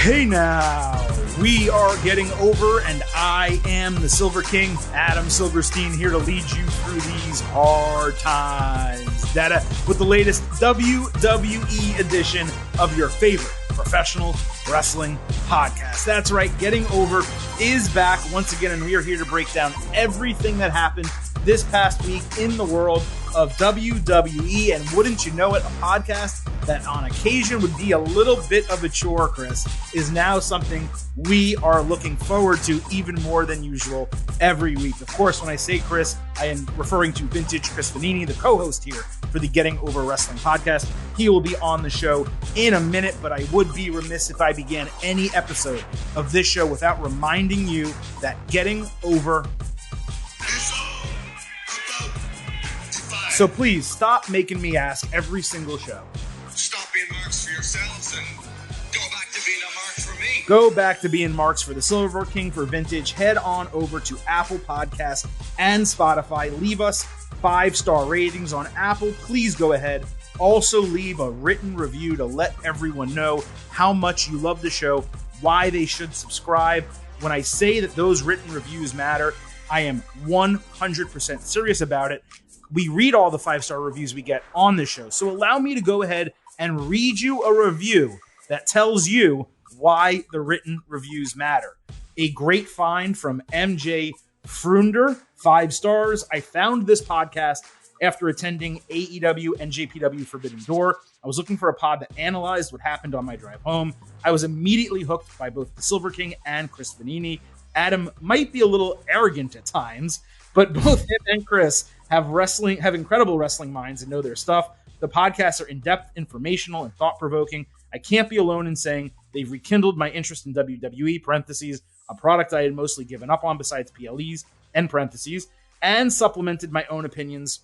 Hey now, we are getting over, and I am the Silver King, Adam Silverstein, here to lead you through these hard times. Data with the latest WWE edition of your favorite professional wrestling podcast. That's right, Getting Over is back once again, and we are here to break down everything that happened this past week in the world of WWE. And wouldn't you know it, a podcast that on occasion would be a little bit of a chore, Chris, is now something we are looking forward to even more than usual every week. Of course, when I say Chris, I am referring to Vintage Chris Vanini, the co-host here for the Getting Over Wrestling podcast. He will be on the show in a minute, but I would be remiss if I began any episode of this show without reminding you that Getting Over. So please stop making me ask every single show. Stop being marks for yourselves and go back to being a mark for me. Go back to being marks for the Silver King for Vintage. Head on over to Apple Podcasts and Spotify. Leave us 5-star ratings on Apple. Please go ahead. Also leave a written review to let everyone know how much you love the show, why they should subscribe. When I say that those written reviews matter, I am 100% serious about it. We read all the 5-star reviews we get on the show. So allow me to go ahead and read you a review that tells you why the written reviews matter. A great find from MJ Frunder, 5 stars. I found this podcast after attending AEW and JPW Forbidden Door. I was looking for a pod that analyzed what happened on my drive home. I was immediately hooked by both the Silver King and Chris Vanini. Adam might be a little arrogant at times, but both him and Chris have incredible wrestling minds and know their stuff. The podcasts are in-depth, informational, and thought-provoking. I can't be alone in saying they've rekindled my interest in WWE, parentheses, a product I had mostly given up on besides PLEs, end parentheses, and supplemented my own opinions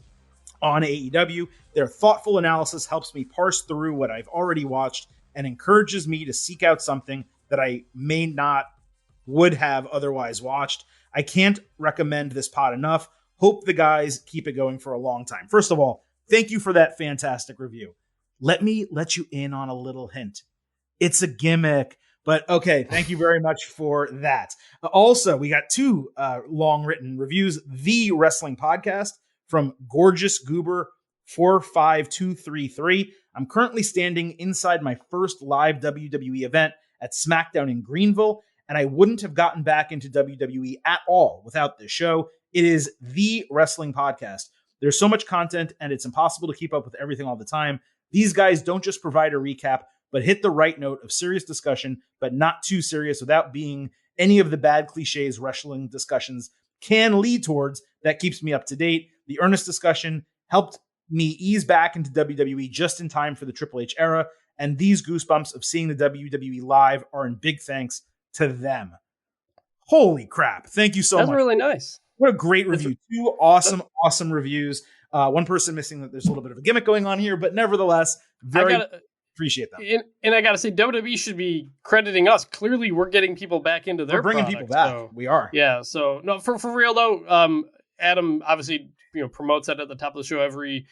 on AEW. Their thoughtful analysis helps me parse through what I've already watched and encourages me to seek out something that I would have otherwise watched. I can't recommend this pod enough. Hope the guys keep it going for a long time. First of all, thank you for that fantastic review. Let me let you in on a little hint. It's a gimmick, but okay, thank you very much for that. Also, we got 2 long written reviews. The Wrestling Podcast from Gorgeous Goober 45233. I'm currently standing inside my first live WWE event at SmackDown in Greenville, and I wouldn't have gotten back into WWE at all without this show. It is the Wrestling Podcast. There's so much content, and it's impossible to keep up with everything all the time. These guys don't just provide a recap, but hit the right note of serious discussion, but not too serious without being any of the bad cliches wrestling discussions can lead towards. That keeps me up to date. The earnest discussion helped me ease back into WWE just in time for the Triple H era, and these goosebumps of seeing the WWE live are in big thanks to them. Holy crap. Thank you so much. That's really nice. What a great review. 2 awesome reviews. One person missing that there's a little bit of a gimmick going on here, but nevertheless, appreciate them. And I got to say, WWE should be crediting us. Clearly, we're getting people back into their bringing product, people back. So, we are. Yeah. So, no, for real, though, Adam obviously promotes that at the top of the show every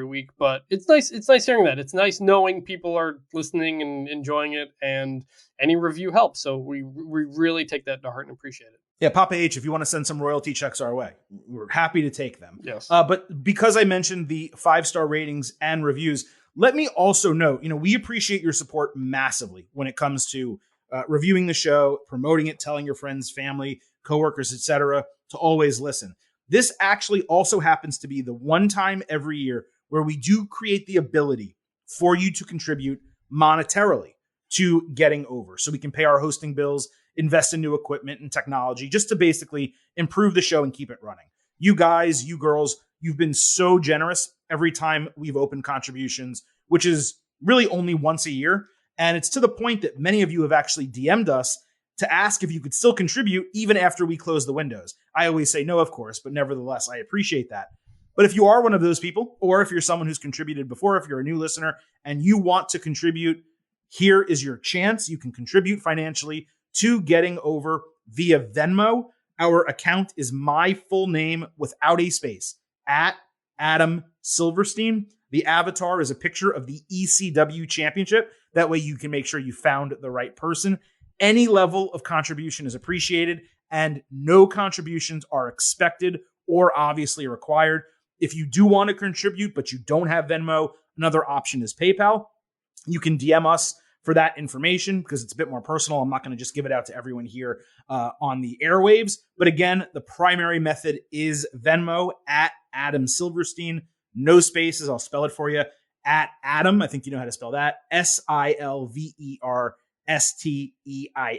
week, but it's nice. It's nice hearing that. It's nice knowing people are listening and enjoying it, and any review helps. So we really take that to heart and appreciate it. Yeah, Papa H, if you want to send some royalty checks our way, we're happy to take them. Yes. But because I mentioned the 5-star ratings and reviews, let me also note, we appreciate your support massively when it comes to reviewing the show, promoting it, telling your friends, family, coworkers, etc., to always listen. This actually also happens to be the one time every year where we do create the ability for you to contribute monetarily to Getting Over, so we can pay our hosting bills, invest in new equipment and technology, just to basically improve the show and keep it running. You guys, you girls, you've been so generous every time we've opened contributions, which is really only once a year. And it's to the point that many of you have actually DM'd us to ask if you could still contribute even after we close the windows. I always say no, of course, but nevertheless, I appreciate that. But if you are one of those people, or if you're someone who's contributed before, if you're a new listener and you want to contribute, here is your chance. You can contribute financially to Getting Over via Venmo. Our account is my full name without a space, at Adam Silverstein. The avatar is a picture of the ECW championship That way you can make sure you found the right person. Any level of contribution is appreciated, and no contributions are expected or obviously required. If you do want to contribute, but you don't have Venmo, another option is PayPal. You can DM us for that information because it's a bit more personal. I'm not going to just give it out to everyone here on the airwaves. But again, the primary method is Venmo at Adam Silverstein. No spaces. I'll spell it for you. At Adam, I think you know how to spell that. SILVERSTEIN.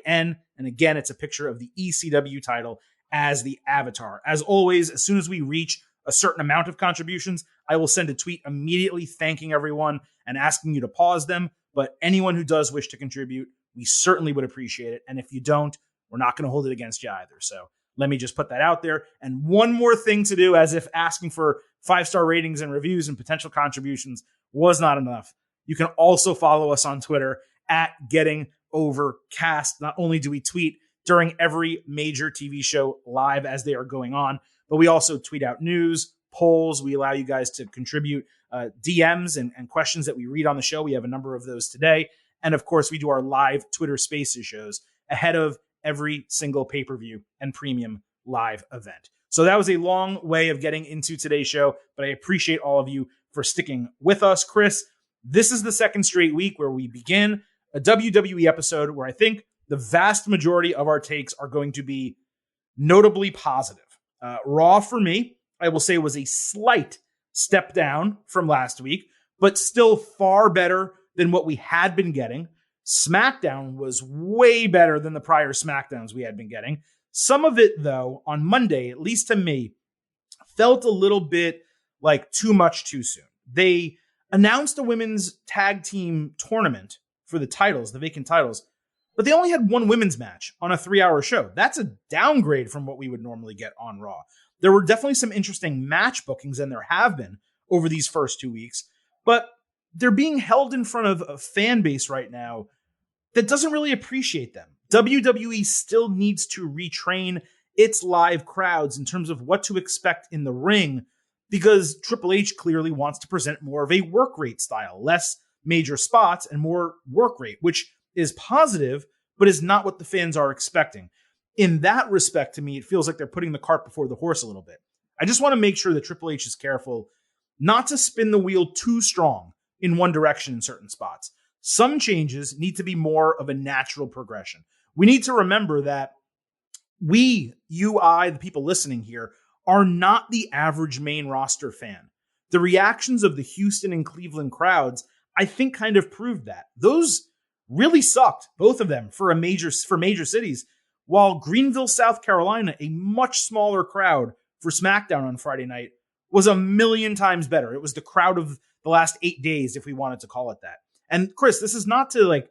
And again, it's a picture of the ECW title as the avatar. As always, as soon as we reach a certain amount of contributions, I will send a tweet immediately thanking everyone and asking you to pause them. But anyone who does wish to contribute, we certainly would appreciate it. And if you don't, we're not going to hold it against you either. So let me just put that out there. And one more thing to do, as if asking for 5-star ratings and reviews and potential contributions was not enough. You can also follow us on Twitter at GettingOverCast. Not only do we tweet during every major TV show live as they are going on, but we also tweet out news, polls. We allow you guys to contribute DMs and questions that we read on the show. We have a number of those today. And of course, we do our live Twitter Spaces shows ahead of every single pay-per-view and premium live event. So that was a long way of getting into today's show, but I appreciate all of you for sticking with us. Chris, this is the second straight week where we begin a WWE episode where I think the vast majority of our takes are going to be notably positive. Raw, for me, I will say, was a slight step down from last week, but still far better than what we had been getting. SmackDown was way better than the prior SmackDowns we had been getting. Some of it, though, on Monday, at least to me, felt a little bit like too much too soon. They announced a women's tag team tournament for the titles, the vacant titles, but they only had one women's match on a 3-hour show. That's a downgrade from what we would normally get on Raw. There were definitely some interesting match bookings, and there have been over these first 2 weeks, but they're being held in front of a fan base right now that doesn't really appreciate them. WWE still needs to retrain its live crowds in terms of what to expect in the ring, because Triple H clearly wants to present more of a work rate style, less major spots and more work rate, which is positive, but is not what the fans are expecting. In that respect, to me, it feels like they're putting the cart before the horse a little bit. I just want to make sure that Triple H is careful not to spin the wheel too strong in one direction in certain spots. Some changes need to be more of a natural progression. We need to remember that we, you, I, the people listening here, are not the average main roster fan. The reactions of the Houston and Cleveland crowds, I think, kind of proved that. Those really sucked, both of them, for major cities, while Greenville, South Carolina, a much smaller crowd for SmackDown on Friday night, was a million times better. It was the crowd of the last 8 days, if we wanted to call it that. And Chris, this is not to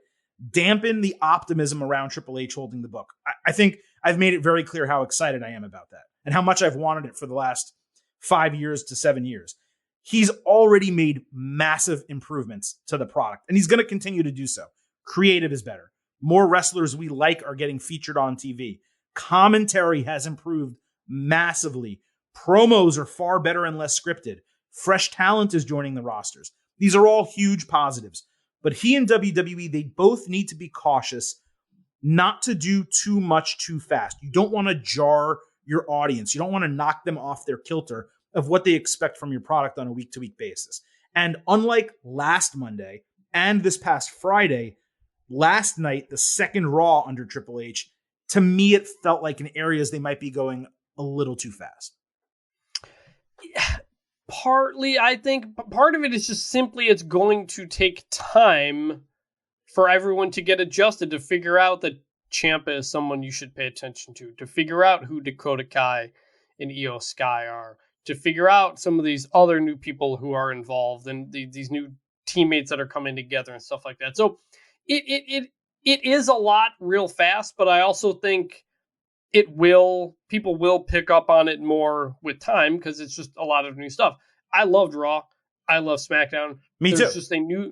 dampen the optimism around Triple H holding the book. I think I've made it very clear how excited I am about that and how much I've wanted it for the last 5 years to 7 years. He's already made massive improvements to the product, and he's going to continue to do so. Creative is better. More wrestlers we like are getting featured on TV. Commentary has improved massively. Promos are far better and less scripted. Fresh talent is joining the rosters. These are all huge positives. But he and WWE, they both need to be cautious not to do too much too fast. You don't want to jar your audience. You don't want to knock them off their kilter of what they expect from your product on a week-to-week basis. And unlike last Monday and this past Friday, last night, the second Raw under Triple H, to me, it felt like in areas they might be going a little too fast. Yeah, partly, I think part of it is just simply it's going to take time for everyone to get adjusted, to figure out that Ciampa is someone you should pay attention to figure out who Dakota Kai and Io Sky are, to figure out some of these other new people who are involved and these new teammates that are coming together and stuff like that. So it is a lot real fast, but I also think people will pick up on it more with time because it's just a lot of new stuff. I loved Raw. I love SmackDown. Me too.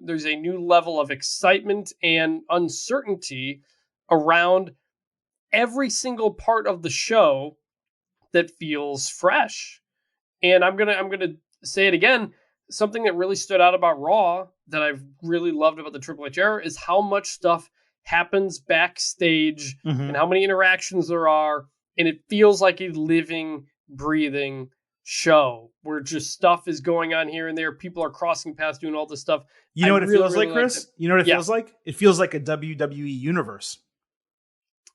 There's a new level of excitement and uncertainty around every single part of the show that feels fresh. And I'm gonna say it again. Something that really stood out about Raw that I've really loved about the Triple H era is how much stuff happens backstage and how many interactions there are. And it feels like a living, breathing show where just stuff is going on here and there. People are crossing paths, doing all this stuff. You know what it feels like, Chris? You know what it feels like? It feels like a WWE universe.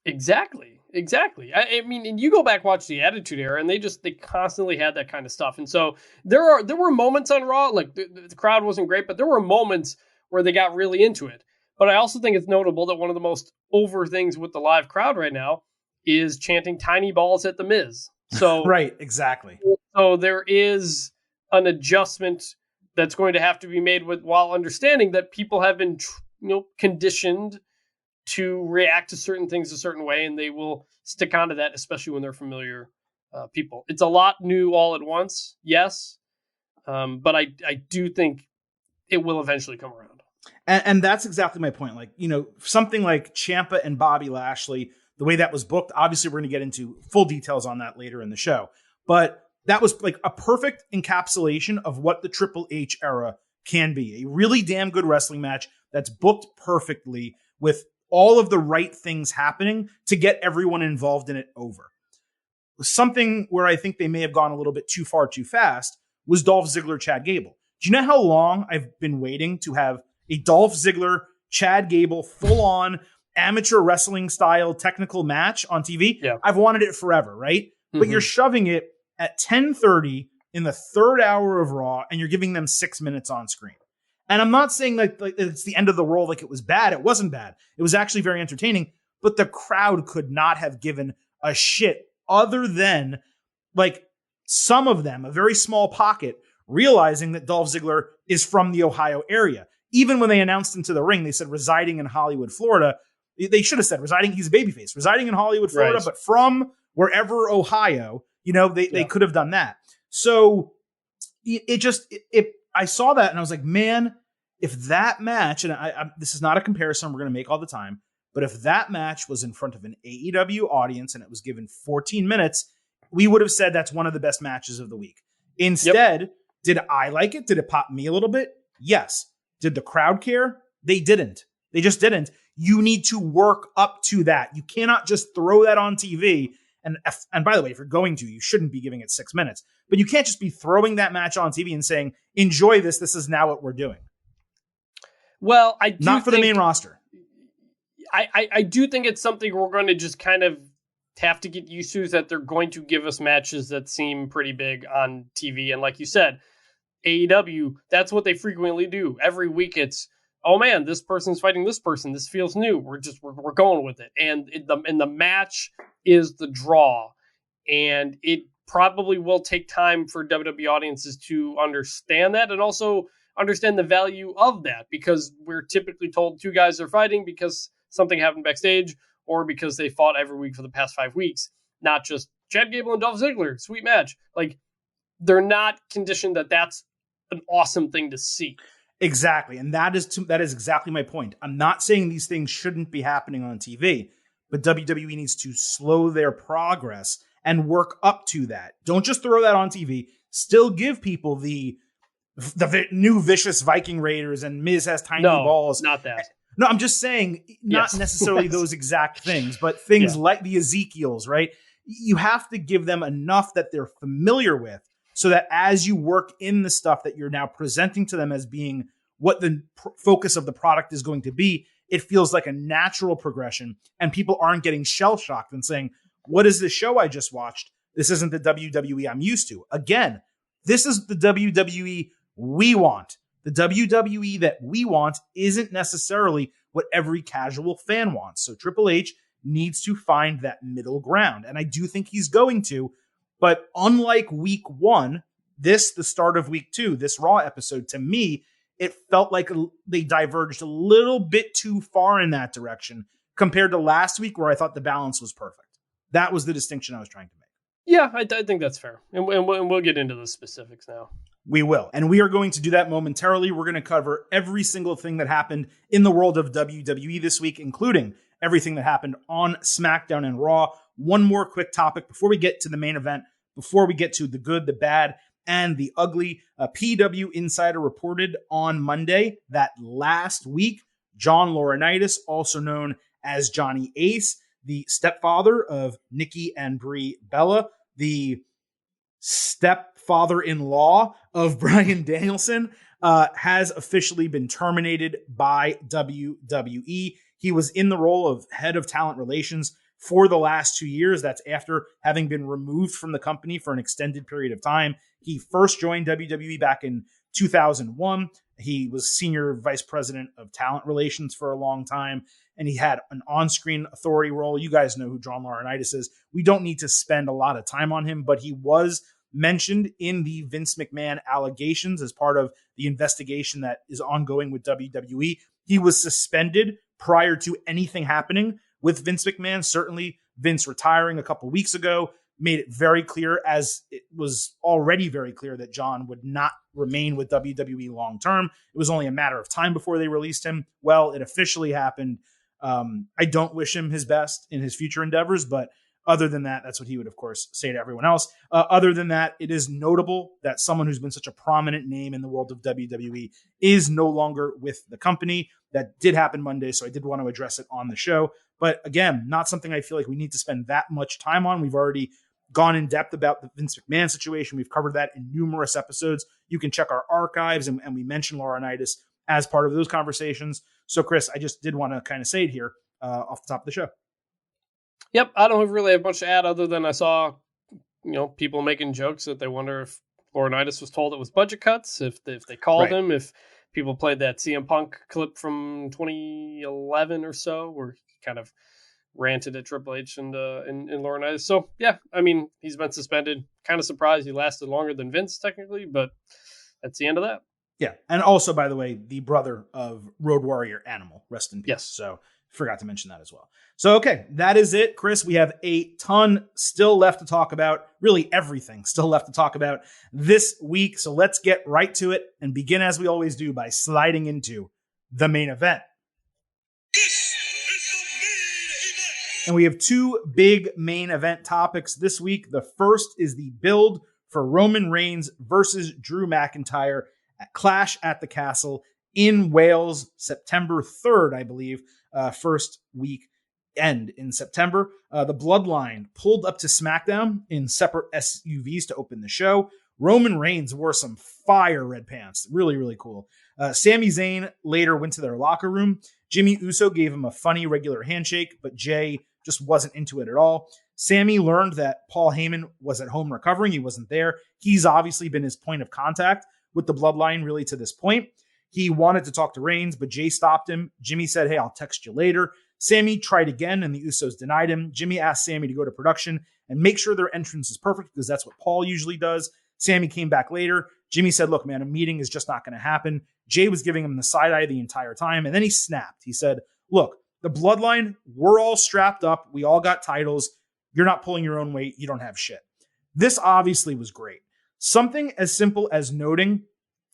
Exactly. I mean, and you go back, watch the Attitude Era, and they constantly had that kind of stuff. And so there were moments on Raw, like the crowd wasn't great, but there were moments where they got really into it. But I also think it's notable that one of the most over things with the live crowd right now is chanting "tiny balls" at the Miz. So right, exactly. So there is an adjustment that's going to have to be made while understanding that people have been, conditioned to react to certain things a certain way, and they will stick onto that, especially when they're familiar people. It's a lot new all at once, yes, but I do think it will eventually come around. And that's exactly my point. Like, something like Ciampa and Bobby Lashley, the way that was booked, obviously we're going to get into full details on that later in the show, but that was like a perfect encapsulation of what the Triple H era can be. A really damn good wrestling match that's booked perfectly with all of the right things happening to get everyone involved in it over. Something where I think they may have gone a little bit too far too fast was Dolph Ziggler, Chad Gable. Do you know how long I've been waiting to have a Dolph Ziggler, Chad Gable, full-on amateur wrestling style technical match on TV? Yeah. I've wanted it forever, right? But you're shoving it at 10:30 in the third hour of Raw, and you're giving them 6 minutes on screen. And I'm not saying like it's the end of the world, like it was bad. It wasn't bad. It was actually very entertaining, but the crowd could not have given a shit other than like some of them, a very small pocket, realizing that Dolph Ziggler is from the Ohio area. Even when they announced into the ring, they said residing in Hollywood, Florida. They should have said residing, he's a babyface, residing in Hollywood, Florida, right, but from wherever Ohio, they could have done that. So I saw that and I was like, man, if that match, and this is not a comparison we're going to make all the time, but if that match was in front of an AEW audience and it was given 14 minutes, we would have said that's one of the best matches of the week. Instead, Did I like it? Did it pop me a little bit? Yes. Did the crowd care? They didn't. They just didn't. You need to work up to that. You cannot just throw that on TV. And by the way, if you're going to, you shouldn't be giving it 6 minutes. But you can't just be throwing that match on TV and saying, enjoy this. This is now what we're doing. Well, I do not for the main roster. I do think it's something we're going to just kind of have to get used to, is that they're going to give us matches that seem pretty big on TV. And like you said, AEW, that's what they frequently do. Every week it's, oh man, this person's fighting this person. This feels new. We're going with it. And the match is the draw. And it probably will take time for WWE audiences to understand that, and also understand the value of that, because we're typically told two guys are fighting because something happened backstage or because they fought every week for the past 5 weeks, not just Chad Gable and Dolph Ziggler, sweet match. Like, they're not conditioned that that's an awesome thing to see. Exactly. And that is exactly my point. I'm not saying these things shouldn't be happening on TV, but WWE needs to slow their progress and work up to that. Don't just throw that on TV. Still give people the new vicious Viking Raiders and Miz has tiny balls. Not that. No, I'm just saying not necessarily those exact things, but things like the Ezekiels, right? You have to give them enough that they're familiar with, so that as you work in the stuff that you're now presenting to them as being what the focus of the product is going to be, it feels like a natural progression, and people aren't getting shell-shocked and saying, what is this show I just watched? This isn't the WWE I'm used to. Again, this is the WWE we want. The WWE that we want isn't necessarily what every casual fan wants. So Triple H needs to find that middle ground. And I do think he's going to. But unlike week 1, the start of week 2, this Raw episode, to me, it felt like they diverged a little bit too far in that direction compared to last week, where I thought the balance was perfect. That was the distinction I was trying to make. Yeah, I think that's fair. And we'll get into the specifics now. We will. And we are going to do that momentarily. We're going to cover every single thing that happened in the world of WWE this week, including everything that happened on SmackDown and Raw. One more quick topic before we get to the main event, before we get to the good, the bad, and the Ugly. PW Insider reported on Monday that last week, John Laurinaitis, also known as Johnny Ace, the stepfather of Nikki and Brie Bella, the stepfather-in-law of Bryan Danielson, has officially been terminated by WWE. He was in the role of head of talent relations for the last 2 years. That's after having been removed from the company for an extended period of time. He first joined WWE back in 2001. He was senior vice president of talent relations for a long time, and he had an on-screen authority role. You guys know who John Laurinaitis is. We don't need to spend a lot of time on him, but he was mentioned in the Vince McMahon allegations as part of the investigation that is ongoing with WWE. He was suspended prior to anything happening with Vince McMahon. Certainly, Vince retiring a couple weeks ago made it very clear, as it was already very clear, that John would not remain with WWE long term. It was only a matter of time before they released him. Well, it officially happened. I don't wish him his best in his future endeavors, but other than that, that's what he would, of course, say to everyone else. Other than that, it is notable that someone who's been such a prominent name in the world of WWE is no longer with the company. That did happen Monday, so I did want to address it on the show. But again, not something I feel like we need to spend that much time on. We've already gone in depth about the Vince McMahon situation. We've covered that in numerous episodes. You can check our archives, and we mentioned Laurinaitis as part of those conversations. So, Chris, I just did want to kind of say it here off the top of the show. Yep, I don't really have much to add other than I saw, people making jokes that they wonder if Laurinaitis was told it was budget cuts, if they called him, if people played that CM Punk clip from 2011 or so, where he kind of ranted at Triple H and Laurinaitis. So, yeah, I mean, he's been suspended. Kind of surprised he lasted longer than Vince, technically, but that's the end of that. Yeah, and also, by the way, the brother of Road Warrior Animal, rest in peace. Yes. So, forgot to mention that as well. So, okay, that is it, Chris. We have a ton still left to talk about. Really everything still left to talk about this week. So let's get right to it and begin, as we always do, by sliding into the main event. And we have two big main event topics this week. The first is the build for Roman Reigns versus Drew McIntyre at Clash at the Castle in Wales, September 3rd, I believe. First week end in September. The Bloodline pulled up to SmackDown in separate SUVs to open the show. Roman Reigns wore some fire red pants. Really, really cool. Sami Zayn later went to their locker room. Jimmy Uso gave him a funny regular handshake, but Jay just wasn't into it at all. Sami learned that Paul Heyman was at home recovering. He wasn't there. He's obviously been his point of contact with the Bloodline really to this point. He wanted to talk to Reigns, but Jay stopped him. Jimmy said, "Hey, I'll text you later." Sami tried again, and the Usos denied him. Jimmy asked Sami to go to production and make sure their entrance is perfect, because that's what Paul usually does. Sami came back later. Jimmy said, "Look, man, a meeting is just not going to happen." Jay was giving him the side eye the entire time, and then he snapped. He said, "Look, the Bloodline, we're all strapped up. We all got titles. You're not pulling your own weight. You don't have shit." This obviously was great. Something as simple as noting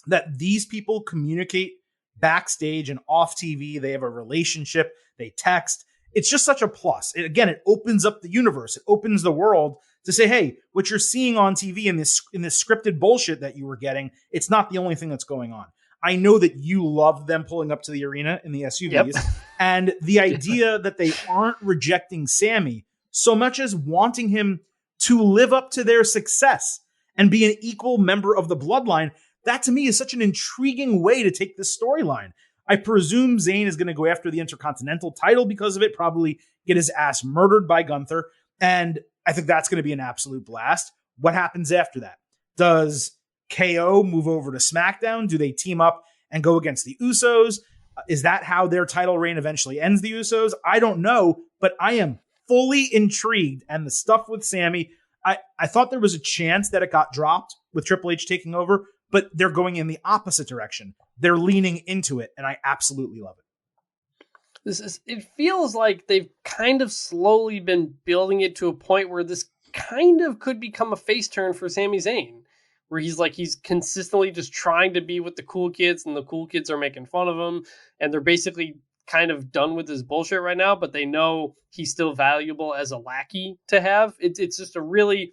that these people communicate backstage and off TV. They have a relationship. They text. It's just such a plus. It opens up the universe. It opens the world to say, hey, what you're seeing on TV in this scripted bullshit that you were getting, it's not the only thing that's going on. I know that you love them pulling up to the arena in the SUVs. Yep. And the idea that they aren't rejecting Sami so much as wanting him to live up to their success and be an equal member of the Bloodline, that to me is such an intriguing way to take this storyline. I presume Zayn is going to go after the Intercontinental title because of it, probably get his ass murdered by Gunther. And I think that's going to be an absolute blast. What happens after that? Does KO move over to SmackDown? Do they team up and go against the Usos? Is that how their title reign eventually ends, the Usos? I don't know, but I am fully intrigued. And the stuff with Sami, I thought there was a chance that it got dropped with Triple H taking over, but they're going in the opposite direction. They're leaning into it, and I absolutely love it. It feels like they've kind of slowly been building it to a point where this kind of could become a face turn for Sami Zayn, where he's consistently just trying to be with the cool kids, and the cool kids are making fun of him, and they're basically kind of done with his bullshit right now, but they know he's still valuable as a lackey to have. It's just a really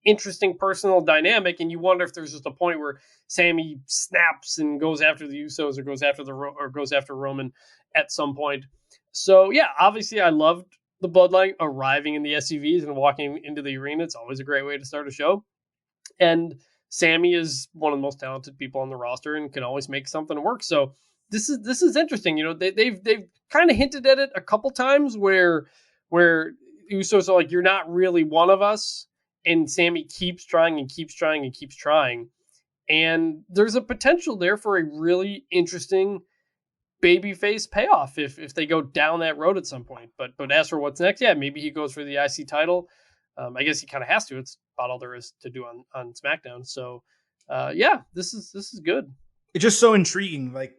interesting personal dynamic, and you wonder if there's just a point where Sammy snaps and goes after the Usos or goes after Roman at some point. So yeah, obviously I loved the Bloodline arriving in the SUVs and walking into the arena. It's always a great way to start a show. And Sammy is one of the most talented people on the roster and can always make something work. So this is interesting. You know, they've kind of hinted at it a couple times where Usos are like, you're not really one of us, and Sammy keeps trying and keeps trying and keeps trying. And there's a potential there for a really interesting babyface payoff if they go down that road at some point. But as for what's next, yeah, maybe he goes for the IC title. I guess he kind of has to. It's about all there is to do on SmackDown. So yeah, this is good. It's just so intriguing, like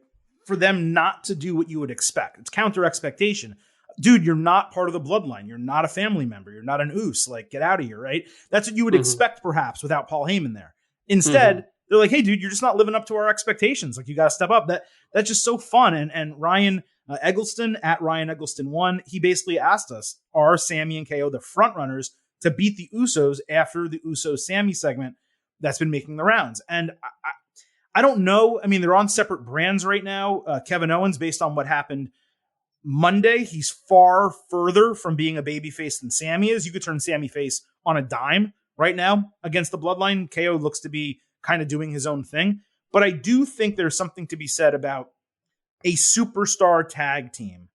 for them not to do what you would expect. It's counter expectation. Dude, you're not part of the Bloodline. You're not a family member. You're not an Uso. Like, get out of here, right? That's what you would expect, perhaps, without Paul Heyman there. Instead, they're like, hey, dude, you're just not living up to our expectations. Like, you got to step up. That's just so fun. And Ryan Eggleston, at Ryan Eggleston 1, he basically asked us, are Sammy and KO the front runners to beat the Usos after the Usos-Sammy segment that's been making the rounds? And I don't know. I mean, they're on separate brands right now. Kevin Owens, based on what happened Monday, he's far further from being a babyface than Sammy is. You could turn Sammy face on a dime right now against the Bloodline. KO looks to be kind of doing his own thing. But I do think there's something to be said about a superstar tag team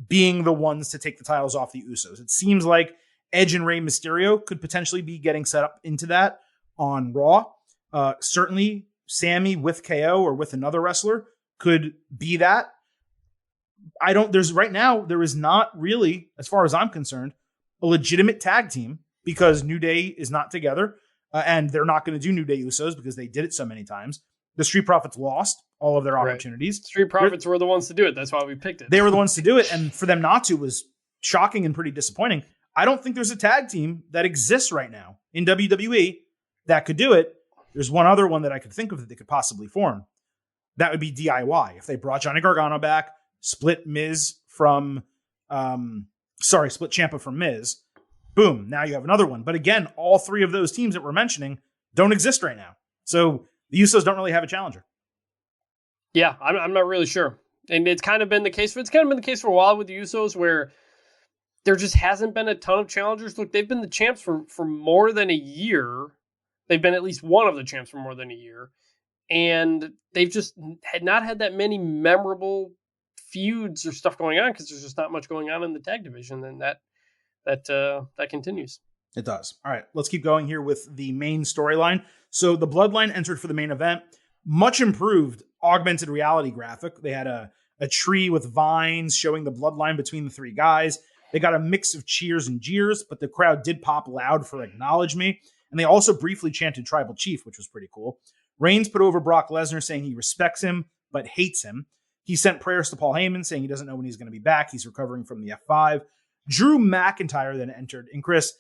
being the ones to take the titles off the Usos. It seems like Edge and Rey Mysterio could potentially be getting set up into that on Raw. Certainly Sammy with KO or with another wrestler could be that. Right now, there is not really, as far as I'm concerned, a legitimate tag team because New Day is not together and they're not going to do New Day Usos because they did it so many times. The Street Profits lost all of their opportunities. Street Profits were the ones to do it. That's why we picked it. They were the ones to do it. And for them not to was shocking and pretty disappointing. I don't think there's a tag team that exists right now in WWE that could do it. There's one other one that I could think of that they could possibly form. That would be DIY. If they brought Johnny Gargano back, split Ciampa from Miz. Boom. Now you have another one. But again, all three of those teams that we're mentioning don't exist right now. So the Usos don't really have a challenger. Yeah, I'm not really sure. And it's kind of been the case for a while with the Usos where there just hasn't been a ton of challengers. Look, they've been the champs for more than a year. They've been at least one of the champs for more than a year. And they've just not had that many memorable feuds or stuff going on because there's just not much going on in the tag division, and that continues. It does. All right, let's keep going here with the main storyline. So the Bloodline entered for the main event. Much improved augmented reality graphic. They had a tree with vines showing the bloodline between the three guys. They got a mix of cheers and jeers, but the crowd did pop loud for Acknowledge Me. And they also briefly chanted Tribal Chief, which was pretty cool. Reigns put over Brock Lesnar, saying he respects him, but hates him. He sent prayers to Paul Heyman, saying he doesn't know when he's going to be back. He's recovering from the F5. Drew McIntyre then entered. And Chris,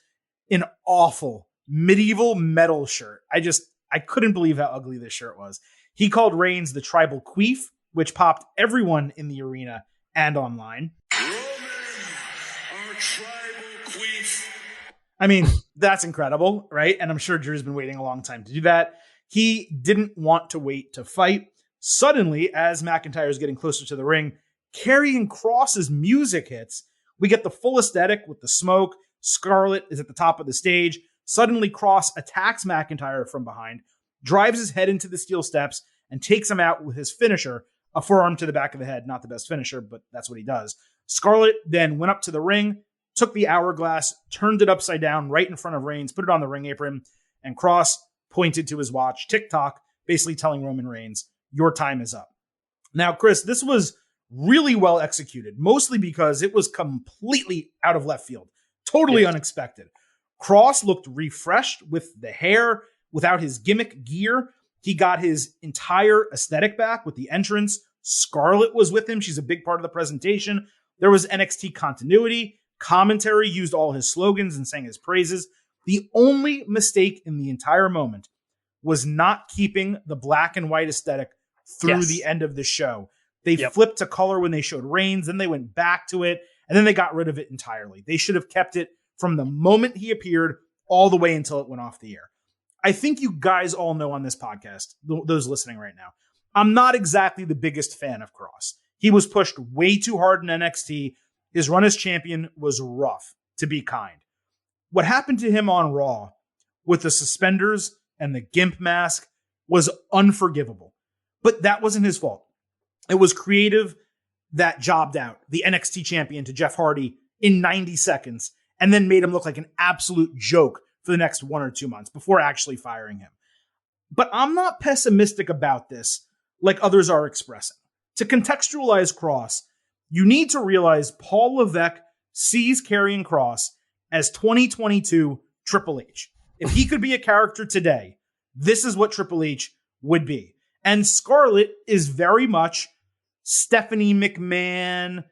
an awful medieval metal shirt. I couldn't believe how ugly this shirt was. He called Reigns the Tribal Queef, which popped everyone in the arena and online. Roman, our tribal queef. I mean, that's incredible, right? And I'm sure Drew's been waiting a long time to do that. He didn't want to wait to fight. Suddenly, as McIntyre is getting closer to the ring, Karrion Kross's music hits. We get the full aesthetic with the smoke. Scarlett is at the top of the stage. Suddenly, Kross attacks McIntyre from behind, drives his head into the steel steps, and takes him out with his finisher, a forearm to the back of the head. Not the best finisher, but that's what he does. Scarlett then went up to the ring, took the hourglass, turned it upside down right in front of Reigns, put it on the ring apron, and Kross pointed to his watch, tick-tock, basically telling Roman Reigns, your time is up. Now, Chris, this was really well executed, mostly because it was completely out of left field, totally unexpected. Kross looked refreshed with the hair, without his gimmick gear. He got his entire aesthetic back with the entrance. Scarlett was with him. She's a big part of the presentation. There was NXT continuity. Commentary used all his slogans and sang his praises. The only mistake in the entire moment was not keeping the black and white aesthetic through the end of the show. They flipped to color when they showed Reigns, then they went back to it, and then they got rid of it entirely. They should have kept it from the moment he appeared all the way until it went off the air. I think you guys all know on this podcast, those listening right now, I'm not exactly the biggest fan of Kross. He was pushed way too hard in NXT. His run as champion was rough, to be kind. What happened to him on Raw with the suspenders and the gimp mask was unforgivable. But that wasn't his fault. It was creative that jobbed out the NXT champion to Jeff Hardy in 90 seconds and then made him look like an absolute joke for the next 1 or 2 months before actually firing him. But I'm not pessimistic about this like others are expressing. To contextualize Kross, you need to realize Paul Levesque sees Karrion Kross as 2022 Triple H. If he could be a character today, this is what Triple H would be. And Scarlett is very much Stephanie McMahon,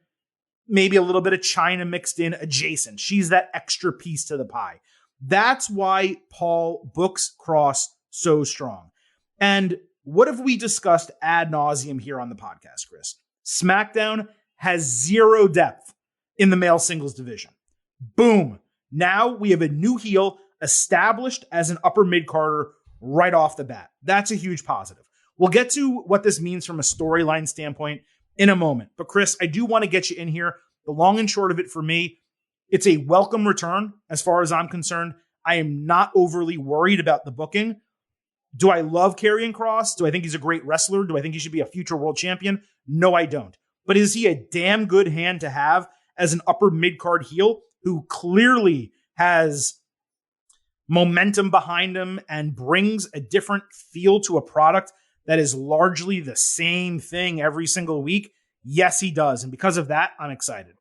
maybe a little bit of China mixed in adjacent. She's that extra piece to the pie. That's why Paul books Kross so strong. And what have we discussed ad nauseum here on the podcast, Chris? SmackDown has zero depth in the male singles division. Boom. Now we have a new heel established as an upper mid-carder right off the bat. That's a huge positive. We'll get to what this means from a storyline standpoint in a moment. But Chris, I do want to get you in here. The long and short of it for me, it's a welcome return as far as I'm concerned. I am not overly worried about the booking. Do I love Karrion Kross? Do I think he's a great wrestler? Do I think he should be a future world champion? No, I don't. But is he a damn good hand to have as an upper mid-card heel who clearly has momentum behind him and brings a different feel to a product that is largely the same thing every single week? Yes, he does. And because of that, I'm excited.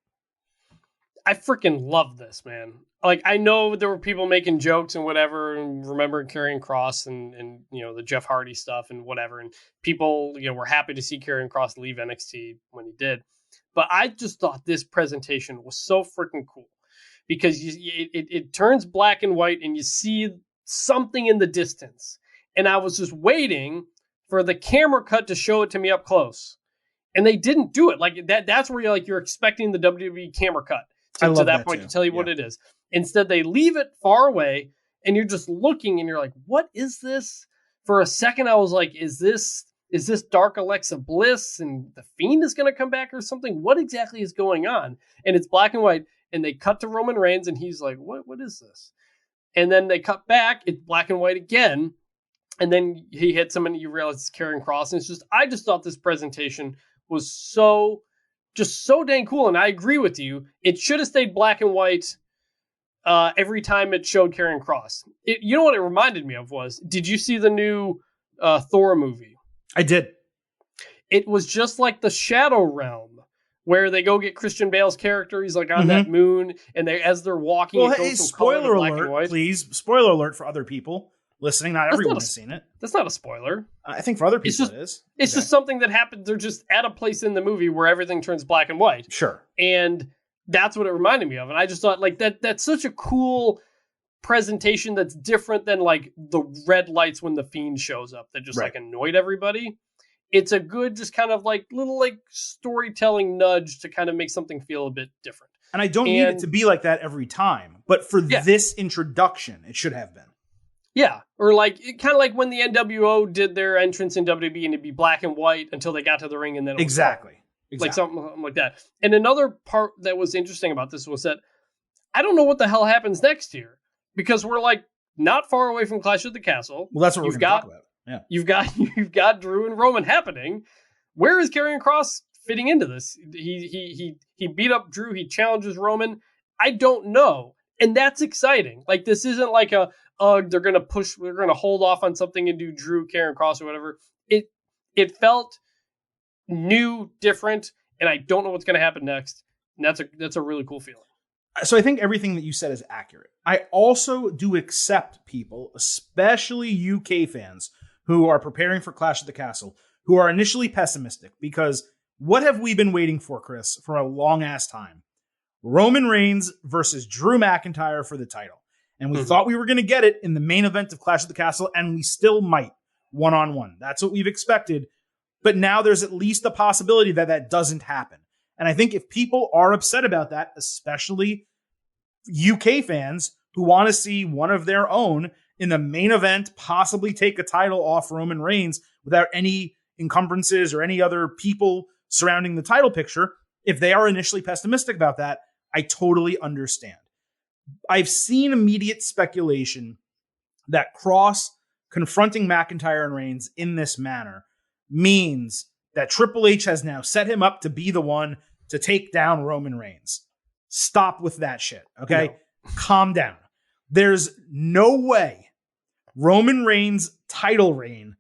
I freaking love this, man. Like, I know there were people making jokes and whatever, and remembering Karrion Kross and you know, the Jeff Hardy stuff and whatever. And people, you know, were happy to see Karrion Kross leave NXT when he did. But I just thought this presentation was so freaking cool because it turns black and white and you see something in the distance. And I was just waiting for the camera cut to show it to me up close. And they didn't do it. Like that's where you're expecting the WWE camera cut to that point to tell you what it is. Instead, they leave it far away and you're just looking and you're like, what is this? For a second, I was like, is this Dark Alexa Bliss and the Fiend is going to come back or something? What exactly is going on? And it's black and white and they cut to Roman Reigns and he's like, what is this? And then they cut back, it's black and white again. And then he hits him and you realize it's Karrion Kross. And it's just, I just thought this presentation was so dang cool. And I agree with you. It should have stayed black and white every time it showed Karrion Kross. You know what it reminded me of was, did you see the new Thor movie? I did. It was just like the Shadow Realm, where they go get Christian Bale's character. He's like on that moon, and as they're walking, well, it goes hey, from spoiler color to black and alert, white. please. Spoiler alert for other people listening. Not everyone has seen it. That's not a spoiler. I think for other people it is. It's just something that happens. They're just at a place in the movie where everything turns black and white. Sure. And that's what it reminded me of. And I just thought, like, that's such a cool presentation that's different than, like, the red lights when the Fiend shows up that just, like, annoyed everybody. It's a good, just kind of, like, little, like, storytelling nudge to kind of make something feel a bit different. And I don't need it to be like that every time. But for this introduction, it should have been. Yeah, or like kind of like when the NWO did their entrance in WWE and it'd be black and white until they got to the ring and then it was like something like that. And another part that was interesting about this was that I don't know what the hell happens next year because we're like not far away from Clash at the Castle. Well, that's what we're going to talk about. Yeah, you've got Drew and Roman happening. Where is Karrion Kross fitting into this? He beat up Drew. He challenges Roman. I don't know, and that's exciting. Like this isn't like a they're going to hold off on something and do Drew, Karrion Kross or whatever. It felt new, different, and I don't know what's going to happen next. And that's a really cool feeling. So I think everything that you said is accurate. I also do accept people, especially UK fans who are preparing for Clash at the Castle, who are initially pessimistic because what have we been waiting for, Chris, for a long ass time? Roman Reigns versus Drew McIntyre for the title. And we thought we were going to get it in the main event of Clash at the Castle, and we still might, one-on-one. That's what we've expected. But now there's at least a possibility that that doesn't happen. And I think if people are upset about that, especially UK fans who want to see one of their own in the main event possibly take a title off Roman Reigns without any encumbrances or any other people surrounding the title picture, if they are initially pessimistic about that, I totally understand. I've seen immediate speculation that Kross confronting McIntyre and Reigns in this manner means that Triple H has now set him up to be the one to take down Roman Reigns. Stop with that shit, okay? No. Calm down. There's no way Roman Reigns' title reign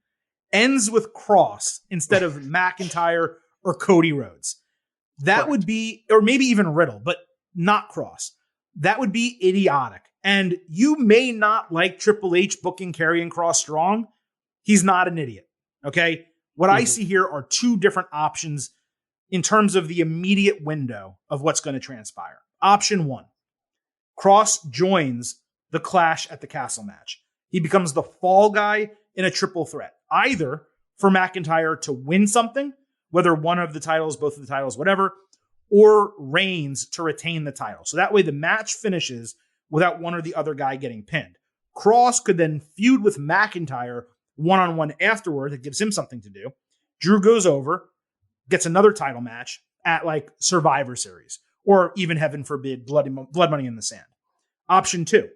ends with Kross instead of McIntyre or Cody Rhodes. That Correct. Would be, or maybe even Riddle, but not Kross. That would be idiotic. And you may not like Triple H booking Karrion Kross strong. He's not an idiot, okay? What I see here are two different options in terms of the immediate window of what's going to transpire. Option one, Kross joins the Clash at the Castle match. He becomes the fall guy in a triple threat, either for McIntyre to win something, whether one of the titles, both of the titles, whatever, or Reigns to retain the title. So that way the match finishes without one or the other guy getting pinned. Kross could then feud with McIntyre one-on-one afterward. That gives him something to do. Drew goes over, gets another title match at like Survivor Series, or even, heaven forbid, Blood Money in the Sand. Option two,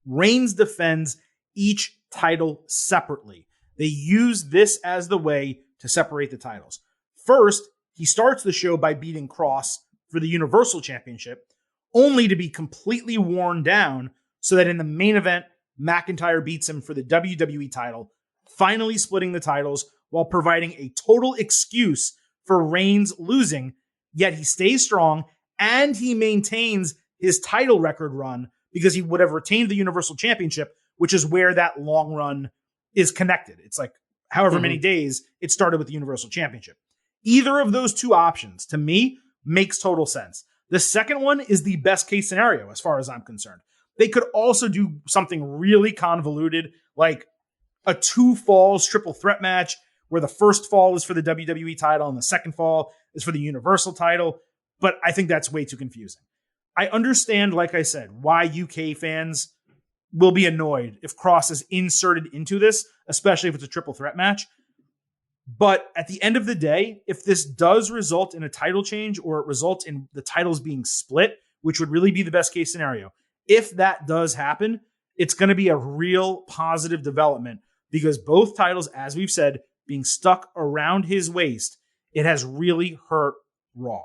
Reigns defends each title separately. They use this as the way to separate the titles. First, he starts the show by beating Kross for the Universal Championship, only to be completely worn down so that in the main event, McIntyre beats him for the WWE title, finally splitting the titles while providing a total excuse for Reigns losing, yet he stays strong and he maintains his title record run because he would have retained the Universal Championship, which is where that long run is connected. It's like however many days it started with the Universal Championship. Either of those two options, to me, makes total sense. The second one is the best case scenario as far as I'm concerned. They could also do something really convoluted, like a 2 falls triple threat match where the first fall is for the WWE title and the second fall is for the Universal title. But I think that's way too confusing. I understand, like I said, why UK fans will be annoyed if Kross is inserted into this, especially if it's a triple threat match. But at the end of the day, if this does result in a title change or it results in the titles being split, which would really be the best case scenario, if that does happen, it's going to be a real positive development because both titles, as we've said, being stuck around his waist, it has really hurt Raw.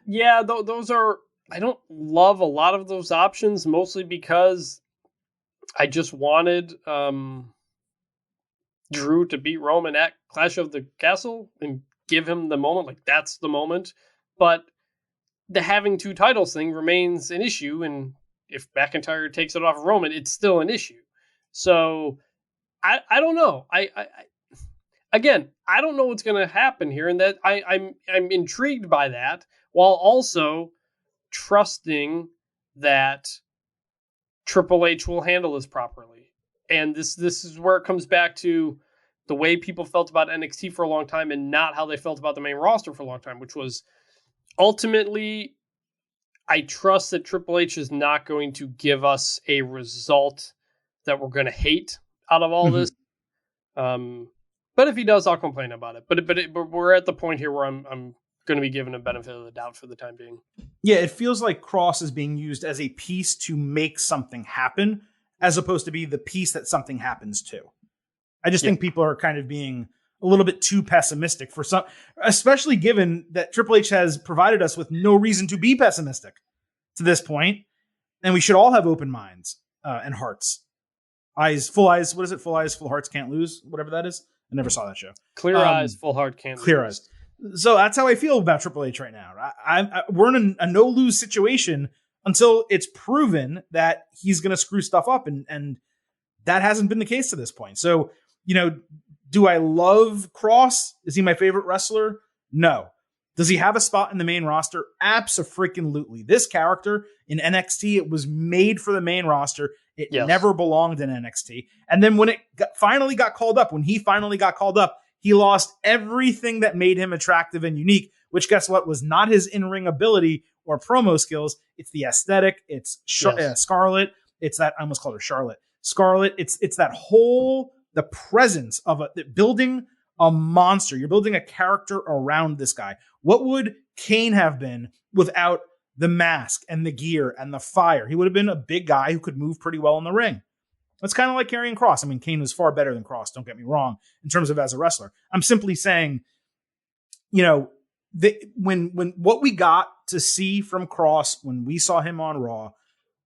Yeah, those are, I don't love a lot of those options, mostly because I just wanted Drew to beat Roman at Clash of the Castle and give him the moment. Like, that's the moment. But the having 2 titles thing remains an issue. And if McIntyre takes it off of Roman, it's still an issue. So I don't know. Again, I don't know what's going to happen here. And that I'm intrigued by that while also trusting that Triple H will handle this properly. And this is where it comes back to the way people felt about NXT for a long time and not how they felt about the main roster for a long time, which was ultimately, I trust that Triple H is not going to give us a result that we're going to hate out of all this. But if he does, I'll complain about it. But we're at the point here where I'm going to be given a benefit of the doubt for the time being. Yeah, it feels like Kross is being used as a piece to make something happen, as opposed to be the piece that something happens to. I just think people are kind of being a little bit too pessimistic for some, especially given that Triple H has provided us with no reason to be pessimistic to this point, and we should all have open minds and hearts. Full eyes. What is it? Full eyes, full hearts can't lose. Whatever that is. I never saw that show. Clear eyes, full heart can't lose. Clear eyes. So that's how I feel about Triple H right now. We're in a no-lose situation until it's proven that he's going to screw stuff up, and that hasn't been the case to this point. So, do I love Kross? Is he my favorite wrestler? No. Does he have a spot in the main roster? Abso-freaking-lutely. This character in NXT, it was made for the main roster. It never belonged in NXT. And then when he finally got called up, he lost everything that made him attractive and unique, which guess what? Was not his in-ring ability or promo skills. It's the aesthetic. It's Scarlett. It's that, I almost called her Charlotte. Scarlett. It's that whole, the presence of building a monster. You're building a character around this guy. What would Kane have been without the mask and the gear and the fire? He would have been a big guy who could move pretty well in the ring. It's kind of like Karrion Kross. I mean, Kane was far better than Kross, don't get me wrong, in terms of as a wrestler. I'm simply saying, when what we got to see from Kross when we saw him on Raw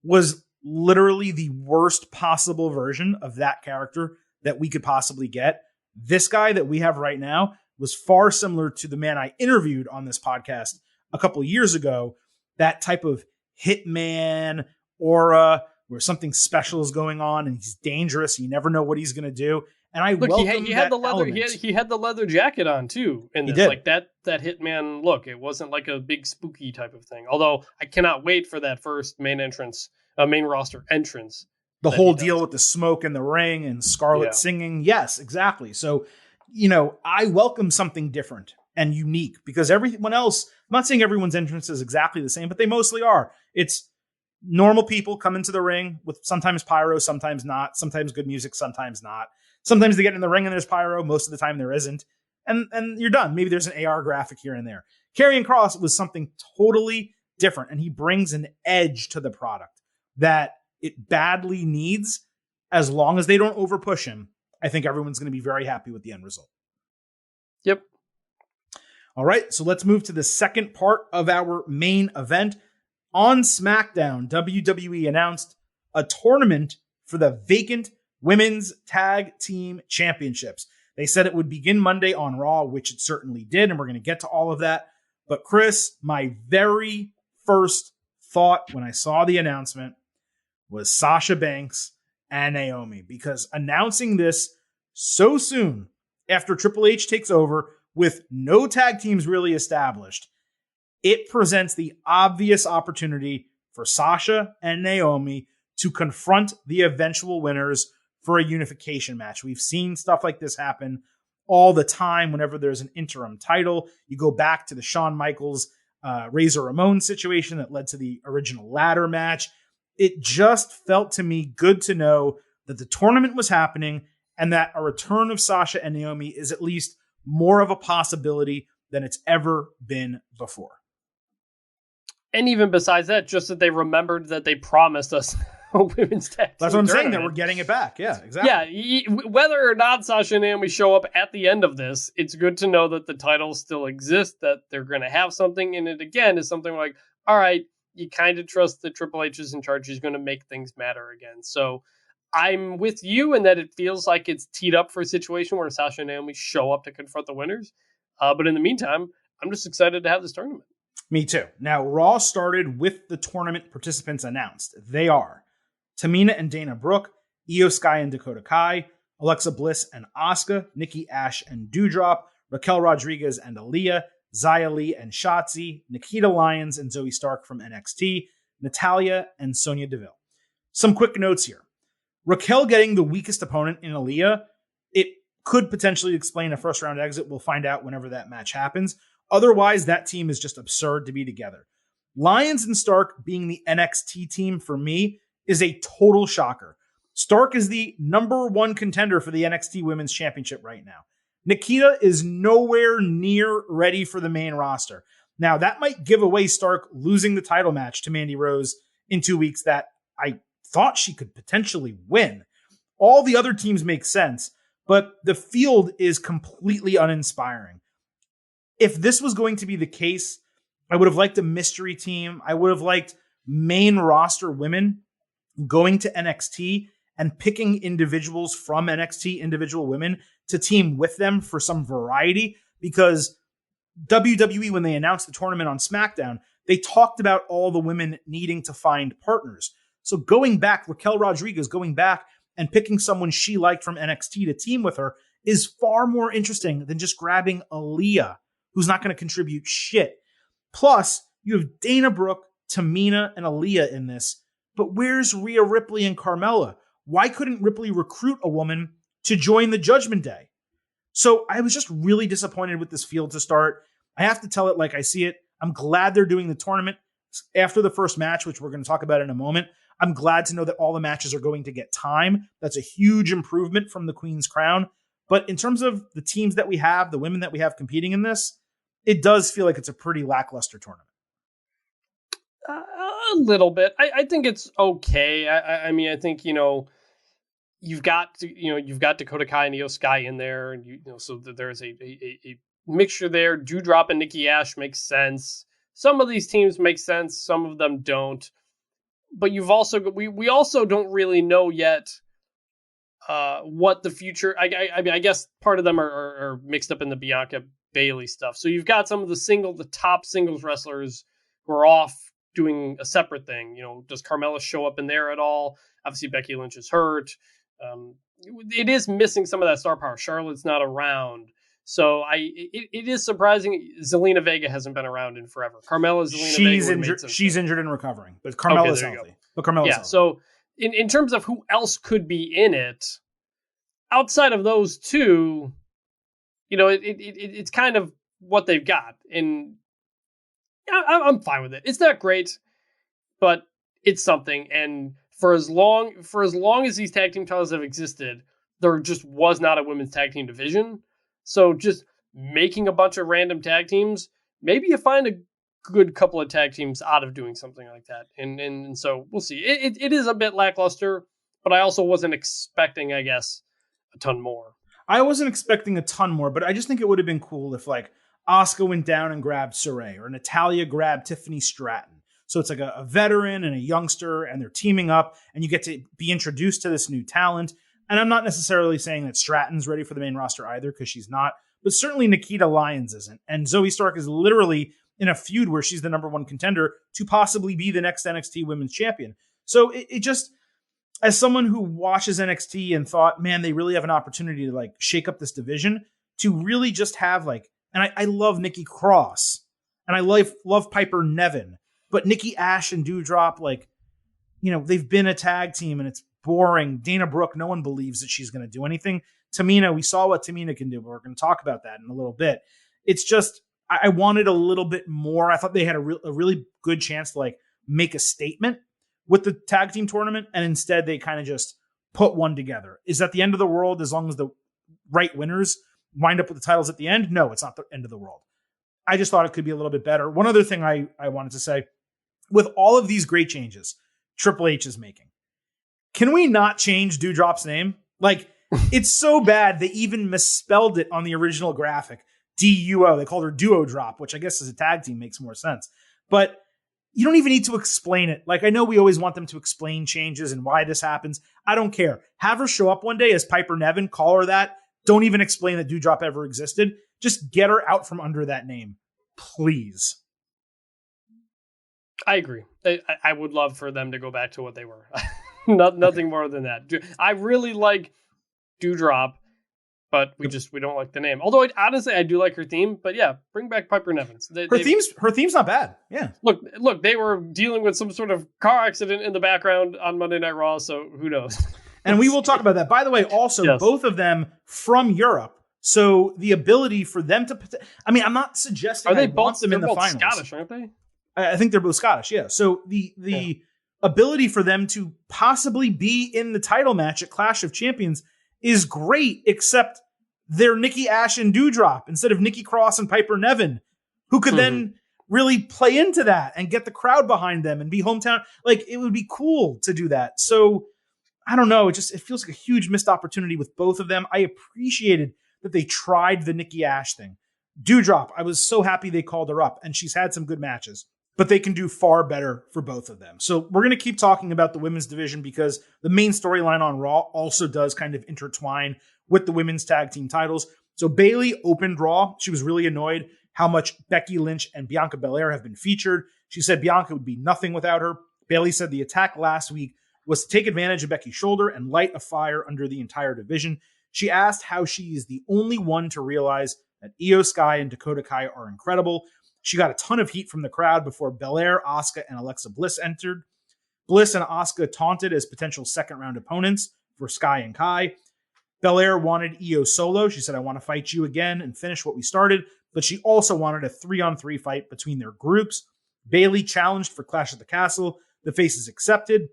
was literally the worst possible version of that character that we could possibly get. This guy that we have right now was far similar to the man I interviewed on this podcast a couple of years ago. That type of hitman aura where something special is going on and he's dangerous. You never know what he's going to do. And I welcome he had that the leather. element. He had the leather jacket on too. In this, like that hitman look. It wasn't like a big spooky type of thing. Although I cannot wait for that first main roster entrance. The whole deal with the smoke in the ring and Scarlett singing. Yes, exactly. So, I welcome something different and unique because everyone else, I'm not saying everyone's entrance is exactly the same, but they mostly are. It's normal people come into the ring with sometimes pyro, sometimes not, sometimes good music, sometimes not. Sometimes they get in the ring and there's pyro. Most of the time there isn't. And you're done. Maybe there's an AR graphic here and there. Karrion Kross was something totally different, and he brings an edge to the product that it badly needs. As long as they don't overpush him, I think everyone's going to be very happy with the end result. Yep. All right, so let's move to the second part of our main event. On SmackDown, WWE announced a tournament for the vacant Women's Tag Team Championships. They said it would begin Monday on Raw, which it certainly did, and we're going to get to all of that. But Chris, my very first thought when I saw the announcement was Sasha Banks and Naomi, because announcing this so soon after Triple H takes over with no tag teams really established, it presents the obvious opportunity for Sasha and Naomi to confront the eventual winners for a unification match. We've seen stuff like this happen all the time whenever there's an interim title. You go back to the Shawn Michaels, Razor Ramon situation that led to the original ladder match. It just felt to me good to know that the tournament was happening and that a return of Sasha and Naomi is at least more of a possibility than it's ever been before. And even besides that, just that they remembered that they promised us a women's tag team. That's what I'm saying, that we're getting it back. Yeah, exactly. Yeah, whether or not Sasha and Naomi show up at the end of this, it's good to know that the titles still exist, that they're going to have something. And it, again, is something like, all right, you kind of trust that Triple H is in charge. He's going to make things matter again. So I'm with you in that it feels like it's teed up for a situation where Sasha and Naomi show up to confront the winners. But in the meantime, I'm just excited to have this tournament. Me too. Now, Raw started with the tournament participants announced. They are Tamina and Dana Brooke, Io Sky and Dakota Kai, Alexa Bliss and Asuka, Nikki Ash and Doudrop, Raquel Rodriguez and Aaliyah, Xia Li and Shotzi, Nikita Lyons and Zoe Stark from NXT, Natalya and Sonya Deville. Some quick notes here. Raquel getting the weakest opponent in Aaliyah, it could potentially explain a first round exit. We'll find out whenever that match happens. Otherwise, that team is just absurd to be together. Lyons and Stark being the NXT team for me is a total shocker. Stark is the number one contender for the NXT Women's Championship right now. Nikita is nowhere near ready for the main roster. Now, that might give away Stark losing the title match to Mandy Rose in 2 weeks that I thought she could potentially win. All the other teams make sense, but the field is completely uninspiring. If this was going to be the case, I would have liked a mystery team. I would have liked main roster women going to NXT and picking individuals from NXT, individual women, to team with them for some variety, because WWE, when they announced the tournament on SmackDown, they talked about all the women needing to find partners. So going back, Raquel Rodriguez going back and picking someone she liked from NXT to team with her is far more interesting than just grabbing Aaliyah, who's not going to contribute shit. Plus, you have Dana Brooke, Tamina, and Aaliyah in this. But where's Rhea Ripley and Carmella? Why couldn't Ripley recruit a woman to join the Judgment Day? So I was just really disappointed with this field to start. I have to tell it like I see it. I'm glad they're doing the tournament. after the first match, which we're going to talk about in a moment, I'm glad to know that all the matches are going to get time. That's a huge improvement from the Queen's Crown. But in terms of the teams that we have, the women that we have competing in this, it does feel like it's a pretty lackluster tournament. A little bit. I think it's okay. I mean, I think, you've got Dakota Kai and Io Sky in there, and so there's a mixture there. Doudrop and Nikki Ash makes sense. Some of these teams make sense, some of them don't. But you've also we also don't really know yet what the future. I mean, I guess part of them are mixed up in the Bianca Bailey stuff. So you've got some of the top singles wrestlers who are off doing a separate thing. Does Carmella show up in there at all? Obviously, Becky Lynch is hurt. It is missing some of that star power. Charlotte's not around. So it is surprising Zelina Vega hasn't been around in forever. Carmella, Zelina Vega. She's injured and recovering, but Carmella's healthy. But Carmella's healthy. So in terms of who else could be in it, outside of those two, it's kind of what they've got. And I'm fine with it. It's not great, but it's something. And for as long as these tag team titles have existed, there just was not a women's tag team division. So just making a bunch of random tag teams, maybe you find a good couple of tag teams out of doing something like that. And so we'll see. It is a bit lackluster, but I also wasn't expecting, I guess, a ton more. I wasn't expecting a ton more, but I just think it would have been cool if like Asuka went down and grabbed Sarray, or Natalya grabbed Tiffany Stratton. So it's like a veteran and a youngster, and they're teaming up, and you get to be introduced to this new talent. And I'm not necessarily saying that Stratton's ready for the main roster either, because she's not. But certainly Nikita Lyons isn't. And Zoe Stark is literally in a feud where she's the number one contender to possibly be the next NXT Women's Champion. So it just, as someone who watches NXT and thought, man, they really have an opportunity to like shake up this division, to really just have like, and I love Nikki Cross, and I love Piper Nevin, but Nikki Ash and Doudrop, like, they've been a tag team and it's boring. Dana Brooke, no one believes that she's going to do anything. Tamina, we saw what Tamina can do, but we're going to talk about that in a little bit. It's just, I wanted a little bit more. I thought they had a really good chance to like make a statement with the tag team tournament, and instead they kind of just put one together. Is that the end of the world as long as the right winners wind up with the titles at the end? No, it's not the end of the world. I just thought it could be a little bit better. One other thing I wanted to say, with all of these great changes Triple H is making, can we not change Doudrop's name? Like, it's so bad they even misspelled it on the original graphic. D-U-O. They called her Duo Drop, which I guess as a tag team makes more sense. But you don't even need to explain it. Like, I know we always want them to explain changes and why this happens. I don't care. Have her show up one day as Piper Nevin. Call her that. Don't even explain that Doudrop ever existed. Just get her out from under that name, please. I agree. I would love for them to go back to what they were. Nothing more than that. I really like Doudrop, but we don't like the name. Although honestly, I do like her theme. But yeah, bring back Piper Nevin. Her theme's not bad. Yeah. Look, they were dealing with some sort of car accident in the background on Monday Night Raw, so who knows? And we will talk about that. By the way, also, yes, both of them from Europe. So the ability for them to, I'm not suggesting they want them in the finals. Scottish, aren't they? I think they're both Scottish, yeah. So the ability for them to possibly be in the title match at Clash of Champions is great, except they're Nikki Ash and Doudrop instead of Nikki Cross and Piper Nevin, who could then really play into that and get the crowd behind them and be hometown. Like, it would be cool to do that. So I don't know. It feels like a huge missed opportunity with both of them. I appreciated that they tried the Nikki Ash thing. Doudrop, I was so happy they called her up, and she's had some good matches, but they can do far better for both of them. So we're going to keep talking about the women's division because the main storyline on Raw also does kind of intertwine with the women's tag team titles. So Bayley opened Raw. She was really annoyed how much Becky Lynch and Bianca Belair have been featured. She said Bianca would be nothing without her. Bayley said the attack last week was to take advantage of Becky's shoulder and light a fire under the entire division. She asked how she is the only one to realize that Io Sky and Dakota Kai are incredible. She got a ton of heat from the crowd before Belair, Asuka, and Alexa Bliss entered. Bliss and Asuka taunted as potential second-round opponents for Sky and Kai. Belair wanted Io solo. She said, I want to fight you again and finish what we started. But she also wanted a 3-on-3 fight between their groups. Bayley challenged for Clash at the Castle. The faces accepted.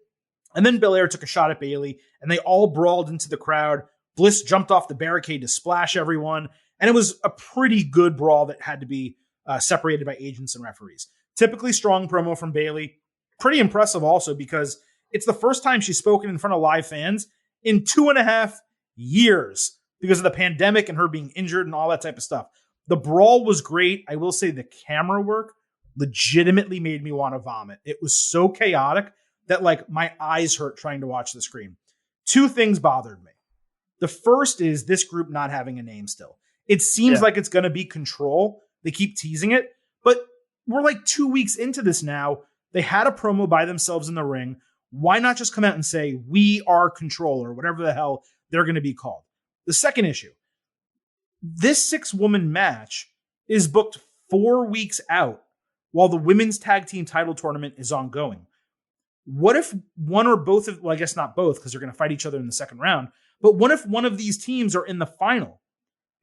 And then Belair took a shot at Bayley, and they all brawled into the crowd. Bliss jumped off the barricade to splash everyone. And it was a pretty good brawl that had to be separated by agents and referees. Typically strong promo from Bayley. Pretty impressive also because it's the first time she's spoken in front of live fans in 2.5 years because of the pandemic and her being injured and all that type of stuff. The brawl was great. I will say the camera work legitimately made me want to vomit. It was so chaotic that like my eyes hurt trying to watch the screen. 2 things bothered me. The first is this group not having a name still. It seems like it's going to be Control. They keep teasing it, but we're like 2 weeks into this now. They had a promo by themselves in the ring. Why not just come out and say, we are Control, or whatever the hell they're going to be called? The second issue, this 6-woman match is booked 4 weeks out while the women's tag team title tournament is ongoing. What if one or both of, well, I guess not both because they're going to fight each other in the second round, but what if one of these teams are in the final?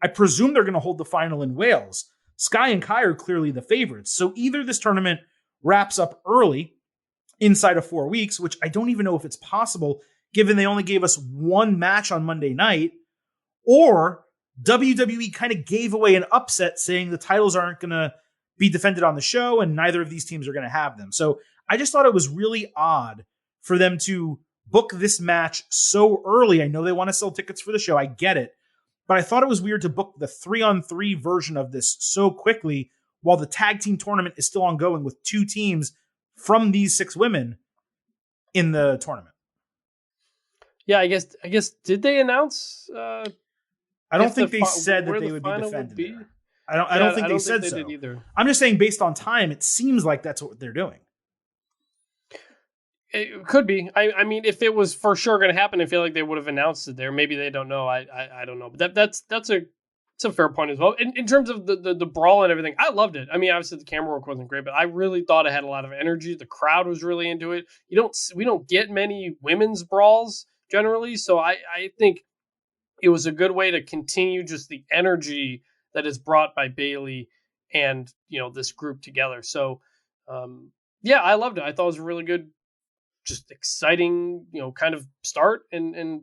I presume they're going to hold the final in Wales. Sky and Kai are clearly the favorites. So either this tournament wraps up early inside of 4 weeks, which I don't even know if it's possible given they only gave us 1 match on Monday night, or WWE kind of gave away an upset saying the titles aren't going to be defended on the show and neither of these teams are going to have them. So I just thought it was really odd for them to book this match so early. I know they want to sell tickets for the show. I get it. But I thought it was weird to book the 3-on-3 version of this so quickly while the tag team tournament is still ongoing with 2 teams from these 6 women in the tournament. Yeah, I guess did they announce? I don't think they said that they would be defended. There. I don't think they said so. Did either. I'm just saying, based on time, it seems like that's what they're doing. It could be. I mean, if it was for sure going to happen, I feel like they would have announced it there. Maybe they don't know. I don't know. But that's a fair point as well. In terms of the brawl and everything, I loved it. I mean, obviously the camera work wasn't great, but I really thought it had a lot of energy. The crowd was really into it. We don't get many women's brawls generally, so I think it was a good way to continue just the energy that is brought by Bayley and this group together. So yeah, I loved it. I thought it was a really good, just exciting, kind of start. And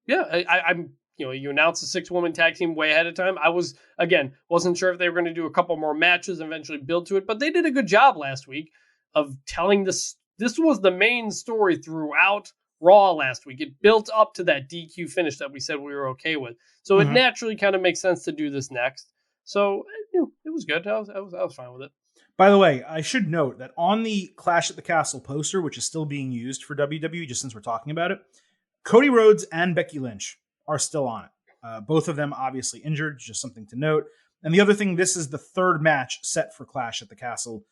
yeah, I'm you announced a 6-woman tag team way ahead of time. I wasn't sure if they were going to do a couple more matches and eventually build to it, but they did a good job last week of telling this. This was the main story throughout Raw last week. It built up to that DQ finish that we said we were okay with. So it naturally kind of makes sense to do this next. So it was good. I was fine with it. By the way, I should note that on the Clash at the Castle poster, which is still being used for WWE, just since we're talking about it, Cody Rhodes and Becky Lynch are still on it. Both of them obviously injured, just something to note. And the other thing, this is the 3rd match set for Clash at the Castle.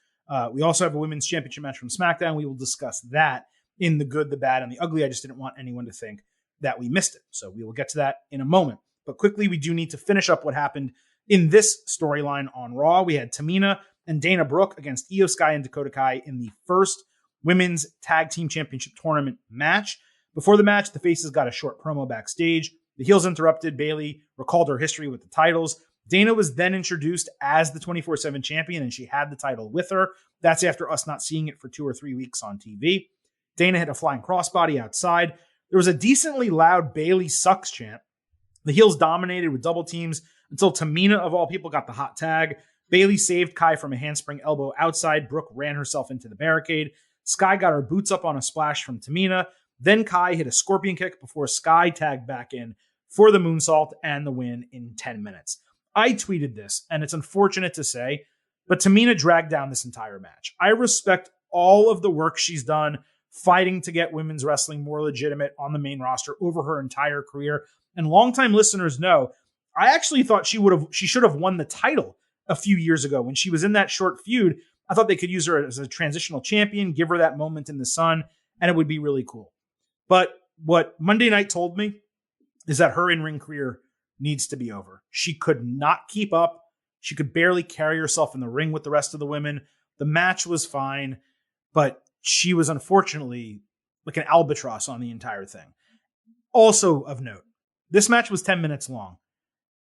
We also have a women's championship match from SmackDown. We will discuss that in the good, the bad, and the ugly. I just didn't want anyone to think that we missed it. So we will get to that in a moment. But quickly, we do need to finish up what happened in this storyline on Raw. We had Tamina and Dana Brooke against Io Sky and Dakota Kai in the first women's tag team championship tournament match. Before the match, the faces got a short promo backstage. The heels interrupted. Bayley recalled her history with the titles. Dana was then introduced as the 24/7 champion, and she had the title with her. That's after us not seeing it for 2 or 3 weeks on TV. Dana hit a flying crossbody outside. There was a decently loud Bayley sucks chant. The heels dominated with double teams until Tamina, of all people, got the hot tag. Bayley saved Kai from a handspring elbow outside. Brooke ran herself into the barricade. Sky got her boots up on a splash from Tamina. Then Kai hit a scorpion kick before Sky tagged back in for the moonsault and the win in 10 minutes. I tweeted this, and it's unfortunate to say, but Tamina dragged down this entire match. I respect all of the work she's done fighting to get women's wrestling more legitimate on the main roster over her entire career. And longtime listeners know, I actually thought she should have won the title a few years ago when she was in that short feud. I thought they could use her as a transitional champion, give her that moment in the sun, and it would be really cool. But what Monday night told me is that her in-ring career needs to be over. She could not keep up. She could barely carry herself in the ring with the rest of the women. The match was fine, but she was unfortunately like an albatross on the entire thing. Also of note, this match was 10 minutes long.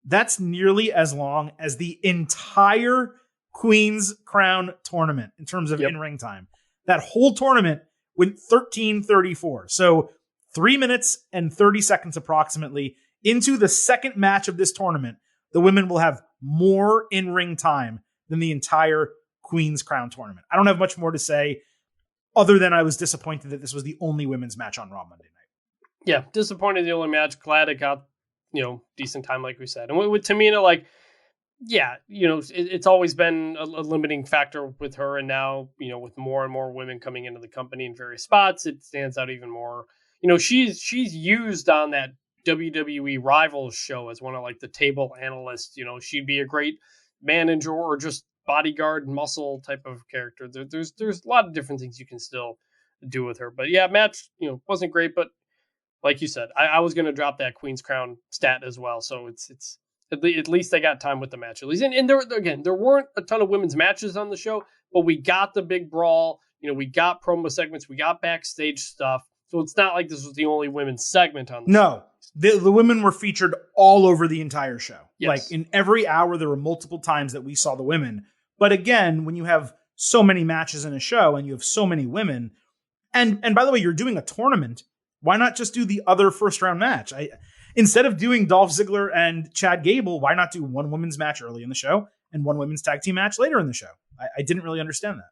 That's nearly as long as the entire Queen's Crown tournament in terms of Yep. in-ring time. That whole tournament went 13:34. So 3 minutes and 30 seconds approximately into the second match of this tournament, the women will have more in-ring time than the entire Queen's Crown tournament. I don't have much more to say other than I was disappointed that this was the only women's match on Raw Monday night. Yeah, disappointed the only match. Glad it got, decent time, like we said. And with Tamina, like, yeah, it's always been a limiting factor with her. And now, with more and more women coming into the company in various spots, it stands out even more. She's used on that WWE Rivals show as one of like the table analysts. She'd be a great manager or just bodyguard muscle type of character. There's a lot of different things you can still do with her. But yeah, match, wasn't great, but like you said, I was going to drop that Queen's Crown stat as well. So it's at least they got time with the match at least. And there weren't a ton of women's matches on the show, but we got the big brawl. We got promo segments, we got backstage stuff. So it's not like this was the only women's segment on the show. No, the women were featured all over the entire show. Yes. Like in every hour, there were multiple times that we saw the women. But again, when you have so many matches in a show and you have so many women, and by the way, you're doing a tournament, why not just do the other first round match? Instead of doing Dolph Ziggler and Chad Gable, why not do one women's match early in the show and one women's tag team match later in the show? I didn't really understand that.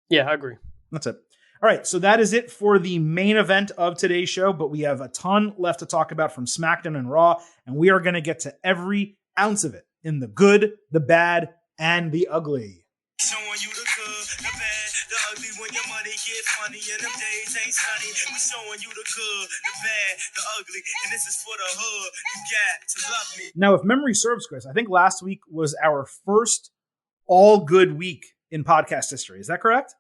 Yeah, I agree. That's it. All right, so that is it for the main event of today's show, but we have a ton left to talk about from SmackDown and Raw, and we are going to get to every ounce of it in the good, the bad, and the ugly. Showing you the good, the bad, the ugly. When your money get funny and them days ain't sunny, we showing you the good, the bad, the ugly, and this is for the hood. You got to love me. Now, if memory serves, Chris, I think last week was our first all-good week in podcast history. Is that correct?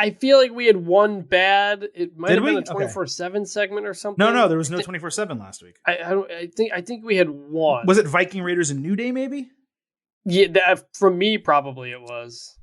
I feel like we had one bad. It might have been a Okay. 24/7 segment or something. No, there was no 24/7 last week. I think we had one. Was it Viking Raiders and New Day, maybe? Yeah, for me, probably it was.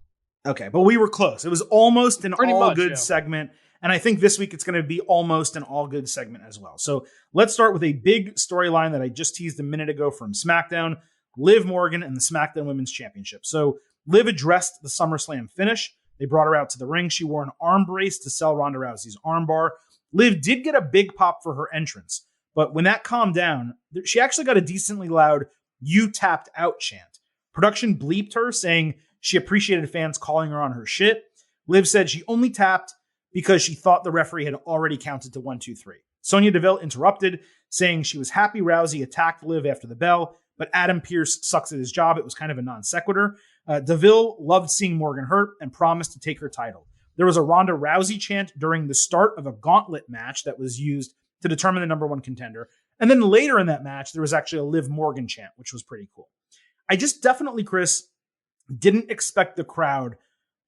Okay, but we were close. It was almost an Pretty much, all-good yeah. segment, and I think this week it's going to be almost an all-good segment as well. So let's start with a big storyline that I just teased a minute ago from SmackDown, Liv Morgan and the SmackDown Women's Championship. So Liv addressed the SummerSlam finish. They brought her out to the ring. She wore an arm brace to sell Ronda Rousey's armbar. Liv did get a big pop for her entrance, but when that calmed down, she actually got a decently loud "You tapped out" chant. Production bleeped her, saying she appreciated fans calling her on her shit. Liv said she only tapped because she thought the referee had already counted to 1, 2, 3. Sonya Deville interrupted, saying she was happy Rousey attacked Liv after the bell, but Adam Pearce sucks at his job. It was kind of a non sequitur. Deville loved seeing Morgan hurt and promised to take her title. There was a Ronda Rousey chant during the start of a gauntlet match that was used to determine the number one contender. And then later in that match, there was actually a Liv Morgan chant, which was pretty cool. I just definitely, Chris, didn't expect the crowd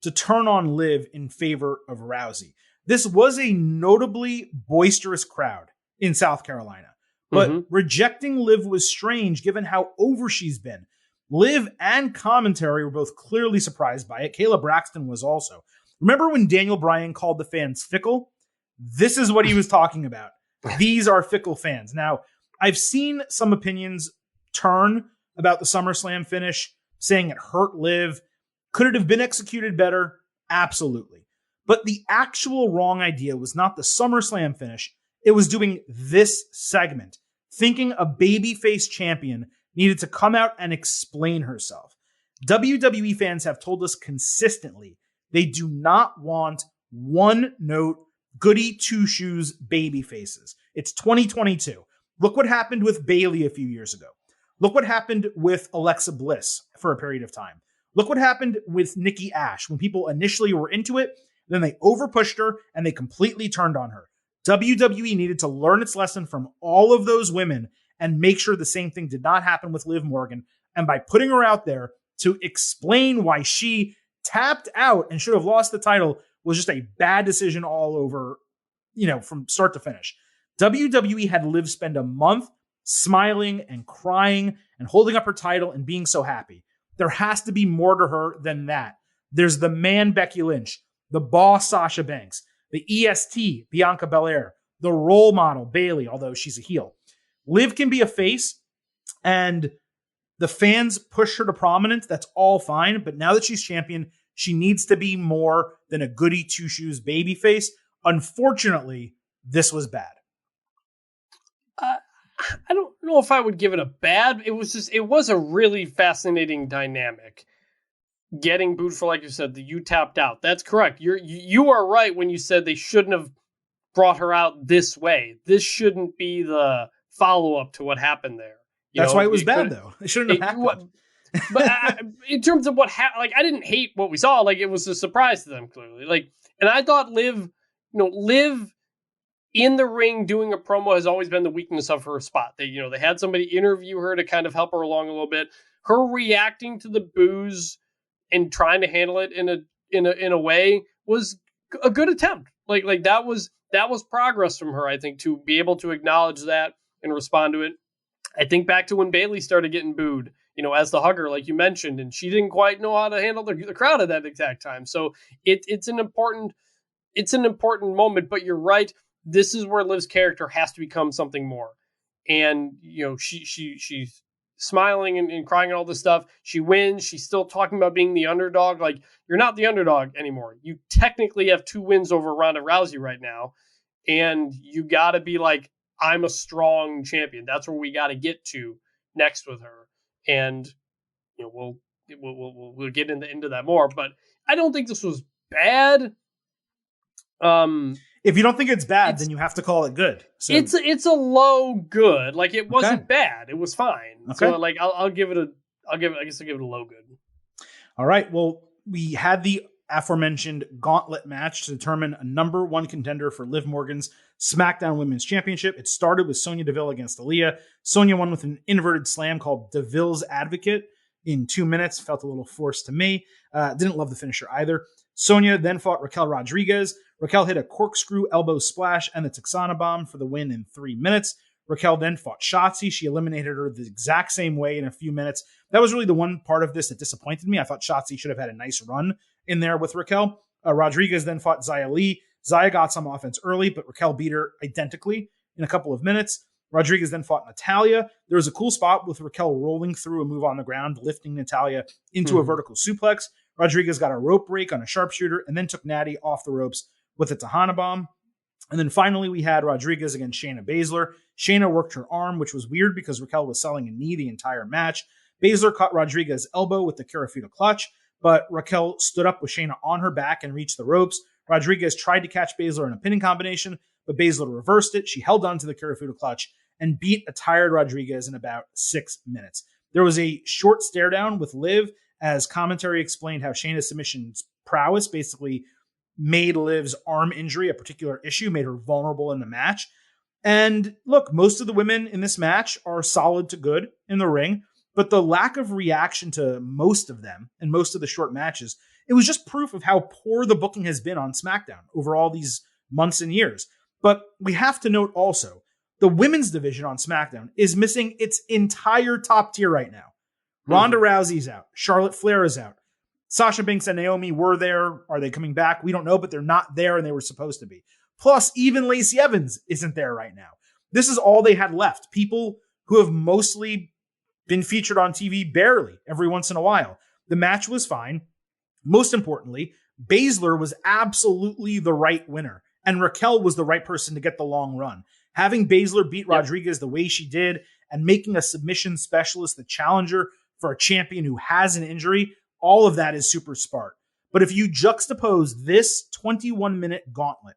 to turn on Liv in favor of Rousey. This was a notably boisterous crowd in South Carolina, but rejecting Liv was strange given how over she's been. Liv and commentary were both clearly surprised by it. Kayla Braxton was also. Remember when Daniel Bryan called the fans fickle? This is what he was talking about. These are fickle fans. Now, I've seen some opinions turn about the SummerSlam finish, saying it hurt Liv. Could it have been executed better? Absolutely. But the actual wrong idea was not the SummerSlam finish. It was doing this segment, thinking a babyface champion needed to come out and explain herself. WWE fans have told us consistently they do not want one-note, goody two-shoes baby faces. It's 2022. Look what happened with Bayley a few years ago. Look what happened with Alexa Bliss for a period of time. Look what happened with Nikki Ash when people initially were into it, then they overpushed her and they completely turned on her. WWE needed to learn its lesson from all of those women and make sure the same thing did not happen with Liv Morgan. And by putting her out there to explain why she tapped out and should have lost the title was just a bad decision all over, from start to finish. WWE had Liv spend a month smiling and crying and holding up her title and being so happy. There has to be more to her than that. There's the man Becky Lynch, the boss Sasha Banks, the EST Bianca Belair, the role model Bayley, although she's a heel. Liv can be a face, and The fans push her to prominence. That's all fine. But now that she's champion, she needs to be more than a goody two-shoes babyface. Unfortunately, this was bad. I don't know if I would give it a bad. It was a really fascinating dynamic. Getting booed for, like you said, that you tapped out. That's correct. You are right when you said they shouldn't have brought her out this way. This shouldn't be the follow-up to what happened there. That's why it was bad, though. It shouldn't have happened. But in terms of what happened, like, I didn't hate what we saw. Like, it was a surprise to them, clearly. Like, and I thought Liv in the ring doing a promo has always been the weakness of her spot. They had somebody interview her to kind of help her along a little bit. Her reacting to the boos and trying to handle it in a way was a good attempt. Like that was progress from her, I think, to be able to acknowledge that and respond to it. I think back to when Bayley started getting booed, as the hugger, like you mentioned, and she didn't quite know how to handle the crowd at that exact time. So it's an important moment, but you're right. This is where Liv's character has to become something more. And, she's smiling and crying and all this stuff. She wins. She's still talking about being the underdog. Like, you're not the underdog anymore. You technically have 2 wins over Ronda Rousey right now. And you got to be like, I'm a strong champion. That's where we got to get to next with her. And, we'll get into that more. But I don't think this was bad. If you don't think it's bad, then you have to call it good. So it's a low good. Like, it wasn't bad. It was fine. Okay. So, like, I'll give it a low good. All right. Well, we had the aforementioned gauntlet match to determine a number 1 contender for Liv Morgan's SmackDown Women's Championship. It started with Sonya Deville against Aaliyah. Sonya won with an inverted slam called Deville's Advocate in 2 minutes. Felt a little forced to me. Didn't love the finisher either. Sonya then fought Raquel Rodriguez. Raquel hit a corkscrew elbow splash and the Texana bomb for the win in 3 minutes. Raquel then fought Shotzi. She eliminated her the exact same way in a few minutes. That was really the one part of this that disappointed me. I thought Shotzi should have had a nice run in there with Raquel. Rodriguez then fought Xia Li. Xia got some offense early, but Raquel beat her identically in a couple of minutes. Rodriguez then fought Natalya. There was a cool spot with Raquel rolling through a move on the ground, lifting Natalya into a vertical suplex. Rodriguez got a rope break on a sharpshooter and then took Natty off the ropes with a Tahana bomb. And then finally, we had Rodriguez against Shayna Baszler. Shayna worked her arm, which was weird because Raquel was selling a knee the entire match. Baszler caught Rodriguez's elbow with the Karafuda clutch, but Raquel stood up with Shayna on her back and reached the ropes. Rodriguez tried to catch Baszler in a pinning combination, but Baszler reversed it. She held on to the Karafuda clutch and beat a tired Rodriguez in about 6 minutes. There was a short stare down with Liv as commentary explained how Shayna's submission's prowess basically made Liv's arm injury a particular issue, made her vulnerable in the match. And look, most of the women in this match are solid to good in the ring, but the lack of reaction to most of them and most of the short matches, it was just proof of how poor the booking has been on SmackDown over all these months and years. But we have to note also, the women's division on SmackDown is missing its entire top tier right now. Ronda Rousey's out. Charlotte Flair is out. Sasha Banks and Naomi were there. Are they coming back? We don't know, but they're not there and they were supposed to be. Plus, even Lacey Evans isn't there right now. This is all they had left. People who have mostly been featured on TV barely every once in a while. The match was fine. Most importantly, Baszler was absolutely the right winner, and Raquel was the right person to get the long run. Having Baszler beat Rodriguez the way she did and making a submission specialist the challenger for a champion who has an injury, all of that is super smart. But if you juxtapose this 21-minute gauntlet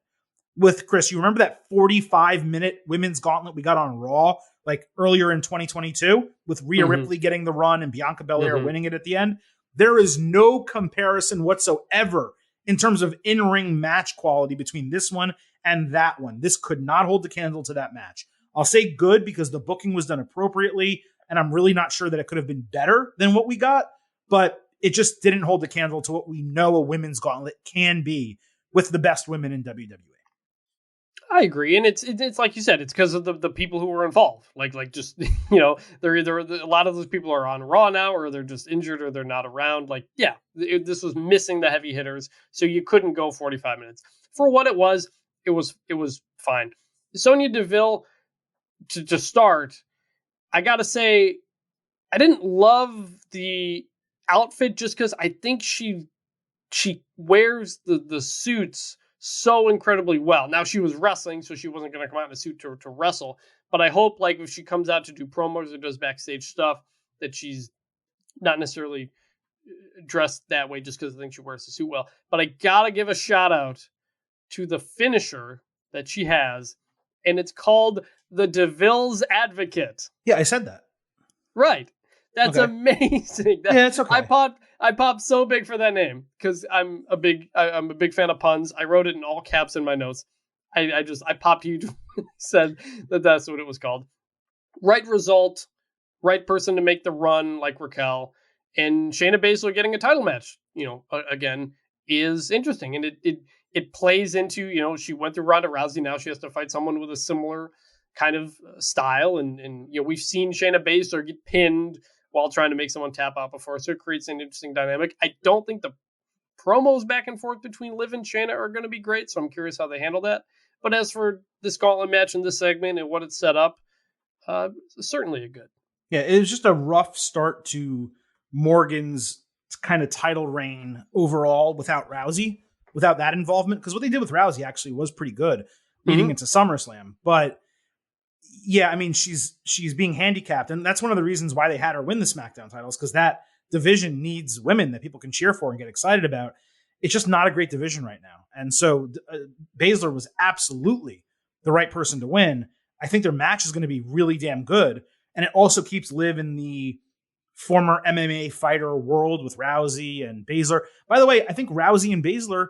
with, Chris, you remember that 45-minute women's gauntlet we got on Raw like earlier in 2022 with Rhea Ripley getting the run and Bianca Belair winning it at the end? There is no comparison whatsoever in terms of in-ring match quality between this one and that one. This could not hold the candle to that match. I'll say good because the booking was done appropriately, and I'm really not sure that it could have been better than what we got, but it just didn't hold the candle to what we know a women's gauntlet can be with the best women in WWE. I agree, and it's like you said, it's because of the people who were involved. Like just they're either a lot of those people are on Raw now, or they're just injured, or they're not around. Like, this was missing the heavy hitters, so you couldn't go 45 minutes for what it was. It was fine. Sonya Deville to start. I gotta say, I didn't love the outfit just because I think she wears the suits so incredibly well. Now, she was wrestling, so she wasn't going to come out in a suit to wrestle. But I hope, like, if she comes out to do promos or does backstage stuff, that she's not necessarily dressed that way just because I think she wears the suit well. But I got to give a shout out to the finisher that she has, and it's called the DeVille's Advocate. Yeah, I said that. Right. That's okay. Amazing. Yeah, it's okay. I popped so big for that name because I'm a big fan of puns. I wrote it in all caps in my notes. I popped huge when I said that's what it was called. Right result, right person to make the run, like Raquel, and Shayna Baszler getting a title match. Again, is interesting, and it plays into she went through Ronda Rousey. Now she has to fight someone with a similar kind of style, and we've seen Shayna Baszler get pinned while trying to make someone tap out before, so it creates an interesting dynamic. I don't think the promos back and forth between Liv and Shayna are going to be great, so I'm curious how they handle that. But as for this gauntlet match in this segment and what it's set up, certainly a good. Yeah, it was just a rough start to Morgan's kind of title reign overall without Rousey, without that involvement, because what they did with Rousey actually was pretty good leading into SummerSlam. But yeah, I mean, she's being handicapped, and that's one of the reasons why they had her win the SmackDown titles, because that division needs women that people can cheer for and get excited about. It's just not a great division right now. And so Baszler was absolutely the right person to win. I think their match is going to be really damn good. And it also keeps Liv in the former MMA fighter world with Rousey and Baszler. By the way, I think Rousey and Baszler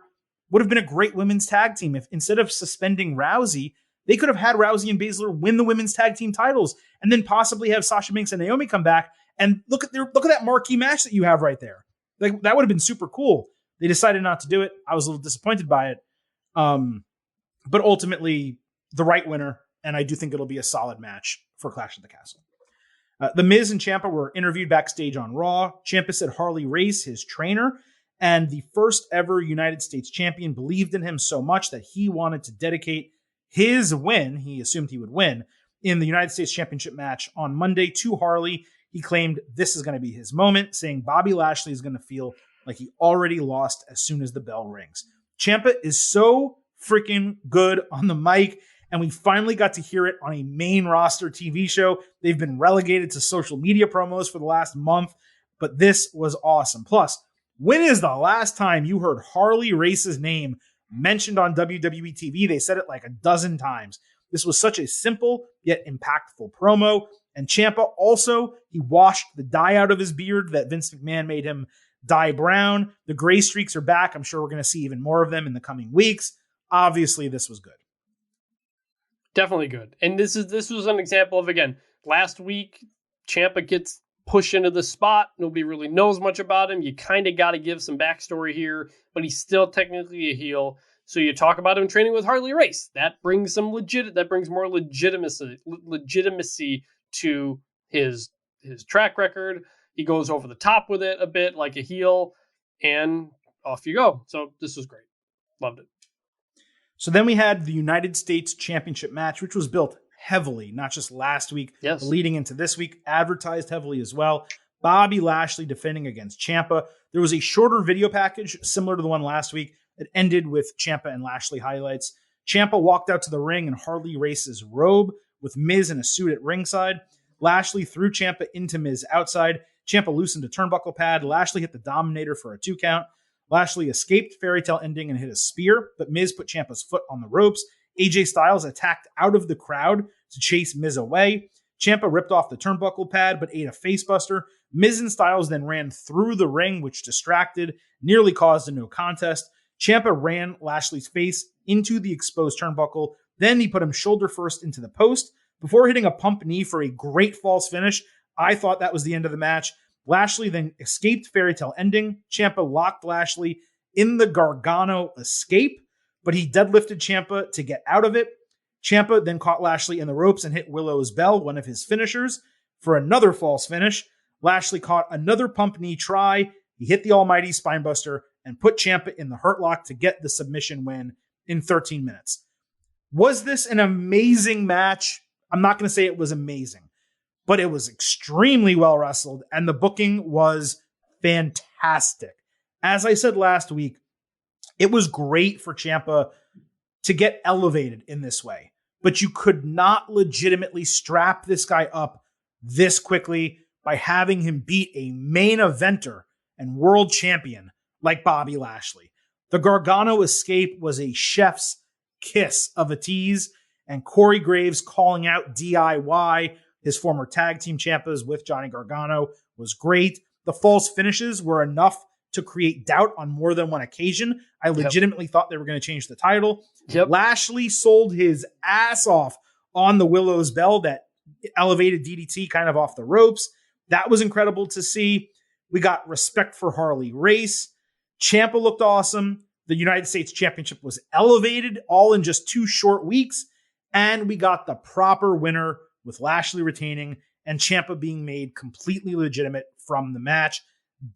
would have been a great women's tag team if instead of suspending Rousey, they could have had Rousey and Baszler win the women's tag team titles and then possibly have Sasha Banks and Naomi come back and look at that marquee match that you have right there. Like, that would have been super cool. They decided not to do it. I was a little disappointed by it. But ultimately, the right winner, and I do think it'll be a solid match for Clash at the Castle. The Miz and Ciampa were interviewed backstage on Raw. Ciampa said Harley Race, his trainer, and the first ever United States champion, believed in him so much that he wanted to dedicate his win, he assumed he would win, in the United States Championship match on Monday to Harley. He claimed this is going to be his moment, saying Bobby Lashley is going to feel like he already lost as soon as the bell rings. Ciampa is so freaking good on the mic, and we finally got to hear it on a main roster TV show. They've been relegated to social media promos for the last month, but this was awesome. Plus, when is the last time you heard Harley Race's name mentioned on WWE TV? They said it like a dozen times. This was such a simple yet impactful promo. And Ciampa also, he washed the dye out of his beard that Vince McMahon made him dye brown. The gray streaks are back. I'm sure we're going to see even more of them in the coming weeks. Obviously, this was good. Definitely good. And this was an example of, again, last week, Ciampa gets pushed into the spot. Nobody really knows much about him. You kind of got to give some backstory here, but he's still technically a heel. So you talk about him training with Harley Race. That brings more legitimacy to his track record. He goes over the top with it a bit like a heel, and off you go. So this was great. Loved it. So then we had the United States Championship match, which was built heavily, not just last week, yes, leading into this week, advertised heavily as well. Bobby Lashley defending against Ciampa. There was a shorter video package similar to the one last week. It ended with Ciampa and Lashley highlights. Ciampa walked out to the ring in Harley Race's robe with Miz in a suit at ringside. Lashley threw Ciampa into Miz outside. Ciampa loosened a turnbuckle pad. Lashley hit the Dominator for a 2 count. Lashley escaped Fairy Tale Ending and hit a spear, but Miz put Ciampa's foot on the ropes. AJ Styles attacked out of the crowd to chase Miz away. Ciampa ripped off the turnbuckle pad, but ate a facebuster. Miz and Styles then ran through the ring, which distracted, nearly caused a no contest. Ciampa ran Lashley's face into the exposed turnbuckle. Then he put him shoulder first into the post before hitting a pump knee for a great false finish. I thought that was the end of the match. Lashley then escaped Fairy Tale Ending. Ciampa locked Lashley in the Gargano escape, but he deadlifted Ciampa to get out of it. Ciampa then caught Lashley in the ropes and hit Willow's Bell, one of his finishers, for another false finish. Lashley caught another pump knee try. He hit the almighty spinebuster and put Ciampa in the hurt lock to get the submission win in 13 minutes. Was this an amazing match? I'm not going to say it was amazing, but it was extremely well wrestled, and the booking was fantastic. As I said last week, it was great for Ciampa to get elevated in this way, but you could not legitimately strap this guy up this quickly by having him beat a main eventer and world champion like Bobby Lashley. The Gargano escape was a chef's kiss of a tease, and Corey Graves calling out DIY, his former tag team champions with Johnny Gargano, was great. The false finishes were enough to create doubt on more than one occasion. I legitimately thought they were going to change the title. Lashley sold his ass off on the Willow's Bell that elevated DDT kind of off the ropes. That was incredible to see. We got respect for Harley Race. Ciampa looked awesome. The United States Championship was elevated all in just 2 short weeks. And we got the proper winner with Lashley retaining and Ciampa being made completely legitimate from the match.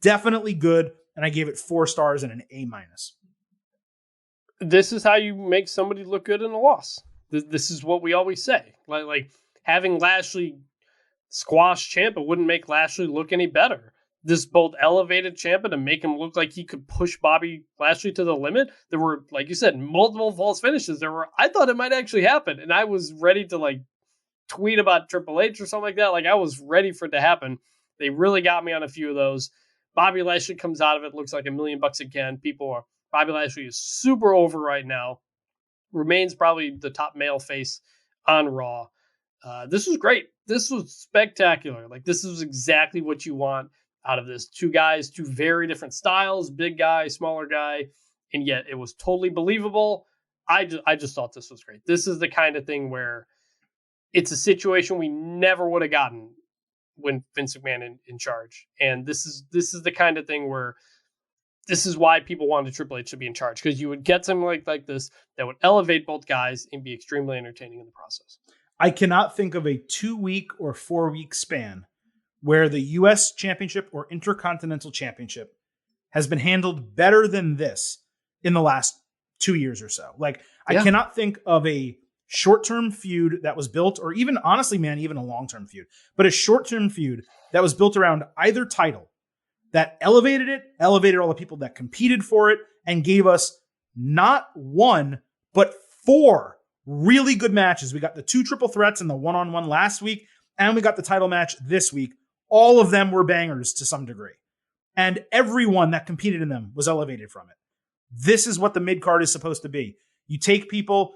Definitely good. And I gave it 4 stars and an A-. This is how you make somebody look good in a loss. This is what we always say. Like having Lashley squash Ciampa wouldn't make Lashley look any better. This both elevated Ciampa to make him look like he could push Bobby Lashley to the limit. There were, like you said, multiple false finishes. I thought it might actually happen, and I was ready to tweet about Triple H or something like that. I was ready for it to happen. They really got me on a few of those. Bobby Lashley comes out of it, looks like $1 million again. Bobby Lashley is super over right now. Remains probably the top male face on Raw. This was great. This was spectacular. This is exactly what you want out of this. 2 guys, 2 very different styles, big guy, smaller guy, and yet it was totally believable. I just thought this was great. This is the kind of thing where it's a situation we never would have gotten when Vince McMahon in charge. And this is the kind of thing where this is why people wanted Triple H to be in charge, because you would get something like this that would elevate both guys and be extremely entertaining in the process. I cannot think of a 2-week or 4-week span where the U.S. Championship or Intercontinental Championship has been handled better than this in the last 2 years or so. I cannot think of a short-term feud that was built, or even, honestly, man, even a long-term feud, but a short-term feud that was built around either title that elevated all the people that competed for it, and gave us not 1, but 4 really good matches. We got the 2 triple threats and the 1-on-1 last week, and we got the title match this week. All of them were bangers to some degree. And everyone that competed in them was elevated from it. This is what the mid-card is supposed to be. You take people,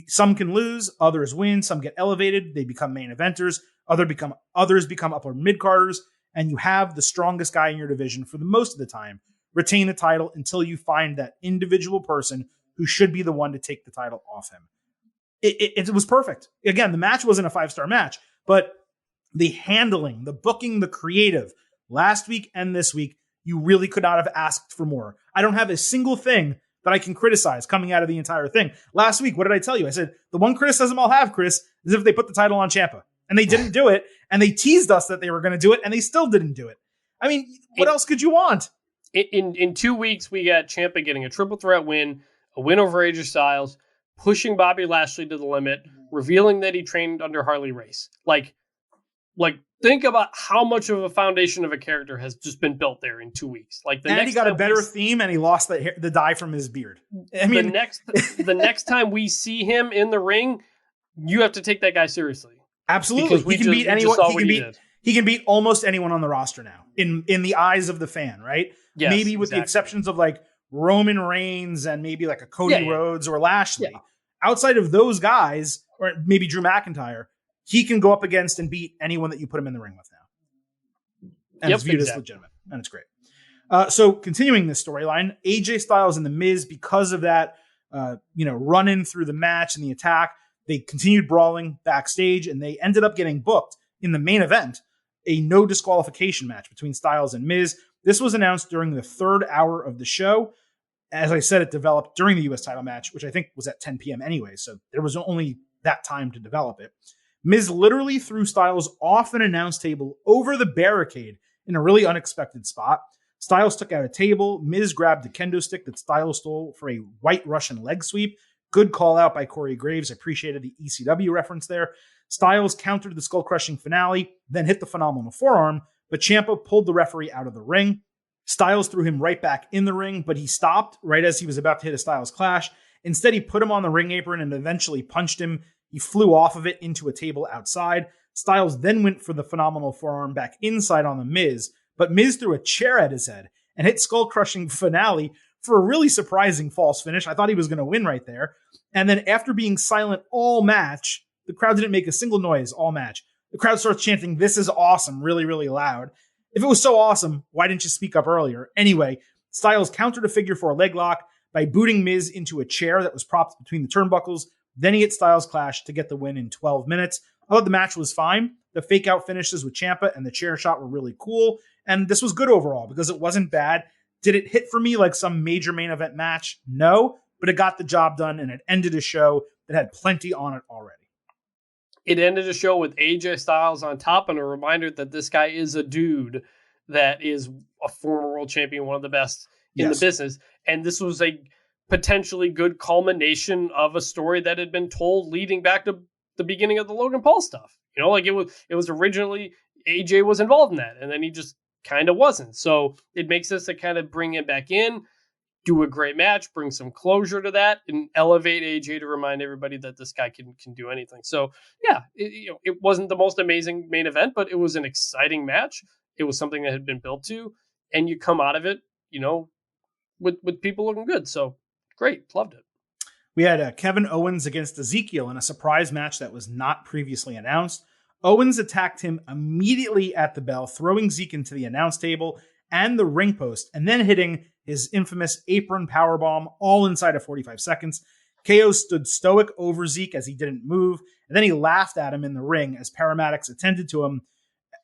some can lose, others win, some get elevated, they become main eventers, others become upper mid-carders, and you have the strongest guy in your division for the most of the time retain the title until you find that individual person who should be the one to take the title off him. It was perfect. Again, the match wasn't a 5-star match, but the handling, the booking, the creative, last week and this week, you really could not have asked for more. I don't have a single thing that I can criticize coming out of the entire thing. Last week, what did I tell you? I said, the one criticism I'll have, Chris, is if they put the title on Ciampa. And they didn't do it, and they teased us that they were going to do it, and they still didn't do it. I mean, what else could you want? In 2 weeks, we got Ciampa getting a triple threat win, a win over AJ Styles, pushing Bobby Lashley to the limit, revealing that he trained under Harley Race. Think about how much of a foundation of a character has just been built there in 2 weeks. He got a better theme, and he lost the dye from his beard. I mean, the next time we see him in the ring, you have to take that guy seriously. Absolutely, he can beat anyone. He can beat almost anyone on the roster now, in the eyes of the fan, right? Yes, maybe with the exceptions of Roman Reigns and maybe a Cody Rhodes or Lashley. Yeah. Outside of those guys, or maybe Drew McIntyre, he can go up against and beat anyone that you put him in the ring with now. And it's viewed as legitimate. And it's great. So continuing this storyline, AJ Styles and The Miz, because of that, run-in through the match and the attack, they continued brawling backstage, and they ended up getting booked in the main event, a no disqualification match between Styles and Miz. This was announced during the 3rd hour of the show. As I said, it developed during the U.S. title match, which I think was at 10 p.m. anyway, so there was only that time to develop it. Miz literally threw Styles off an announce table over the barricade in a really unexpected spot. Styles took out a table. Miz grabbed the kendo stick that Styles stole for a White Russian leg sweep. Good call out by Corey Graves. Appreciated the ECW reference there. Styles countered the skull-crushing finale, then hit the phenomenal forearm, but Ciampa pulled the referee out of the ring. Styles threw him right back in the ring, but he stopped right as he was about to hit a Styles Clash. Instead, he put him on the ring apron and eventually punched him. He flew off of it into a table outside. Styles then went for the phenomenal forearm back inside on the Miz, but Miz threw a chair at his head and hit skull-crushing finale for a really surprising false finish. I thought he was going to win right there. And then after being silent all match, the crowd didn't make a single noise all match. The crowd starts chanting, "This is awesome," really, really loud. If it was so awesome, why didn't you speak up earlier? Anyway, Styles countered a figure 4 leg lock by booting Miz into a chair that was propped between the turnbuckles. Then he hit Styles Clash to get the win in 12 minutes. I thought the match was fine. The fake out finishes with Ciampa and the chair shot were really cool. And this was good overall because it wasn't bad. Did it hit for me like some major main event match? No, but it got the job done and it ended a show that had plenty on it already. It ended a show with AJ Styles on top and a reminder that this guy is a dude that is a former world champion, one of the best in the business. And this was a potentially good culmination of a story that had been told leading back to the beginning of the Logan Paul stuff. You know, like it was originally AJ was involved in that and then he just kind of wasn't. So it makes sense to kind of bring him back in, do a great match, bring some closure to that, and elevate AJ to remind everybody that this guy can do anything. So yeah, it wasn't the most amazing main event, but it was an exciting match. It was something that had been built to, and you come out of it, with people looking good. So great, loved it. We had Kevin Owens against Ezekiel in a surprise match that was not previously announced. Owens attacked him immediately at the bell, throwing Zeke into the announce table and the ring post, and then hitting his infamous apron powerbomb all inside of 45 seconds. KO stood stoic over Zeke as he didn't move, and then he laughed at him in the ring as paramedics attended to him.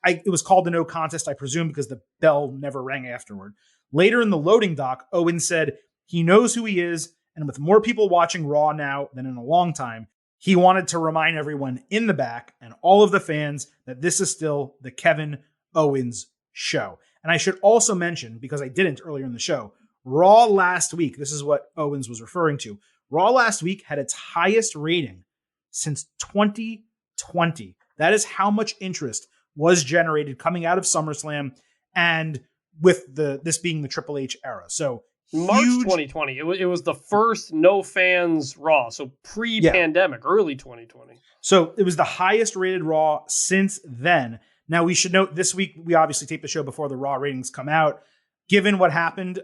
It was called a no contest, I presume, because the bell never rang afterward. Later in the loading dock, Owens said he knows who he is, and with more people watching Raw now than in a long time, he wanted to remind everyone in the back and all of the fans that this is still the Kevin Owens show. And I should also mention, because I didn't earlier in the show, Raw last week, this is what Owens was referring to, Raw last week had its highest rating since 2020. That is how much interest was generated coming out of SummerSlam and with this being the Triple H era. So March 2020. It was the first no fans Raw. So pre-pandemic, early 2020. So it was the highest rated Raw since then. Now we should note this week, we obviously tape the show before the Raw ratings come out. Given what happened,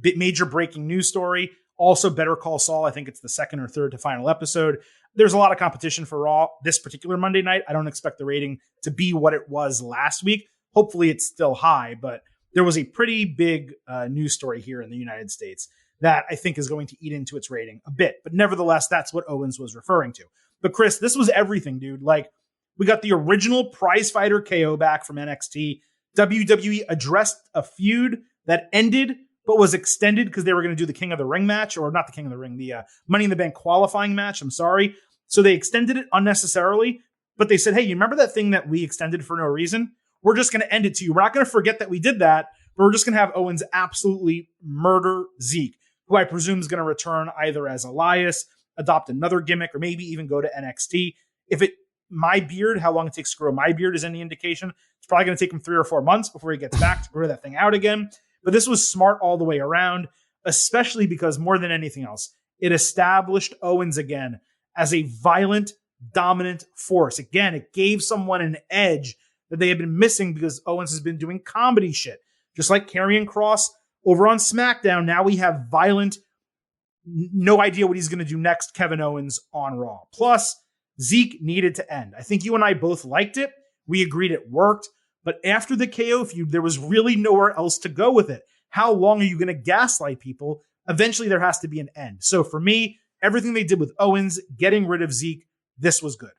major breaking news story. Also Better Call Saul. I think it's the second or third to final episode. There's a lot of competition for Raw this particular Monday night. I don't expect the rating to be what it was last week. Hopefully it's still high, but there was a pretty big news story here in the United States that I think is going to eat into its rating a bit. But nevertheless, that's what Owens was referring to. But Chris, this was everything, dude. Like, we got the original prize fighter KO back from NXT. WWE addressed a feud that ended but was extended because they were going to do the King of the Ring match, or not the King of the Ring, the Money in the Bank qualifying match. I'm sorry. So they extended it unnecessarily, but they said, hey, you remember that thing that we extended for no reason? We're just going to end it to you. We're not going to forget that we did that, but we're just going to have Owens absolutely murder Zeke, who I presume is going to return either as Elias, adopt another gimmick, or maybe even go to NXT. My beard, how long it takes to grow my beard is any indication, it's probably going to take him 3 or 4 months before he gets back to grow that thing out again. But this was smart all the way around, especially because more than anything else, it established Owens again as a violent, dominant force. Again, it gave someone an edge that they had been missing because Owens has been doing comedy shit. Just like Karrion Kross over on SmackDown, now we have violent, no idea what he's going to do next, Kevin Owens on Raw. Plus, Zeke needed to end. I think you and I both liked it. We agreed it worked. But after the KO feud, there was really nowhere else to go with it. How long are you going to gaslight people? Eventually, there has to be an end. So for me, everything they did with Owens, getting rid of Zeke, this was good.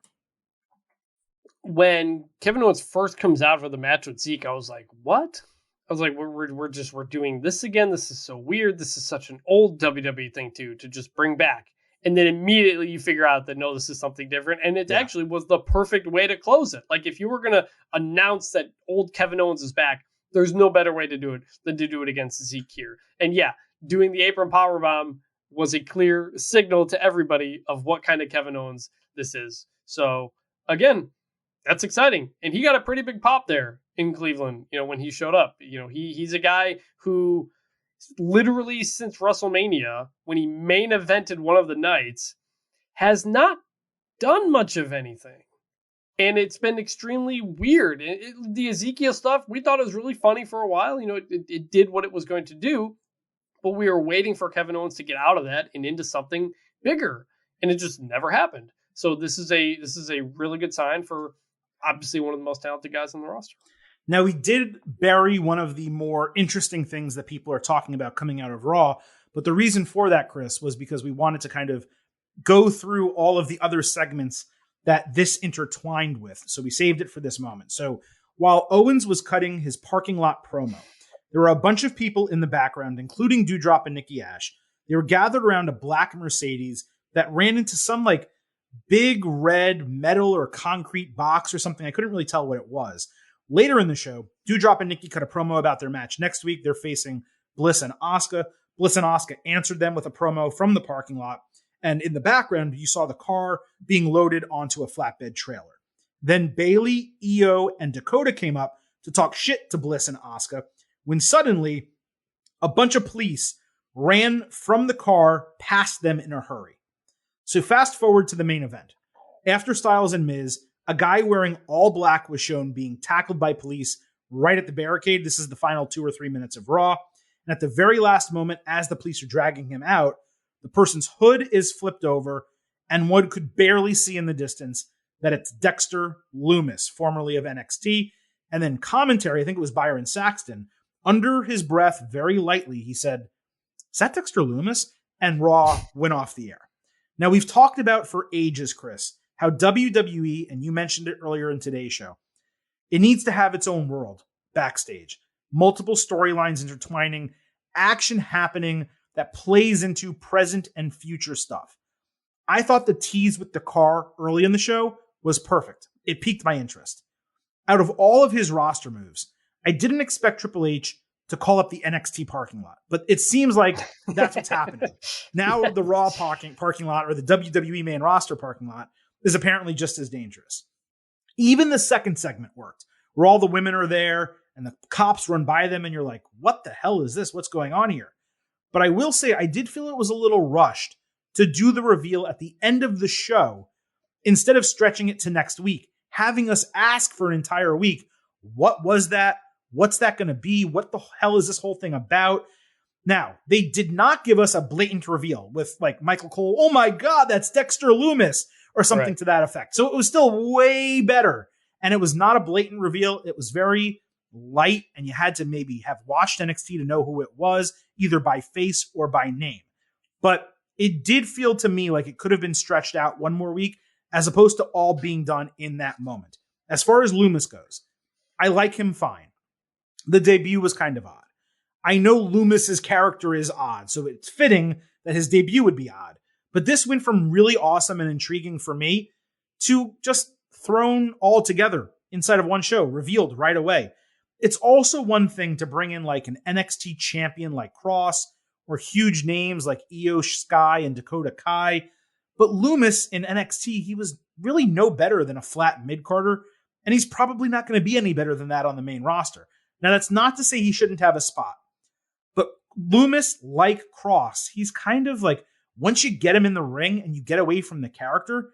When Kevin Owens first comes out for the match with Zeke, I was like, what? I was like, we're doing this again. This is so weird. This is such an old WWE thing to just bring back. And then immediately you figure out that, no, this is something different. And it actually was the perfect way to close it. Like, if you were going to announce that old Kevin Owens is back, there's no better way to do it than to do it against Zeke here. And yeah, doing the apron powerbomb was a clear signal to everybody of what kind of Kevin Owens this is. So again, that's exciting. And he got a pretty big pop there in Cleveland, when he showed up. He's a guy who literally since WrestleMania, when he main evented one of the nights, has not done much of anything. And it's been extremely weird. The Ezekiel stuff, we thought it was really funny for a while. It did what it was going to do, but we were waiting for Kevin Owens to get out of that and into something bigger, and it just never happened. So this is a really good sign for obviously one of the most talented guys on the roster. Now, we did bury one of the more interesting things that people are talking about coming out of Raw, but the reason for that, Chris, was because we wanted to kind of go through all of the other segments that this intertwined with. So we saved it for this moment. So while Owens was cutting his parking lot promo, there were a bunch of people in the background, including Doudrop and Nikki Ash. They were gathered around a black Mercedes that ran into some like big red metal or concrete box or something. I couldn't really tell what it was. Later in the show, Doudrop and Nikki cut a promo about their match next week. They're facing Bliss and Asuka. Bliss and Asuka answered them with a promo from the parking lot. And in the background, you saw the car being loaded onto a flatbed trailer. Then Bayley, Io, and Dakota came up to talk shit to Bliss and Asuka when suddenly a bunch of police ran from the car past them in a hurry. So fast forward to the main event. After Styles and Miz, a guy wearing all black was shown being tackled by police right at the barricade. This is the final 2 or 3 minutes of Raw. And at the very last moment, as the police are dragging him out, the person's hood is flipped over, and one could barely see in the distance that it's Dexter Lumis, formerly of NXT. And then commentary, I think it was Byron Saxton, under his breath, very lightly, he said, "Is that Dexter Lumis?" And Raw went off the air. Now, we've talked about for ages, Chris, how WWE, and you mentioned it earlier in today's show, it needs to have its own world backstage. Multiple storylines intertwining, action happening that plays into present and future stuff. I thought the tease with the car early in the show was perfect. It piqued my interest. Out of all of his roster moves, I didn't expect Triple H to call up the NXT parking lot, but it seems like that's what's happening. Now the Raw parking lot or the WWE main roster parking lot is apparently just as dangerous. Even the second segment worked, where all the women are there and the cops run by them and you're like, what the hell is this? What's going on here? But I will say I did feel it was a little rushed to do the reveal at the end of the show instead of stretching it to next week, having us ask for an entire week, what was that? What's that going to be? What the hell is this whole thing about? Now, they did not give us a blatant reveal with like Michael Cole, oh my God, that's Dexter Lumis, or something to that effect. So it was still way better. And it was not a blatant reveal. It was very light, and you had to maybe have watched NXT to know who it was, either by face or by name. But it did feel to me like it could have been stretched out one more week, as opposed to all being done in that moment. As far as Lumis goes, I like him fine. The debut was kind of odd. I know Lumis's character is odd, so it's fitting that his debut would be odd. But this went from really awesome and intriguing for me to just thrown all together inside of one show, revealed right away. It's also one thing to bring in like an NXT champion like Kross or huge names like Io Sky and Dakota Kai. But Lumis in NXT, he was really no better than a flat mid-carder, and he's probably not going to be any better than that on the main roster. Now, that's not to say he shouldn't have a spot. But Lumis, like Kross, he's kind of like, once you get him in the ring and you get away from the character,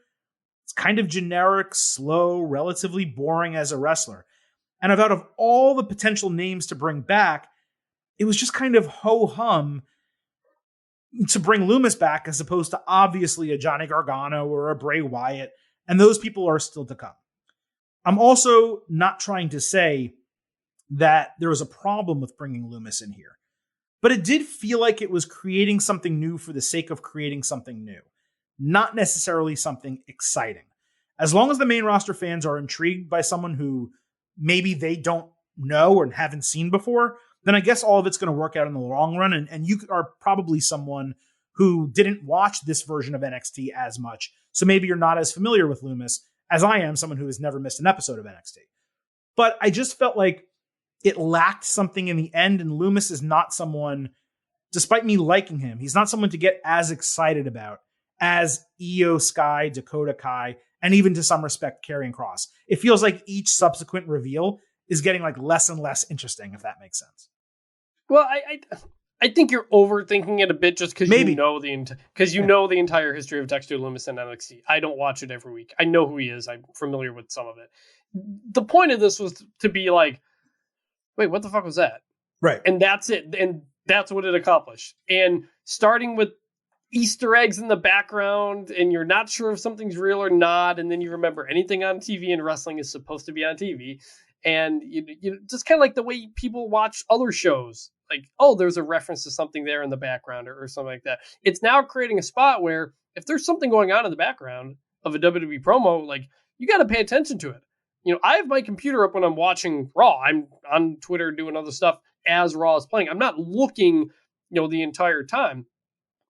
it's kind of generic, slow, relatively boring as a wrestler. And out of all the potential names to bring back, it was just kind of ho-hum to bring Lumis back as opposed to obviously a Johnny Gargano or a Bray Wyatt. And those people are still to come. I'm also not trying to say that there was a problem with bringing Lumis in here, but it did feel like it was creating something new for the sake of creating something new, not necessarily something exciting. As long as the main roster fans are intrigued by someone who maybe they don't know or haven't seen before, then I guess all of it's going to work out in the long run. And you are probably someone who didn't watch this version of NXT as much, so maybe you're not as familiar with Lumis as I am, someone who has never missed an episode of NXT. But I just felt like it lacked something in the end, and Lumis is not someone, despite me liking him, he's not someone to get as excited about as Io Sky, Dakota Kai, and even to some respect, Karrion Kross. It feels like each subsequent reveal is getting like less and less interesting, if that makes sense. Well, I think you're overthinking it a bit just because you know know the entire history of Dexter Lumis and NXT. I don't watch it every week. I know who he is. I'm familiar with some of it. The point of this was to be like, wait, what the fuck was that? Right. And that's it. And that's what it accomplished. And starting with Easter eggs in the background, and you're not sure if something's real or not, and then you remember anything on TV and wrestling is supposed to be on TV. And you just kind of like the way people watch other shows. Like, oh, there's a reference to something there in the background or something like that. It's now creating a spot where if there's something going on in the background of a WWE promo, like, you got to pay attention to it. I have my computer up when I'm watching Raw. I'm on Twitter doing other stuff as Raw is playing. I'm not looking, the entire time.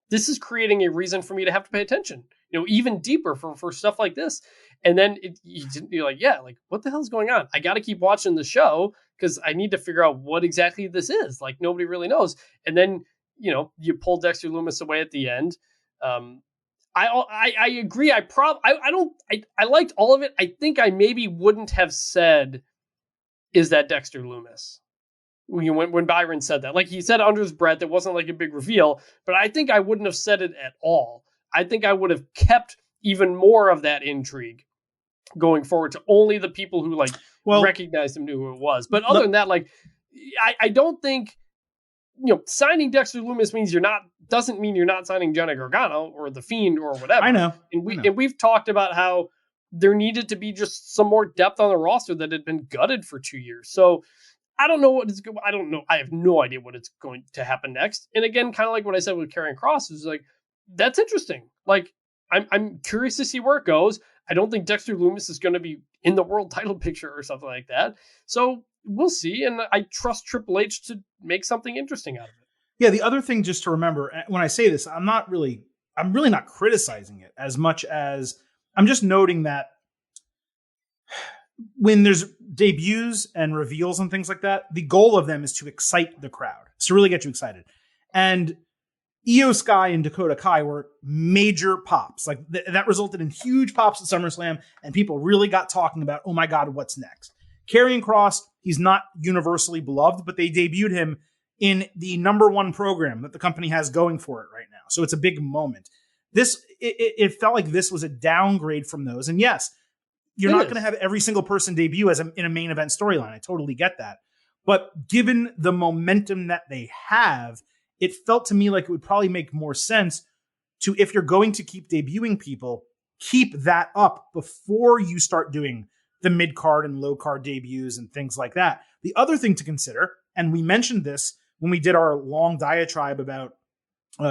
This is creating a reason for me to have to pay attention, even deeper for stuff like this. And then you're like, yeah, like, what the hell is going on? I got to keep watching the show because I need to figure out what exactly this is. Like, nobody really knows. And then, you pull Dexter Lumis away at the end. I agree. I liked all of it. I think I maybe wouldn't have said, is that Dexter Lumis? When Byron said that, like, he said under his breath, it wasn't like a big reveal, but I think I wouldn't have said it at all. I think I would have kept even more of that intrigue going forward to only the people who recognized him, knew who it was. But other than that, like, I don't think, signing Dexter Lumis doesn't mean you're not signing Johnny Gargano or The Fiend or whatever. I know. And we've talked about how there needed to be just some more depth on the roster that had been gutted for 2 years. So I don't know I don't know. I have no idea what it's going to happen next. And again, kind of like what I said with Karrion Kross, is like, that's interesting. Like, I'm curious to see where it goes. I don't think Dexter Lumis is going to be in the world title picture or something like that. So we'll see. And I trust Triple H to make something interesting out of it. Yeah. The other thing just to remember when I say this, I'm really not criticizing it as much as I'm just noting that when there's debuts and reveals and things like that, the goal of them is to excite the crowd. It's to really get you excited. And Io Sky and Dakota Kai were major pops. Like that resulted in huge pops at SummerSlam, and people really got talking about, oh my God, what's next? Karrion Kross, he's not universally beloved, but they debuted him in the #1 program that the company has going for it right now. So it's a big moment. It felt like this was a downgrade from those. And yes, you're not going to have every single person debut in a main event storyline. I totally get that. But given the momentum that they have, it felt to me like it would probably make more sense to, if you're going to keep debuting people, keep that up before you start doing the mid-card and low-card debuts and things like that. The other thing to consider, and we mentioned this when we did our long diatribe about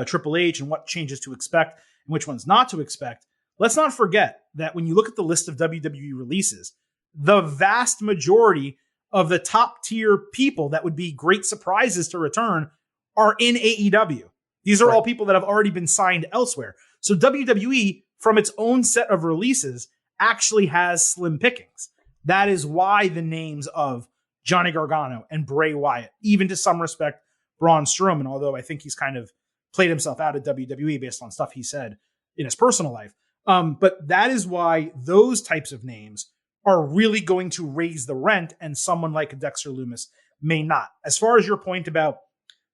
Triple H and what changes to expect and which ones not to expect, let's not forget that when you look at the list of WWE releases, the vast majority of the top tier people that would be great surprises to return are in AEW. These are all people that have already been signed elsewhere. So WWE, from its own set of releases, actually has slim pickings. That is why the names of Johnny Gargano and Bray Wyatt, even to some respect, Braun Strowman, although I think he's kind of played himself out at WWE based on stuff he said in his personal life. But that is why those types of names are really going to raise the rent, and someone like Dexter Lumis may not. As far as your point about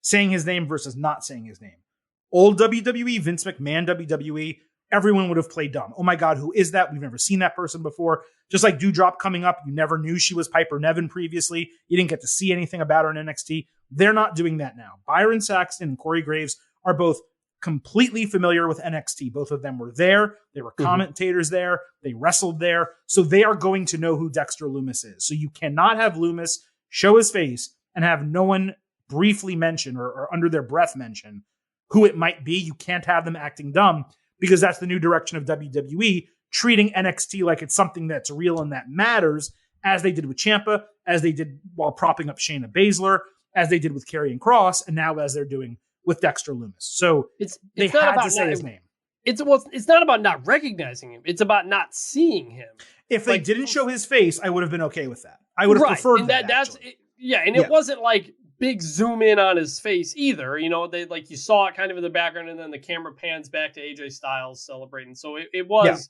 saying his name versus not saying his name, old WWE, Vince McMahon WWE, everyone would have played dumb. Oh my God, who is that? We've never seen that person before. Just like Doudrop coming up, you never knew she was Piper Niven previously. You didn't get to see anything about her in NXT. They're not doing that now. Byron Saxton and Corey Graves are both completely familiar with NXT. Both of them were there. They were commentators there. They wrestled there. So they are going to know who Dexter Lumis is. So you cannot have Lumis show his face and have no one briefly mention or under their breath mention who it might be. You can't have them acting dumb, because that's the new direction of WWE, treating NXT like it's something that's real and that matters, as they did with Ciampa, as they did while propping up Shayna Baszler, as they did with Karrion Kross, and now as they're doing with Dexter Lumis. So they had to say his name. It's not about not recognizing him. It's about not seeing him. If they didn't show his face, I would have been okay with that. I would have preferred that. It wasn't like big zoom in on his face either. You know, they like you saw it kind of in the background, and then the camera pans back to AJ Styles celebrating. So it was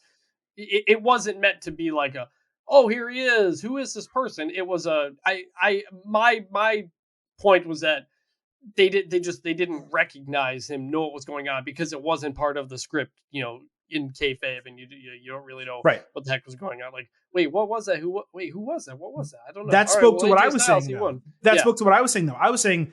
it wasn't meant to be like a, oh, here he is. Who is this person? It was my point was that they didn't recognize him, know what was going on, because it wasn't part of the script, you know, in kayfabe, and you don't really know what the heck was going on. Like, wait, what was that? Who was that? What was that? I don't know. That spoke to what I was saying. That spoke to what I was saying, though. I was saying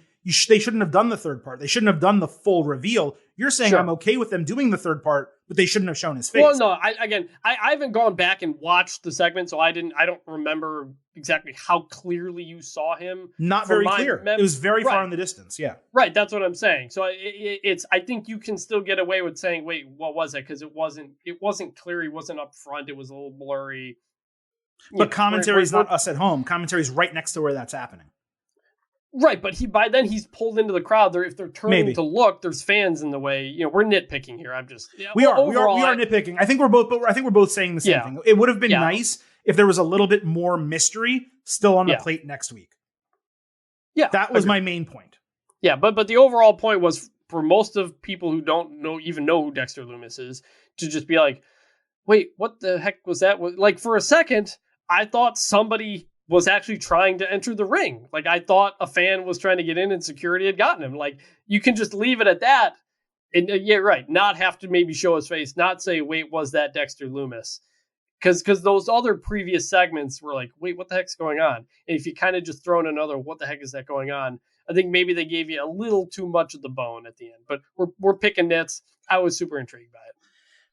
they shouldn't have done the third part. They shouldn't have done the full reveal. You're saying I'm okay with them doing the third part, but they shouldn't have shown his face. Well, no, I haven't gone back and watched the segment, so I don't remember exactly how clearly you saw him. Not very clear. It was very far in the distance. Yeah. Right. That's what I'm saying. So it's, I think you can still get away with saying, wait, what was it? Because it wasn't clear. He wasn't up front. It was a little blurry. But commentary is not us at home. Commentary is right next to where that's happening. Right, but by then he's pulled into the crowd. If they're turning to look, there's fans in the way. You know, we're nitpicking here. We are nitpicking. I think we're both saying the same thing. It would have been nice if there was a little bit more mystery still on the plate next week. Yeah, that was my main point. Yeah, but the overall point was for most of people who don't even know who Dexter Lumis is, to just be like, wait, what the heck was that? Like, for a second, I thought somebody was actually trying to enter the ring. Like, I thought a fan was trying to get in and security had gotten him. Like, you can just leave it at that. And not have to maybe show his face, not say, wait, was that Dexter Lumis? Because those other previous segments were like, wait, what the heck's going on? And if you kind of just throw in another, what the heck is that going on? I think maybe they gave you a little too much of the bone at the end. But we're picking nits. I was super intrigued by it.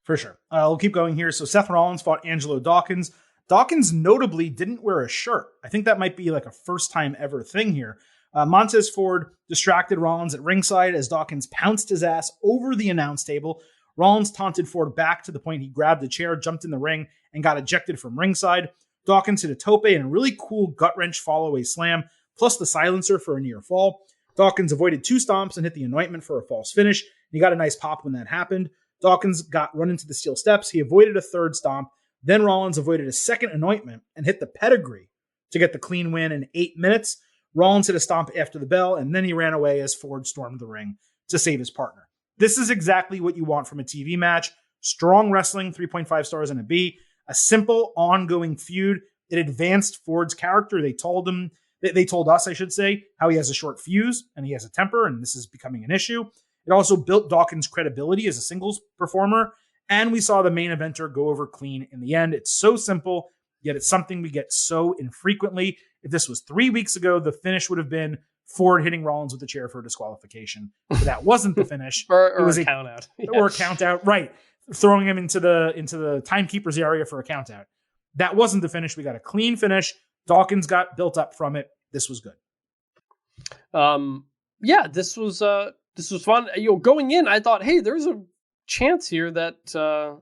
For sure. We'll keep going here. So Seth Rollins fought Angelo Dawkins. Dawkins notably didn't wear a shirt. I think that might be like a first time ever thing here. Montez Ford distracted Rollins at ringside as Dawkins pounced his ass over the announce table. Rollins taunted Ford back to the point he grabbed a chair, jumped in the ring, and got ejected from ringside. Dawkins hit a tope and a really cool gut wrench follow-away slam, plus the silencer for a near fall. Dawkins avoided 2 stomps and hit the anointment for a false finish. He got a nice pop when that happened. Dawkins got run into the steel steps. He avoided a 3rd stomp. Then Rollins avoided a 2nd anointment and hit the pedigree to get the clean win in 8 minutes. Rollins hit a stomp after the bell, and then he ran away as Ford stormed the ring to save his partner. This is exactly what you want from a TV match. Strong wrestling, 3.5 stars and a B. A simple, ongoing feud. It advanced Ford's character. They told us, I should say, how he has a short fuse and he has a temper, and this is becoming an issue. It also built Dawkins' credibility as a singles performer. And we saw the main eventer go over clean in the end. It's so simple, yet it's something we get so infrequently. If this was 3 weeks ago, the finish would have been Ford hitting Rollins with a chair for a disqualification. But that wasn't the finish. It was a count out. Or a count out, right. Throwing him into the timekeeper's area for a count out. That wasn't the finish. We got a clean finish. Dawkins got built up from it. This was good. This was fun. You know, going in, I thought, hey, there's a chance here that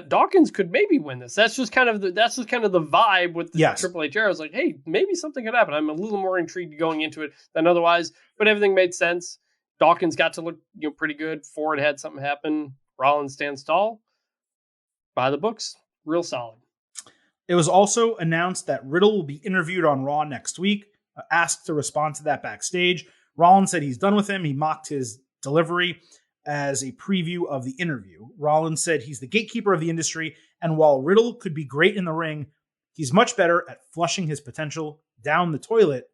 Dawkins could maybe win this. That's just kind of the vibe with the Triple H era. I was like, hey, maybe something could happen. I'm a little more intrigued going into it than otherwise, but everything made sense. Dawkins got to look pretty good. Ford had something happen. Rollins stands tall. By the books, real solid. It was also announced that Riddle will be interviewed on Raw next week. Asked to respond to that backstage. Rollins said he's done with him. He mocked his delivery as a preview of the interview. Rollins said he's the gatekeeper of the industry, and while Riddle could be great in the ring, he's much better at flushing his potential down the toilet.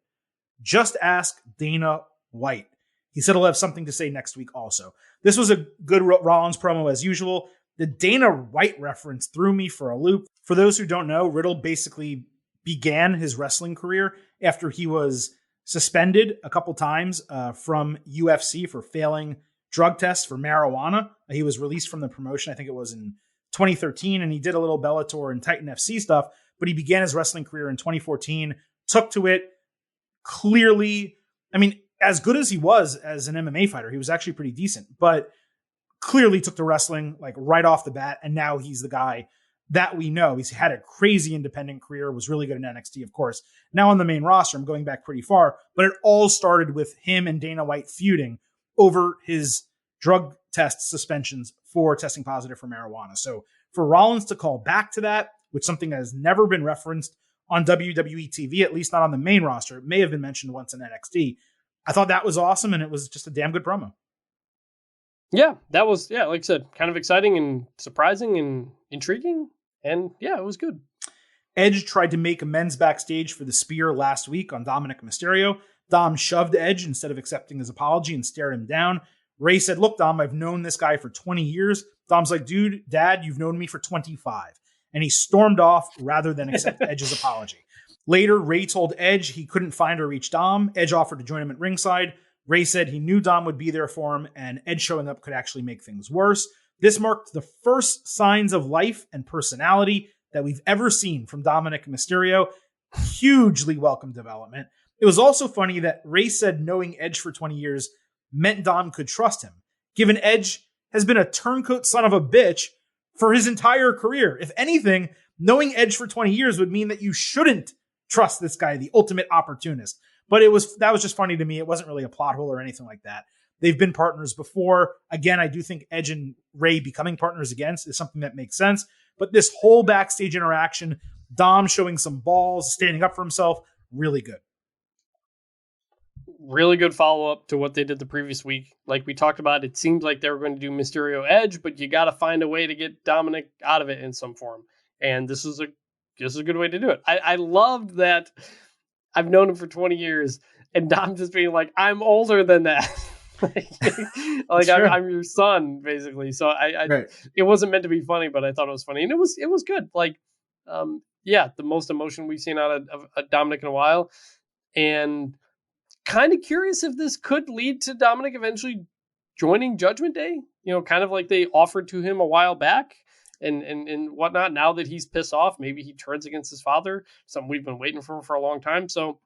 Just ask Dana White. He said he'll have something to say next week also. This was a good Rollins promo as usual. The Dana White reference threw me for a loop. For those who don't know, Riddle basically began his wrestling career after he was suspended a couple times from UFC for failing drug tests for marijuana. He was released from the promotion, I think it was in 2013, and he did a little Bellator and Titan FC stuff, but he began his wrestling career in 2014, took to it clearly. I mean, as good as he was as an MMA fighter, he was actually pretty decent, but clearly took to wrestling like right off the bat, and now he's the guy that we know. He's had a crazy independent career, was really good in NXT, of course. Now on the main roster, I'm going back pretty far, but it all started with him and Dana White feuding over his drug test suspensions for testing positive for marijuana. So for Rollins to call back to that, which something that has never been referenced on WWE TV, at least not on the main roster. It may have been mentioned once in NXT. I thought that was awesome, and it was just a damn good promo. Yeah, that was, like I said, kind of exciting and surprising and intriguing. And yeah, it was good. Edge tried to make amends backstage for the spear last week on Dominic Mysterio. Dom shoved Edge instead of accepting his apology and stared him down. Ray said, look, Dom, I've known this guy for 20 years. Dom's like, dude, Dad, you've known me for 25. And he stormed off rather than accept Edge's apology. Later, Ray told Edge he couldn't find or reach Dom. Edge offered to join him at ringside. Ray said he knew Dom would be there for him, and Edge showing up could actually make things worse. This marked the first signs of life and personality that we've ever seen from Dominic Mysterio. Hugely welcome development. It was also funny that Ray said knowing Edge for 20 years meant Dom could trust him, given Edge has been a turncoat son of a bitch for his entire career. If anything, knowing Edge for 20 years would mean that you shouldn't trust this guy, the ultimate opportunist. But that was just funny to me. It wasn't really a plot hole or anything like that. They've been partners before. Again, I do think Edge and Ray becoming partners again is something that makes sense. But this whole backstage interaction, Dom showing some balls, standing up for himself, really good. Really good follow-up to what they did the previous week. Like we talked about, it seemed like they were going to do Mysterio Edge, but you got to find a way to get Dominic out of it in some form. And this is a good way to do it. I loved that. I've known him for 20 years, and Dom just being like, I'm older than that. like I'm your son, basically. So right. It wasn't meant to be funny, but I thought it was funny, and it was good. Like, the most emotion we've seen out of Dominic in a while, and kind of curious if this could lead to Dominic eventually joining Judgment Day. Kind of like they offered to him a while back. And whatnot. Now that he's pissed off, maybe he turns against his father. Something we've been waiting for a long time. So,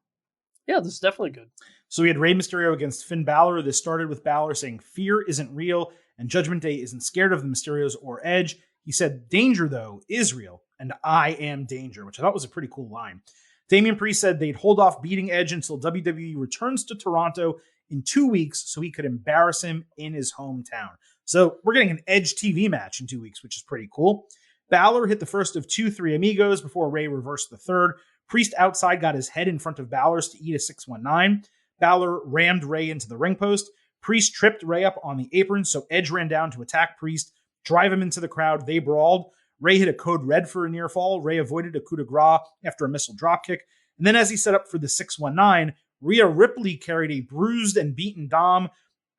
yeah, this is definitely good. So we had Rey Mysterio against Finn Balor. This started with Balor saying fear isn't real and Judgment Day isn't scared of the Mysterios or Edge. He said danger, though, is real, and I am danger, which I thought was a pretty cool line. Damian Priest said they'd hold off beating Edge until WWE returns to Toronto in 2 weeks so he could embarrass him in his hometown. So we're getting an Edge TV match in 2 weeks, which is pretty cool. Balor hit the first of 2-3 Amigos before Ray reversed the third. Priest outside got his head in front of Balor's to eat a 619. Balor rammed Ray into the ring post. Priest tripped Ray up on the apron, so Edge ran down to attack Priest, drive him into the crowd. They brawled. Ray hit a code red for a near fall. Ray avoided a coup de grace after a missile dropkick. And then as he set up for the 619, Rhea Ripley carried a bruised and beaten Dom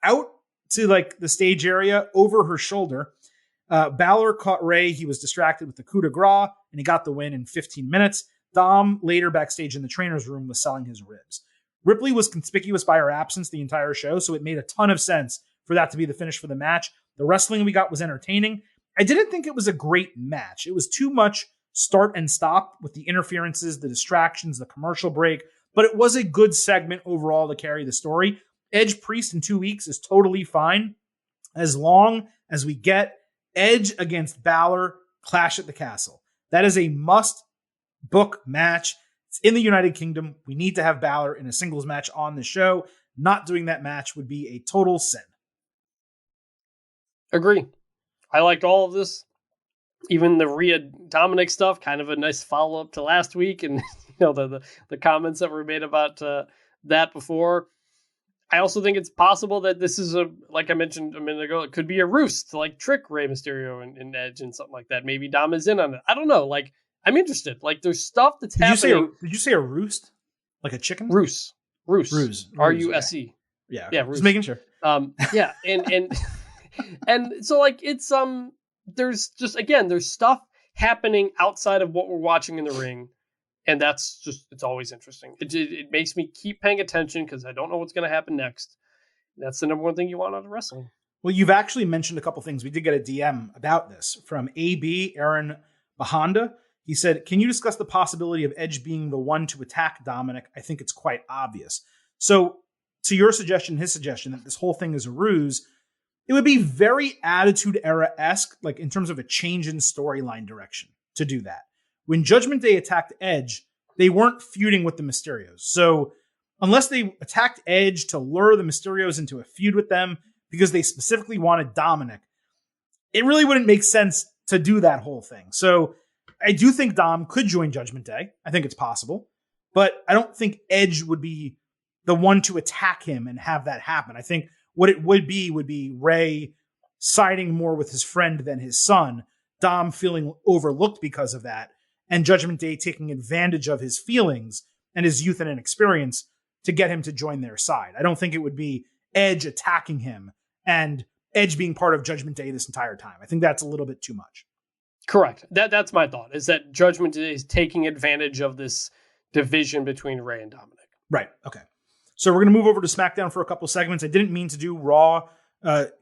out to the stage area over her shoulder. Balor caught Ray. He was distracted with the coup de grace, and he got the win in 15 minutes. Dom, later backstage in the trainer's room, was selling his ribs. Ripley was conspicuous by her absence the entire show, so it made a ton of sense for that to be the finish for the match. The wrestling we got was entertaining. I didn't think it was a great match. It was too much start and stop with the interferences, the distractions, the commercial break, but it was a good segment overall to carry the story. Edge Priest in 2 weeks is totally fine as long as we get Edge against Balor Clash at the Castle. That is a must-book match. It's in the United Kingdom. We need to have Balor in a singles match on the show. Not doing that match would be a total sin. Agree. I liked all of this. Even the Rhea Dominic stuff, kind of a nice follow-up to last week. And the comments that were made about that before. I also think it's possible that this is like I mentioned a minute ago, it could be a ruse to trick Rey Mysterio and Edge and something like that. Maybe Dom is in on it. I don't know. I'm interested. There's stuff that's happening. Did you say a roost? Like a chicken? Ruse. Ruse. R-U-S-E. Yeah. Yeah. Ruse. Just making sure. Yeah. And so it's, there's just, again, there's stuff happening outside of what we're watching in the ring. And that's just, it's always interesting. It makes me keep paying attention because I don't know what's going to happen next. That's the number one thing you want out of wrestling. Well, you've actually mentioned a couple things. We did get a DM about this from AB, Aaron Bahanda. He said, can you discuss the possibility of Edge being the one to attack Dominic? I think it's quite obvious. So to your suggestion, his suggestion that this whole thing is a ruse, it would be very Attitude Era-esque, in terms of a change in storyline direction to do that. When Judgment Day attacked Edge, they weren't feuding with the Mysterios. So unless they attacked Edge to lure the Mysterios into a feud with them because they specifically wanted Dominic, it really wouldn't make sense to do that whole thing. So I do think Dom could join Judgment Day. I think it's possible. But I don't think Edge would be the one to attack him and have that happen. I think what it would be Ray siding more with his friend than his son, Dom feeling overlooked because of that, and Judgment Day taking advantage of his feelings and his youth and inexperience to get him to join their side. I don't think it would be Edge attacking him and Edge being part of Judgment Day this entire time. I think that's a little bit too much. Correct. That's my thought, is that Judgment Day is taking advantage of this division between Ray and Dominic. Right. Okay. So we're going to move over to SmackDown for a couple segments. I didn't mean to do Raw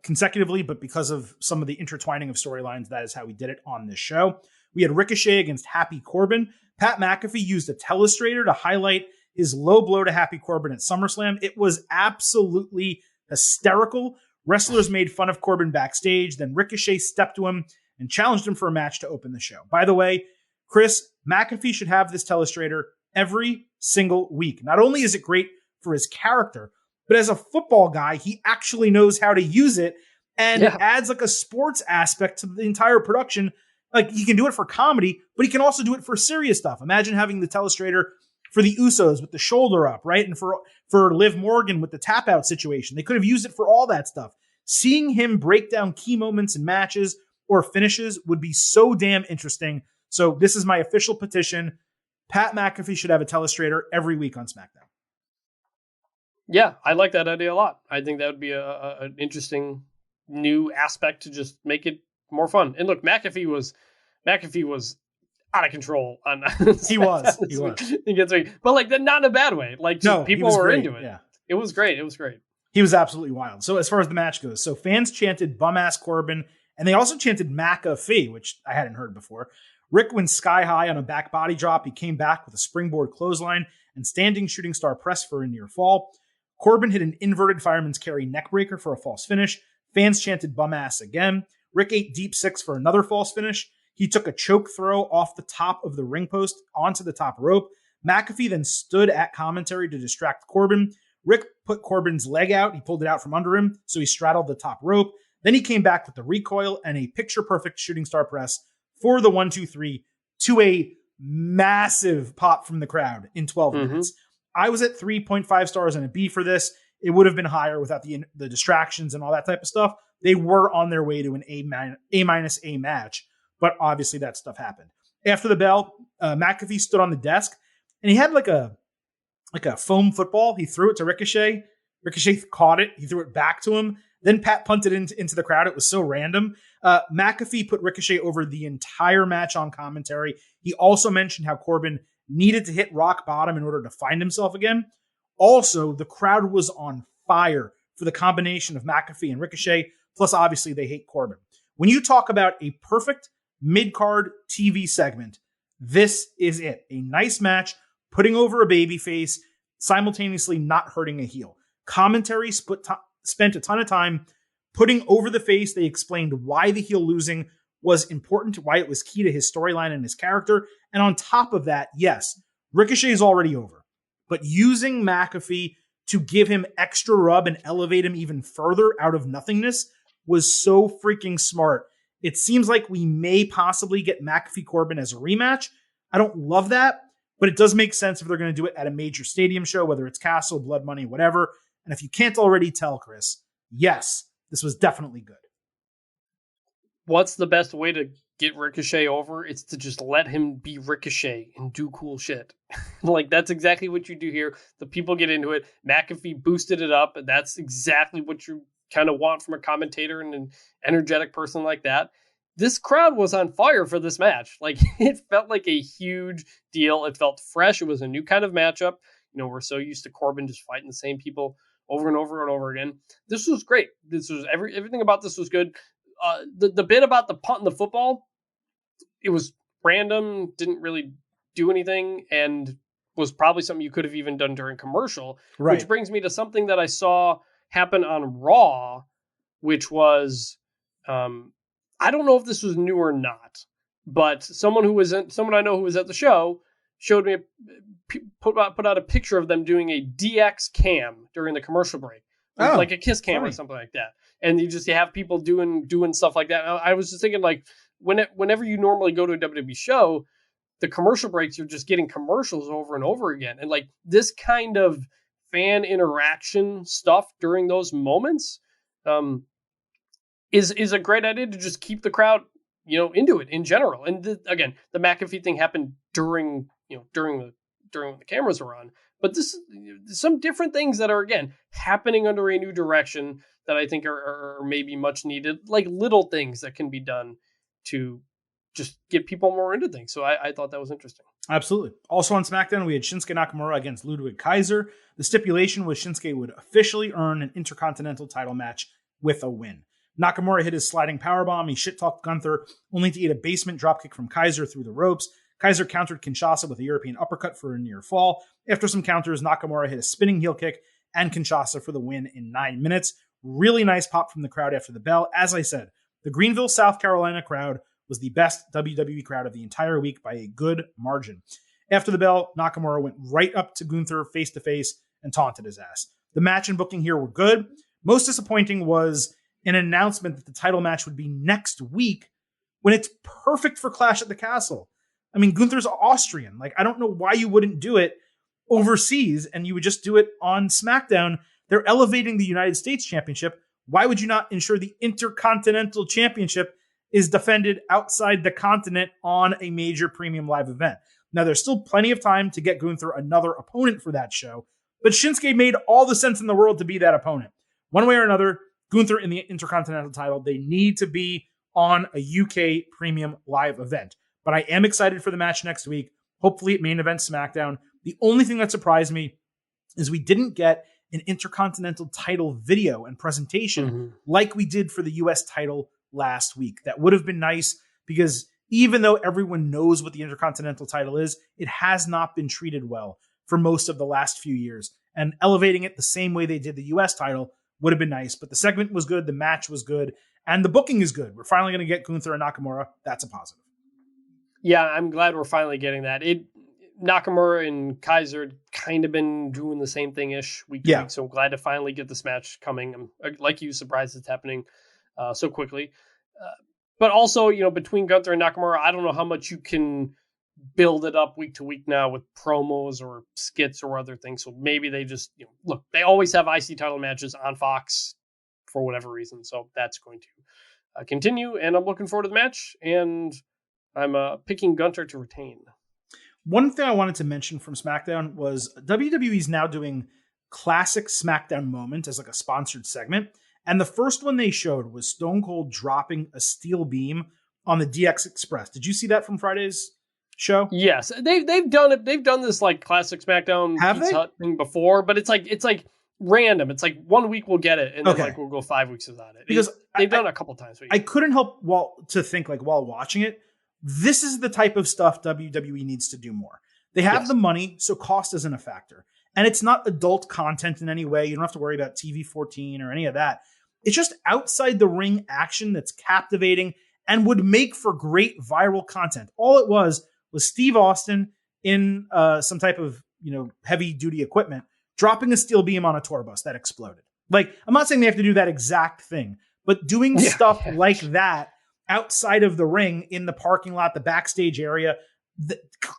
consecutively, but because of some of the intertwining of storylines, that is how we did it on this show. We had Ricochet against Happy Corbin. Pat McAfee used a telestrator to highlight his low blow to Happy Corbin at SummerSlam. It was absolutely hysterical. Wrestlers made fun of Corbin backstage. Then Ricochet stepped to him and challenged him for a match to open the show. By the way, Chris, McAfee should have this telestrator every single week. Not only is it great for his character, but as a football guy, he actually knows how to use it, and it adds like a sports aspect to the entire production. Like, he can do it for comedy, but he can also do it for serious stuff. Imagine having the telestrator for the Usos with the shoulder up, right? And for Liv Morgan with the tap out situation. They could have used it for all that stuff. Seeing him break down key moments in matches or finishes would be so damn interesting. So this is my official petition. Pat McAfee should have a telestrator every week on SmackDown. Yeah, I like that idea a lot. I think that would be an interesting new aspect to just make it more fun. And look, McAfee was out of control on he was but like, not in a bad way. Like, no, people were great. into it. Yeah. It was great. He was absolutely wild. So as far as the match goes, so fans chanted bum ass Corbin, and they also chanted McAfee, which I hadn't heard before. Rick went sky high on a back body drop. He came back with a springboard clothesline and standing shooting star press for a near fall. Corbin hit an inverted fireman's carry neckbreaker for a false finish. Fans chanted bum ass again. Rick ate deep six for another false finish. He took a choke throw off the top of the ring post onto the top rope. McAfee then stood at commentary to distract Corbin. Rick put Corbin's leg out. He pulled it out from under him, so he straddled the top rope. Then he came back with the recoil and a picture-perfect shooting star press for the 1-2-3 to a massive pop from the crowd in 12 minutes. I was at 3.5 stars and a B for this. It would have been higher without the distractions and all that type of stuff. They were on their way to an A- match, but obviously that stuff happened. After the bell, McAfee stood on the desk, and he had like a foam football. He threw it to Ricochet. Ricochet caught it. He threw it back to him. Then Pat punted into the crowd. It was so random. McAfee put Ricochet over the entire match on commentary. He also mentioned how Corbin needed to hit rock bottom in order to find himself again. Also, the crowd was on fire for the combination of McAfee and Ricochet. Plus, obviously, they hate Corbin. When you talk about a perfect mid-card TV segment, this is it. A nice match, putting over a babyface, simultaneously not hurting a heel. Commentary spent a ton of time putting over the face. They explained why the heel losing was important, why it was key to his storyline and his character. And on top of that, yes, Ricochet is already over. But using McAfee to give him extra rub and elevate him even further out of nothingness was so freaking smart. It seems like we may possibly get McAfee Corbin as a rematch. I don't love that, but it does make sense if they're going to do it at a major stadium show, whether it's Castle, Blood Money, whatever. And if you can't already tell, Chris, yes, this was definitely good. What's the best way to get Ricochet over? It's to just let him be Ricochet and do cool shit. Like, that's exactly what you do here. The people get into it. McAfee boosted it up, and that's exactly what you kind of want from a commentator and an energetic person like that. This crowd was on fire for this match. Like, it felt like a huge deal. It felt fresh. It was a new kind of matchup. You know, we're so used to Corbin just fighting the same people over and over and over again. This was great. This was everything about this was good. The bit about the punt and the football, it was random, didn't really do anything, and was probably something you could have even done during commercial. Right. Which brings me to something that I saw happen on Raw, which was, I don't know if this was new or not, but someone I know who was at the show showed me, put out a picture of them doing a DX cam during the commercial break. Like a kiss cam or something like that. And you have people doing stuff like that. I was just thinking, like, whenever you normally go to a WWE show, the commercial breaks, you're just getting commercials over and over again. And like this kind of fan interaction stuff during those moments is a great idea to just keep the crowd, into it in general. And again, the McAfee thing happened during when the cameras were on. But this some different things that are, again, happening under a new direction that I think are maybe much needed, like little things that can be done to just get people more into things. So I thought that was interesting. Absolutely. Also on SmackDown, we had Shinsuke Nakamura against Ludwig Kaiser. The stipulation was Shinsuke would officially earn an Intercontinental title match with a win. Nakamura hit his sliding powerbomb. He shit-talked Gunther, only to eat a basement dropkick from Kaiser through the ropes. Kaiser countered Kinshasa with a European uppercut for a near fall. After some counters, Nakamura hit a spinning heel kick and Kinshasa for the win in 9 minutes. Really nice pop from the crowd after the bell. As I said, the Greenville, South Carolina crowd was the best WWE crowd of the entire week by a good margin. After the bell, Nakamura went right up to Gunther face-to-face and taunted his ass. The match and booking here were good. Most disappointing was an announcement that the title match would be next week when it's perfect for Clash at the Castle. I mean, Gunther's Austrian. Like, I don't know why you wouldn't do it overseas and you would just do it on SmackDown. They're elevating the United States Championship. Why would you not ensure the Intercontinental Championship is defended outside the continent on a major premium live event? Now, there's still plenty of time to get Gunther another opponent for that show, but Shinsuke made all the sense in the world to be that opponent. One way or another, Gunther in the Intercontinental title, they need to be on a UK premium live event. But I am excited for the match next week. Hopefully it main event SmackDown. The only thing that surprised me is we didn't get an Intercontinental title video and presentation like we did for the US title last week. That would have been nice because even though everyone knows what the Intercontinental title is, it has not been treated well for most of the last few years. And elevating it the same way they did the US title would have been nice. But the segment was good, the match was good, and the booking is good. We're finally going to get Gunther and Nakamura. That's a positive. Yeah, I'm glad we're finally getting that. Nakamura and Kaiser kind of been doing the same thing-ish week to week, so I'm glad to finally get this match coming. I'm, like you, surprised it's happening so quickly. But also, between Gunther and Nakamura, I don't know how much you can build it up week to week now with promos or skits or other things. So maybe they just, look, they always have IC title matches on Fox for whatever reason. So that's going to continue, and I'm looking forward to the match, and I'm picking Gunther to retain. One thing I wanted to mention from SmackDown was WWE's now doing Classic SmackDown Moment as like a sponsored segment. And the first one they showed was Stone Cold dropping a steel beam on the DX Express. Did you see that from Friday's show? Yes. They've done it. They've done this like Classic SmackDown Pizza Hut thing before, but it's like random. It's like 1 week we'll get it, and then we'll go 5 weeks without it. Because they've done it a couple times. I couldn't help to think while watching it, this is the type of stuff WWE needs to do more. They have the money, so cost isn't a factor. And it's not adult content in any way. You don't have to worry about TV 14 or any of that. It's just outside the ring action that's captivating and would make for great viral content. All it was Steve Austin in some type of heavy duty equipment dropping a steel beam on a tour bus that exploded. Like, I'm not saying they have to do that exact thing, but doing stuff like that outside of the ring, in the parking lot, the backstage area,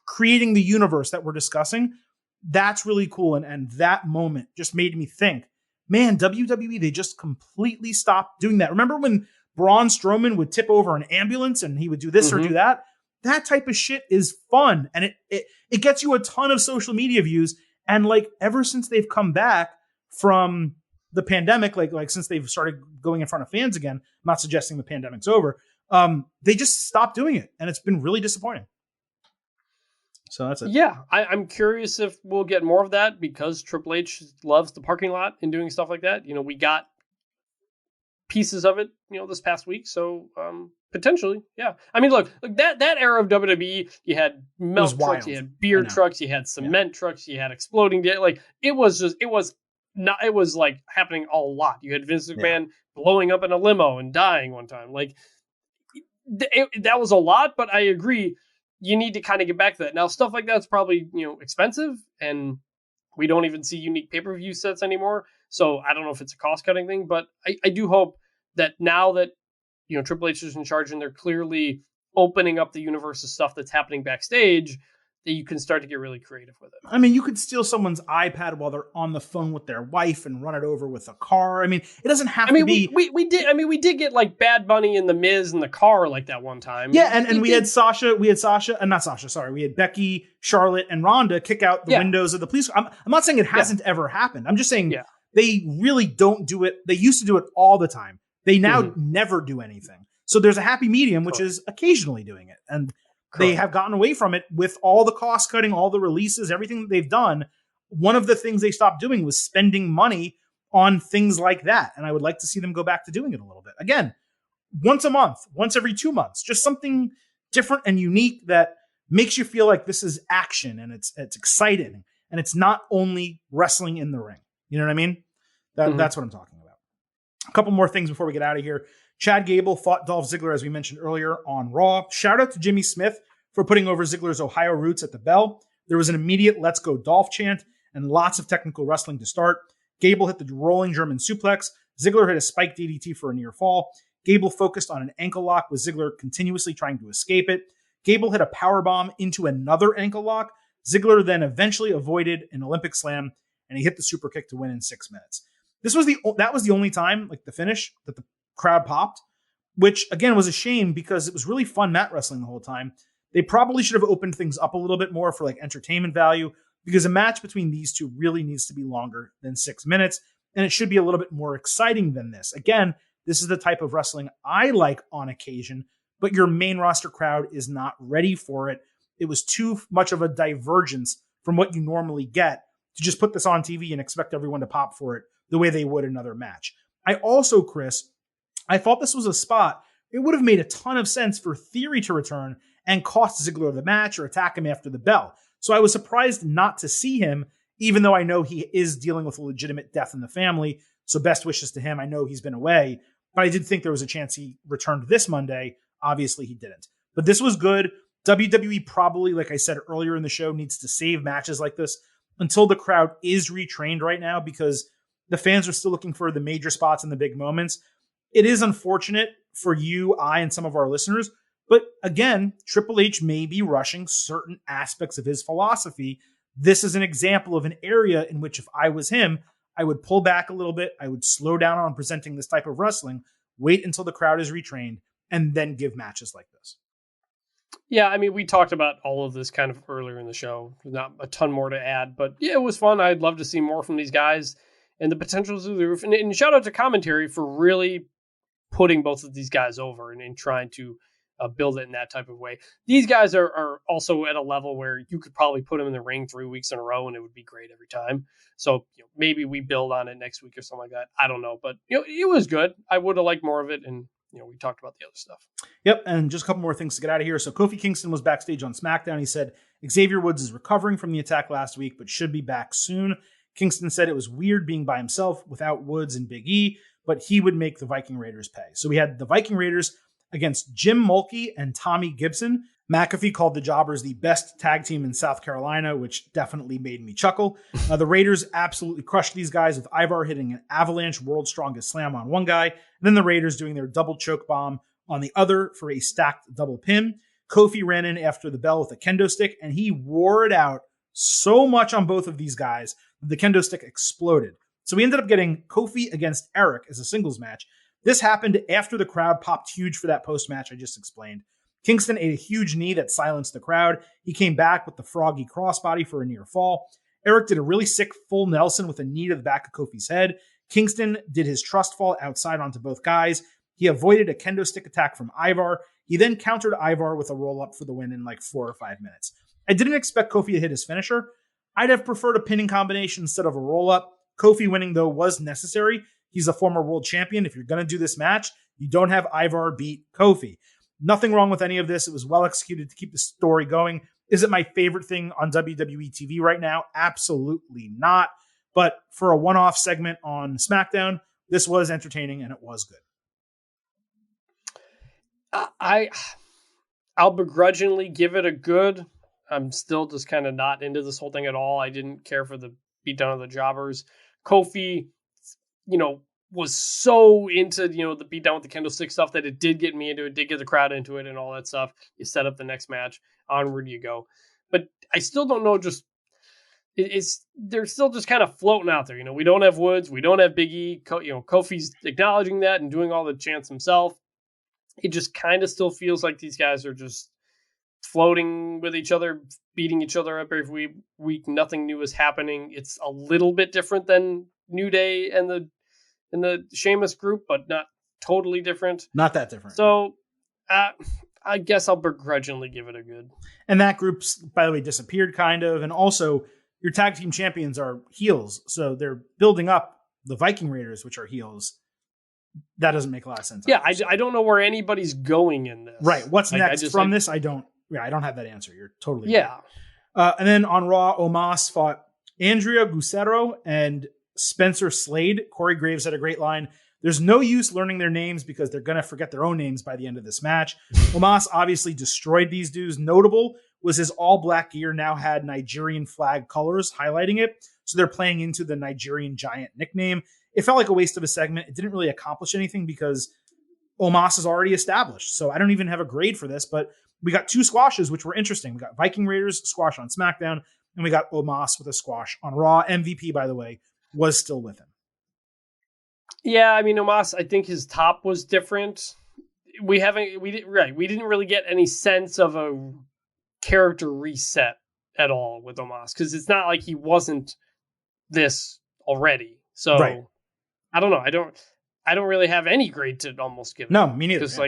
creating the universe that we're discussing, that's really cool. And that moment just made me think, man, WWE, they just completely stopped doing that. Remember when Braun Strowman would tip over an ambulance and he would do this or do that? That type of shit is fun. And it gets you a ton of social media views. And like, ever since they've come back from the pandemic, like since they've started going in front of fans again, I'm not suggesting the pandemic's over, they just stopped doing it. And it's been really disappointing. So that's it. Yeah, I'm curious if we'll get more of that because Triple H loves the parking lot and doing stuff like that. We got pieces of it, this past week. So potentially, yeah. I mean, look that era of WWE, you had milk trucks, you had beer trucks, you had cement trucks, you had exploding. Like it was like happening a lot. You had Vince McMahon blowing up in a limo and dying one time. Like that was a lot, but I agree. You need to kind of get back to that. Now, stuff like that's probably, expensive, and we don't even see unique pay-per-view sets anymore. So I don't know if it's a cost-cutting thing, but I do hope that now that, Triple H is in charge and they're clearly opening up the universe of stuff that's happening backstage, that you can start to get really creative with it. I mean, you could steal someone's iPad while they're on the phone with their wife and run it over with a car. I mean, it doesn't have to be. We did get like Bad Bunny and the Miz in the car like that one time. Yeah, and we had Sasha, not Sasha, sorry. We had Becky, Charlotte, and Ronda kick out the windows of the police. I'm not saying it hasn't ever happened. I'm just saying they really don't do it. They used to do it all the time. They now never do anything. So there's a happy medium, which is occasionally doing it. And they have gotten away from it with all the cost cutting, all the releases, everything that they've done. One of the things they stopped doing was spending money on things like that. And I would like to see them go back to doing it a little bit. Again, once a month, once every 2 months, just something different and unique that makes you feel like this is action and it's exciting and it's not only wrestling in the ring. You know what I mean? That's what I'm talking about. A couple more things before we get out of here. Chad Gable fought Dolph Ziggler, as we mentioned earlier, on Raw. Shout out to Jimmy Smith for putting over Ziggler's Ohio roots at the bell. There was an immediate "Let's go Dolph" chant and lots of technical wrestling to start. Gable hit the rolling German suplex. Ziggler hit a spike DDT for a near fall. Gable focused on an ankle lock with Ziggler continuously trying to escape it. Gable hit a powerbomb into another ankle lock. Ziggler then eventually avoided an Olympic slam, and he hit the super kick to win in 6 minutes. That was the only time, like the finish, that the crowd popped, which again was a shame because it was really fun mat wrestling the whole time. They probably should have opened things up a little bit more for like entertainment value, because a match between these two really needs to be longer than 6 minutes, and it should be a little bit more exciting than this. Again, this is the type of wrestling I like on occasion, but your main roster crowd is not ready for it. It was too much of a divergence from what you normally get to just put this on TV and expect everyone to pop for it the way they would another match. I also, Chris, I thought this was a spot. It would have made a ton of sense for Theory to return and cost Ziggler the match or attack him after the bell. So I was surprised not to see him, even though I know he is dealing with a legitimate death in the family. So best wishes to him. I know he's been away, but I did think there was a chance he returned this Monday. Obviously he didn't. But this was good. WWE probably, like I said earlier in the show, needs to save matches like this until the crowd is retrained right now, because the fans are still looking for the major spots and the big moments. It is unfortunate for you, I, and some of our listeners. But again, Triple H may be rushing certain aspects of his philosophy. This is an example of an area in which if I was him, I would pull back a little bit. I would slow down on presenting this type of wrestling, wait until the crowd is retrained, and then give matches like this. Yeah, I mean, we talked about all of this kind of earlier in the show. Not a ton more to add, but yeah, it was fun. I'd love to see more from these guys, and the potential's through the roof. And shout out to commentary for really putting both of these guys over and trying to build it in that type of way. These guys are also at a level where you could probably put them in the ring 3 weeks in a row and it would be great every time. So maybe we build on it next week or something like that. I don't know, but it was good. I would have liked more of it, and we talked about the other stuff. Yep, and just a couple more things to get out of here. So Kofi Kingston was backstage on SmackDown. He said Xavier Woods is recovering from the attack last week, but should be back soon. Kingston said it was weird being by himself without Woods and Big E, but he would make the Viking Raiders pay. So we had the Viking Raiders against Jim Mulkey and Tommy Gibson. McAfee called the Jobbers the best tag team in South Carolina, which definitely made me chuckle. The Raiders absolutely crushed these guys, with Ivar hitting an avalanche world's strongest slam on one guy, and then the Raiders doing their double choke bomb on the other for a stacked double pin. Kofi ran in after the bell with a kendo stick, and he wore it out so much on both of these guys that the kendo stick exploded. So we ended up getting Kofi against Eric as a singles match. This happened after the crowd popped huge for that post-match I just explained. Kingston ate a huge knee that silenced the crowd. He came back with the froggy crossbody for a near fall. Eric did a really sick full Nelson with a knee to the back of Kofi's head. Kingston did his trust fall outside onto both guys. He avoided a kendo stick attack from Ivar. He then countered Ivar with a roll-up for the win in like 4 or 5 minutes. I didn't expect Kofi to hit his finisher. I'd have preferred a pinning combination instead of a roll-up. Kofi winning, though, was necessary. He's a former world champion. If you're going to do this match, you don't have Ivar beat Kofi. Nothing wrong with any of this. It was well executed to keep the story going. Is it my favorite thing on WWE TV right now? Absolutely not. But for a one-off segment on SmackDown, this was entertaining and it was good. I'll begrudgingly give it a good. I'm still just kind of not into this whole thing at all. I didn't care for the beatdown of the Jobbers. Kofi, was so into, the beatdown with the candlestick stuff that it did get me into it, did get the crowd into it and all that stuff. You set up the next match, onward you go. But I still don't know, they're still just kind of floating out there. We don't have Woods, we don't have Big E. Kofi's acknowledging that and doing all the chants himself. It just kind of still feels like these guys are just floating with each other, beating each other up every week. Nothing new is happening. It's a little bit different than New Day and the Sheamus group, but not totally different. Not that different. So I guess I'll begrudgingly give it a good. And that group's, by the way, disappeared kind of. And also, your tag team champions are heels. So they're building up the Viking Raiders, which are heels. That doesn't make a lot of sense. Yeah, I don't know where anybody's going in this. Right. What's next from this? I don't have that answer. You're totally right. And then on Raw, Omos fought Andrea Guerrero and Spencer Slade. Corey Graves had a great line. There's no use learning their names because they're going to forget their own names by the end of this match. Omos obviously destroyed these dudes. Notable was his all-black gear now had Nigerian flag colors highlighting it. So they're playing into the Nigerian Giant nickname. It felt like a waste of a segment. It didn't really accomplish anything because Omos is already established. So I don't even have a grade for this, but we got two squashes, which were interesting. We got Viking Raiders squash on SmackDown, and we got Omos with a squash on Raw. MVP, by the way, was still with him. Yeah, I mean, Omos, I think his top was different. We didn't really get any sense of a character reset at all with Omos, because it's not like he wasn't this already. So right. I don't know. I don't really have any grade to almost give. No, me neither. Because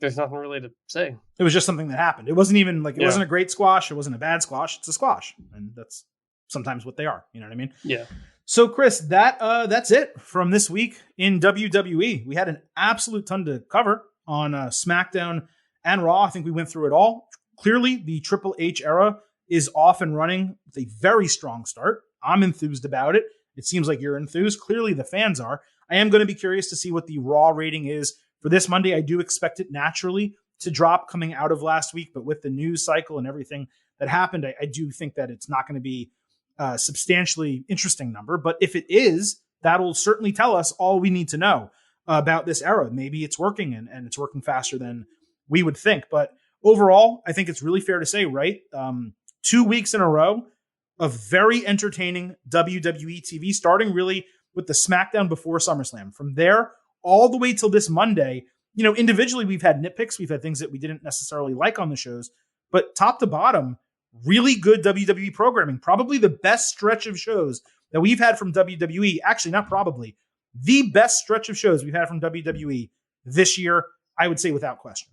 there's nothing really to say. It was just something that happened. It wasn't even it wasn't a great squash. It wasn't a bad squash. It's a squash, and that's sometimes what they are. You know what I mean? Yeah. So, Chris, that's it from this week in WWE. We had an absolute ton to cover on SmackDown and Raw. I think we went through it all. Clearly, the Triple H era is off and running with a very strong start. I'm enthused about it. It seems like you're enthused. Clearly, the fans are. I am going to be curious to see what the Raw rating is for this Monday. I do expect it naturally to drop coming out of last week, but with the news cycle and everything that happened, I do think that it's not going to be a substantially interesting number. But if it is, that'll certainly tell us all we need to know about this era. Maybe it's working and it's working faster than we would think. But overall, I think it's really fair to say, right? 2 weeks in a row of very entertaining WWE TV, starting really with the SmackDown before SummerSlam. From there, all the way till this Monday, individually we've had nitpicks. We've had things that we didn't necessarily like on the shows. But top to bottom, really good WWE programming. Probably the best stretch of shows that we've had from WWE. Actually, not probably. The best stretch of shows we've had from WWE this year, I would say without question.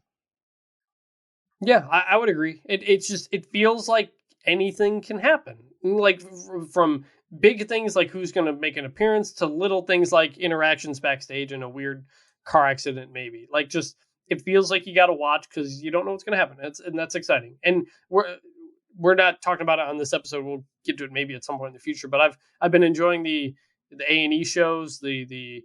Yeah, I would agree. It feels like anything can happen. Like from big things like who's going to make an appearance to little things like interactions backstage and a weird car accident maybe. Like just it feels like you got to watch because you don't know what's going to happen. And that's exciting. And we're not talking about it on this episode. We'll get to it maybe at some point in the future. But I've been enjoying the A&E shows, the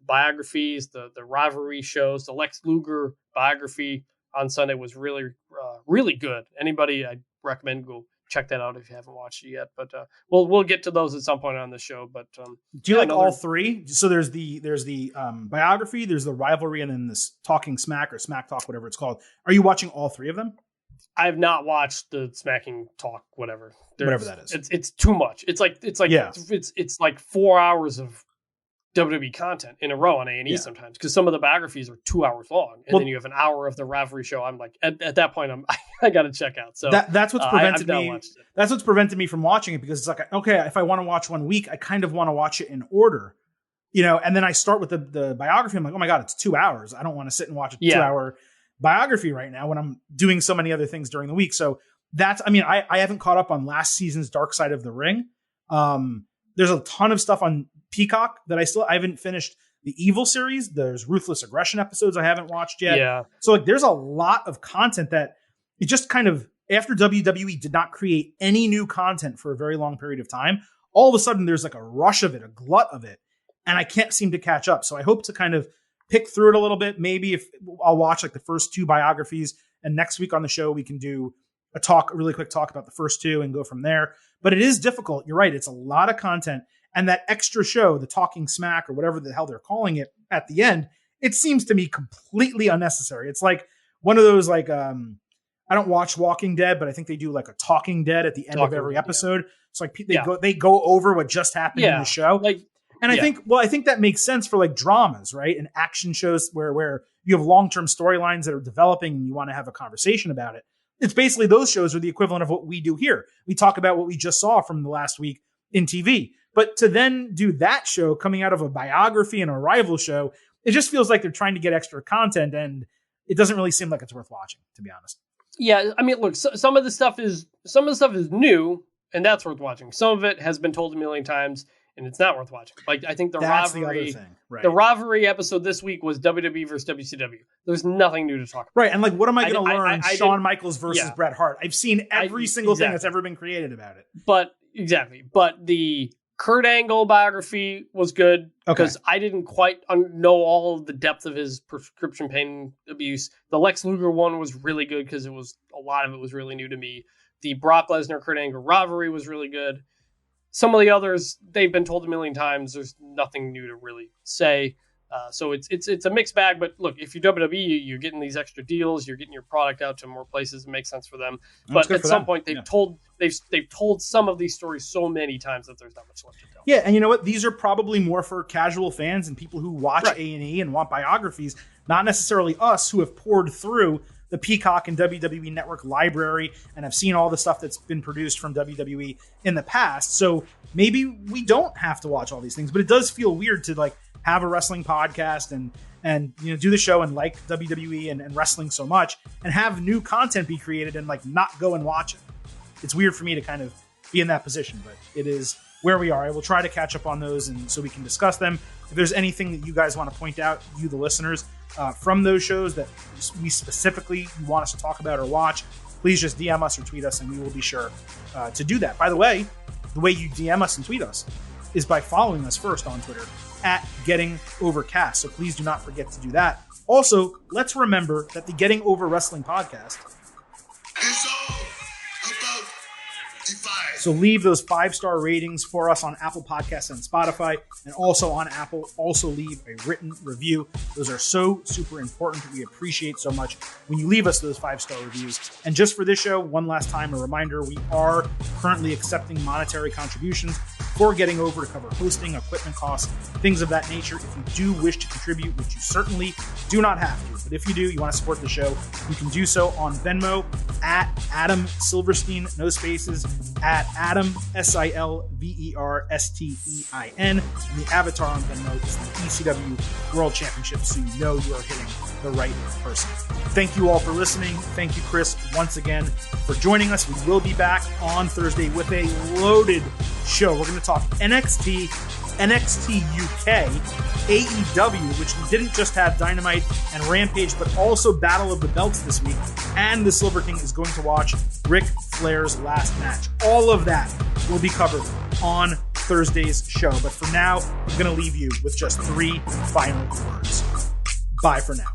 biographies, the rivalry shows. The Lex Luger biography on Sunday was really really good. Anybody, I recommend go check that out if you haven't watched it yet. But we'll get to those at some point on the show. But do you like all three? So there's the biography, there's the rivalry, and then this Talking Smack or Smack Talk, whatever it's called. Are you watching all three of them? I have not watched the Smacking Talk, whatever that is. It's too much. It's like 4 hours of WWE content in a row on A&E sometimes, because some of the biographies are 2 hours long, and then you have an hour of the rivalry show. I'm like, at that point, I got to check out. So that's what's prevented me. That's what's prevented me from watching it, because it's like, okay, if I want to watch 1 week, I kind of want to watch it in order, and then I start with the biography. I'm like, oh my God, it's 2 hours. I don't want to sit and watch a 2 hour biography right now when I'm doing so many other things during the week. So I haven't caught up on last season's Dark Side of the Ring. There's a ton of stuff on Peacock that I haven't finished. The Evil series, there's Ruthless Aggression episodes I haven't watched yet. Yeah. So there's a lot of content that it just kind of, after WWE did not create any new content for a very long period of time, all of a sudden there's like a rush of it, a glut of it, and I can't seem to catch up. So I hope to kind of pick through it a little bit. Maybe if I'll watch like the first two biographies, and next week on the show we can do a really quick talk about the first two and go from there. But it is difficult. You're right. It's a lot of content. And that extra show, the Talking Smack or whatever the hell they're calling it at the end, it seems to me completely unnecessary. It's like one of those like, I don't watch Walking Dead, but I think they do like a Talking Dead at the end of every episode. It's like they go over what just happened in the show. I think that makes sense for like dramas, right? And action shows where you have long-term storylines that are developing and you want to have a conversation about it. It's basically those shows are the equivalent of what we do here. We talk about what we just saw from the last week in TV. But to then do that show coming out of a biography and a rival show, it just feels like they're trying to get extra content, and it doesn't really seem like it's worth watching, to be honest. Yeah, I mean, look, some of the stuff is new, and that's worth watching. Some of it has been told a million times, and it's not worth watching. Like, I think the rivalry episode this week was WWE versus WCW. There's nothing new to talk about. Right, and like, what am I going to learn? Shawn Michaels versus Bret Hart. I've seen every single thing that's ever been created about it. But the Kurt Angle biography was good because I didn't quite know all of the depth of his prescription pain abuse. The Lex Luger one was really good because a lot of it was really new to me. The Brock Lesnar Kurt Angle rivalry was really good. Some of the others, they've been told a million times. There's nothing new to really say. So it's a mixed bag. But look, if you're WWE, you're getting these extra deals. You're getting your product out to more places. It makes sense for them. But at some point, they've told some of these stories so many times that there's not much left to tell. Yeah, and you know what? These are probably more for casual fans and people who watch A&E and want biographies, not necessarily us who have poured through the Peacock and WWE Network library and have seen all the stuff that's been produced from WWE in the past. So maybe we don't have to watch all these things, but it does feel weird to like have a wrestling podcast and do the show and like WWE and wrestling so much and have new content be created and like not go and watch it. It's weird for me to kind of be in that position, but it is where we are. I will try to catch up on those and so we can discuss them. If there's anything that you guys want to point out, you the listeners, from those shows that we specifically want us to talk about or watch, please just DM us or tweet us and we will be sure to do that. By the way you DM us and tweet us is by following us first on Twitter at Getting Overcast. So please do not forget to do that. Also, let's remember that the Getting Over Wrestling podcast is all about Defy. So leave those 5-star ratings for us on Apple Podcasts and Spotify, and also on Apple. Also leave a written review. Those are so super important. We appreciate so much when you leave us those 5-star reviews. And just for this show, one last time, a reminder, we are currently accepting monetary contributions for Getting Over to cover hosting, equipment costs, things of that nature. If you do wish to contribute, which you certainly do not have to, but if you do, you want to support the show, you can do so on Venmo at Adam Silverstein, no spaces, at Adam Silverstein. And the avatar on Venmo is the ECW World Championship, so you know you are hitting the right person. Thank you all for listening. Thank you, Chris, once again for joining us. We will be back on Thursday with a loaded show. We're going to talk NXT, NXT UK, AEW, which we didn't just have Dynamite and Rampage, but also Battle of the Belts this week. And the Silver King is going to watch Ric Flair's last match. All of that will be covered on Thursday's show. But for now, I'm going to leave you with just 3 final words. Bye for now.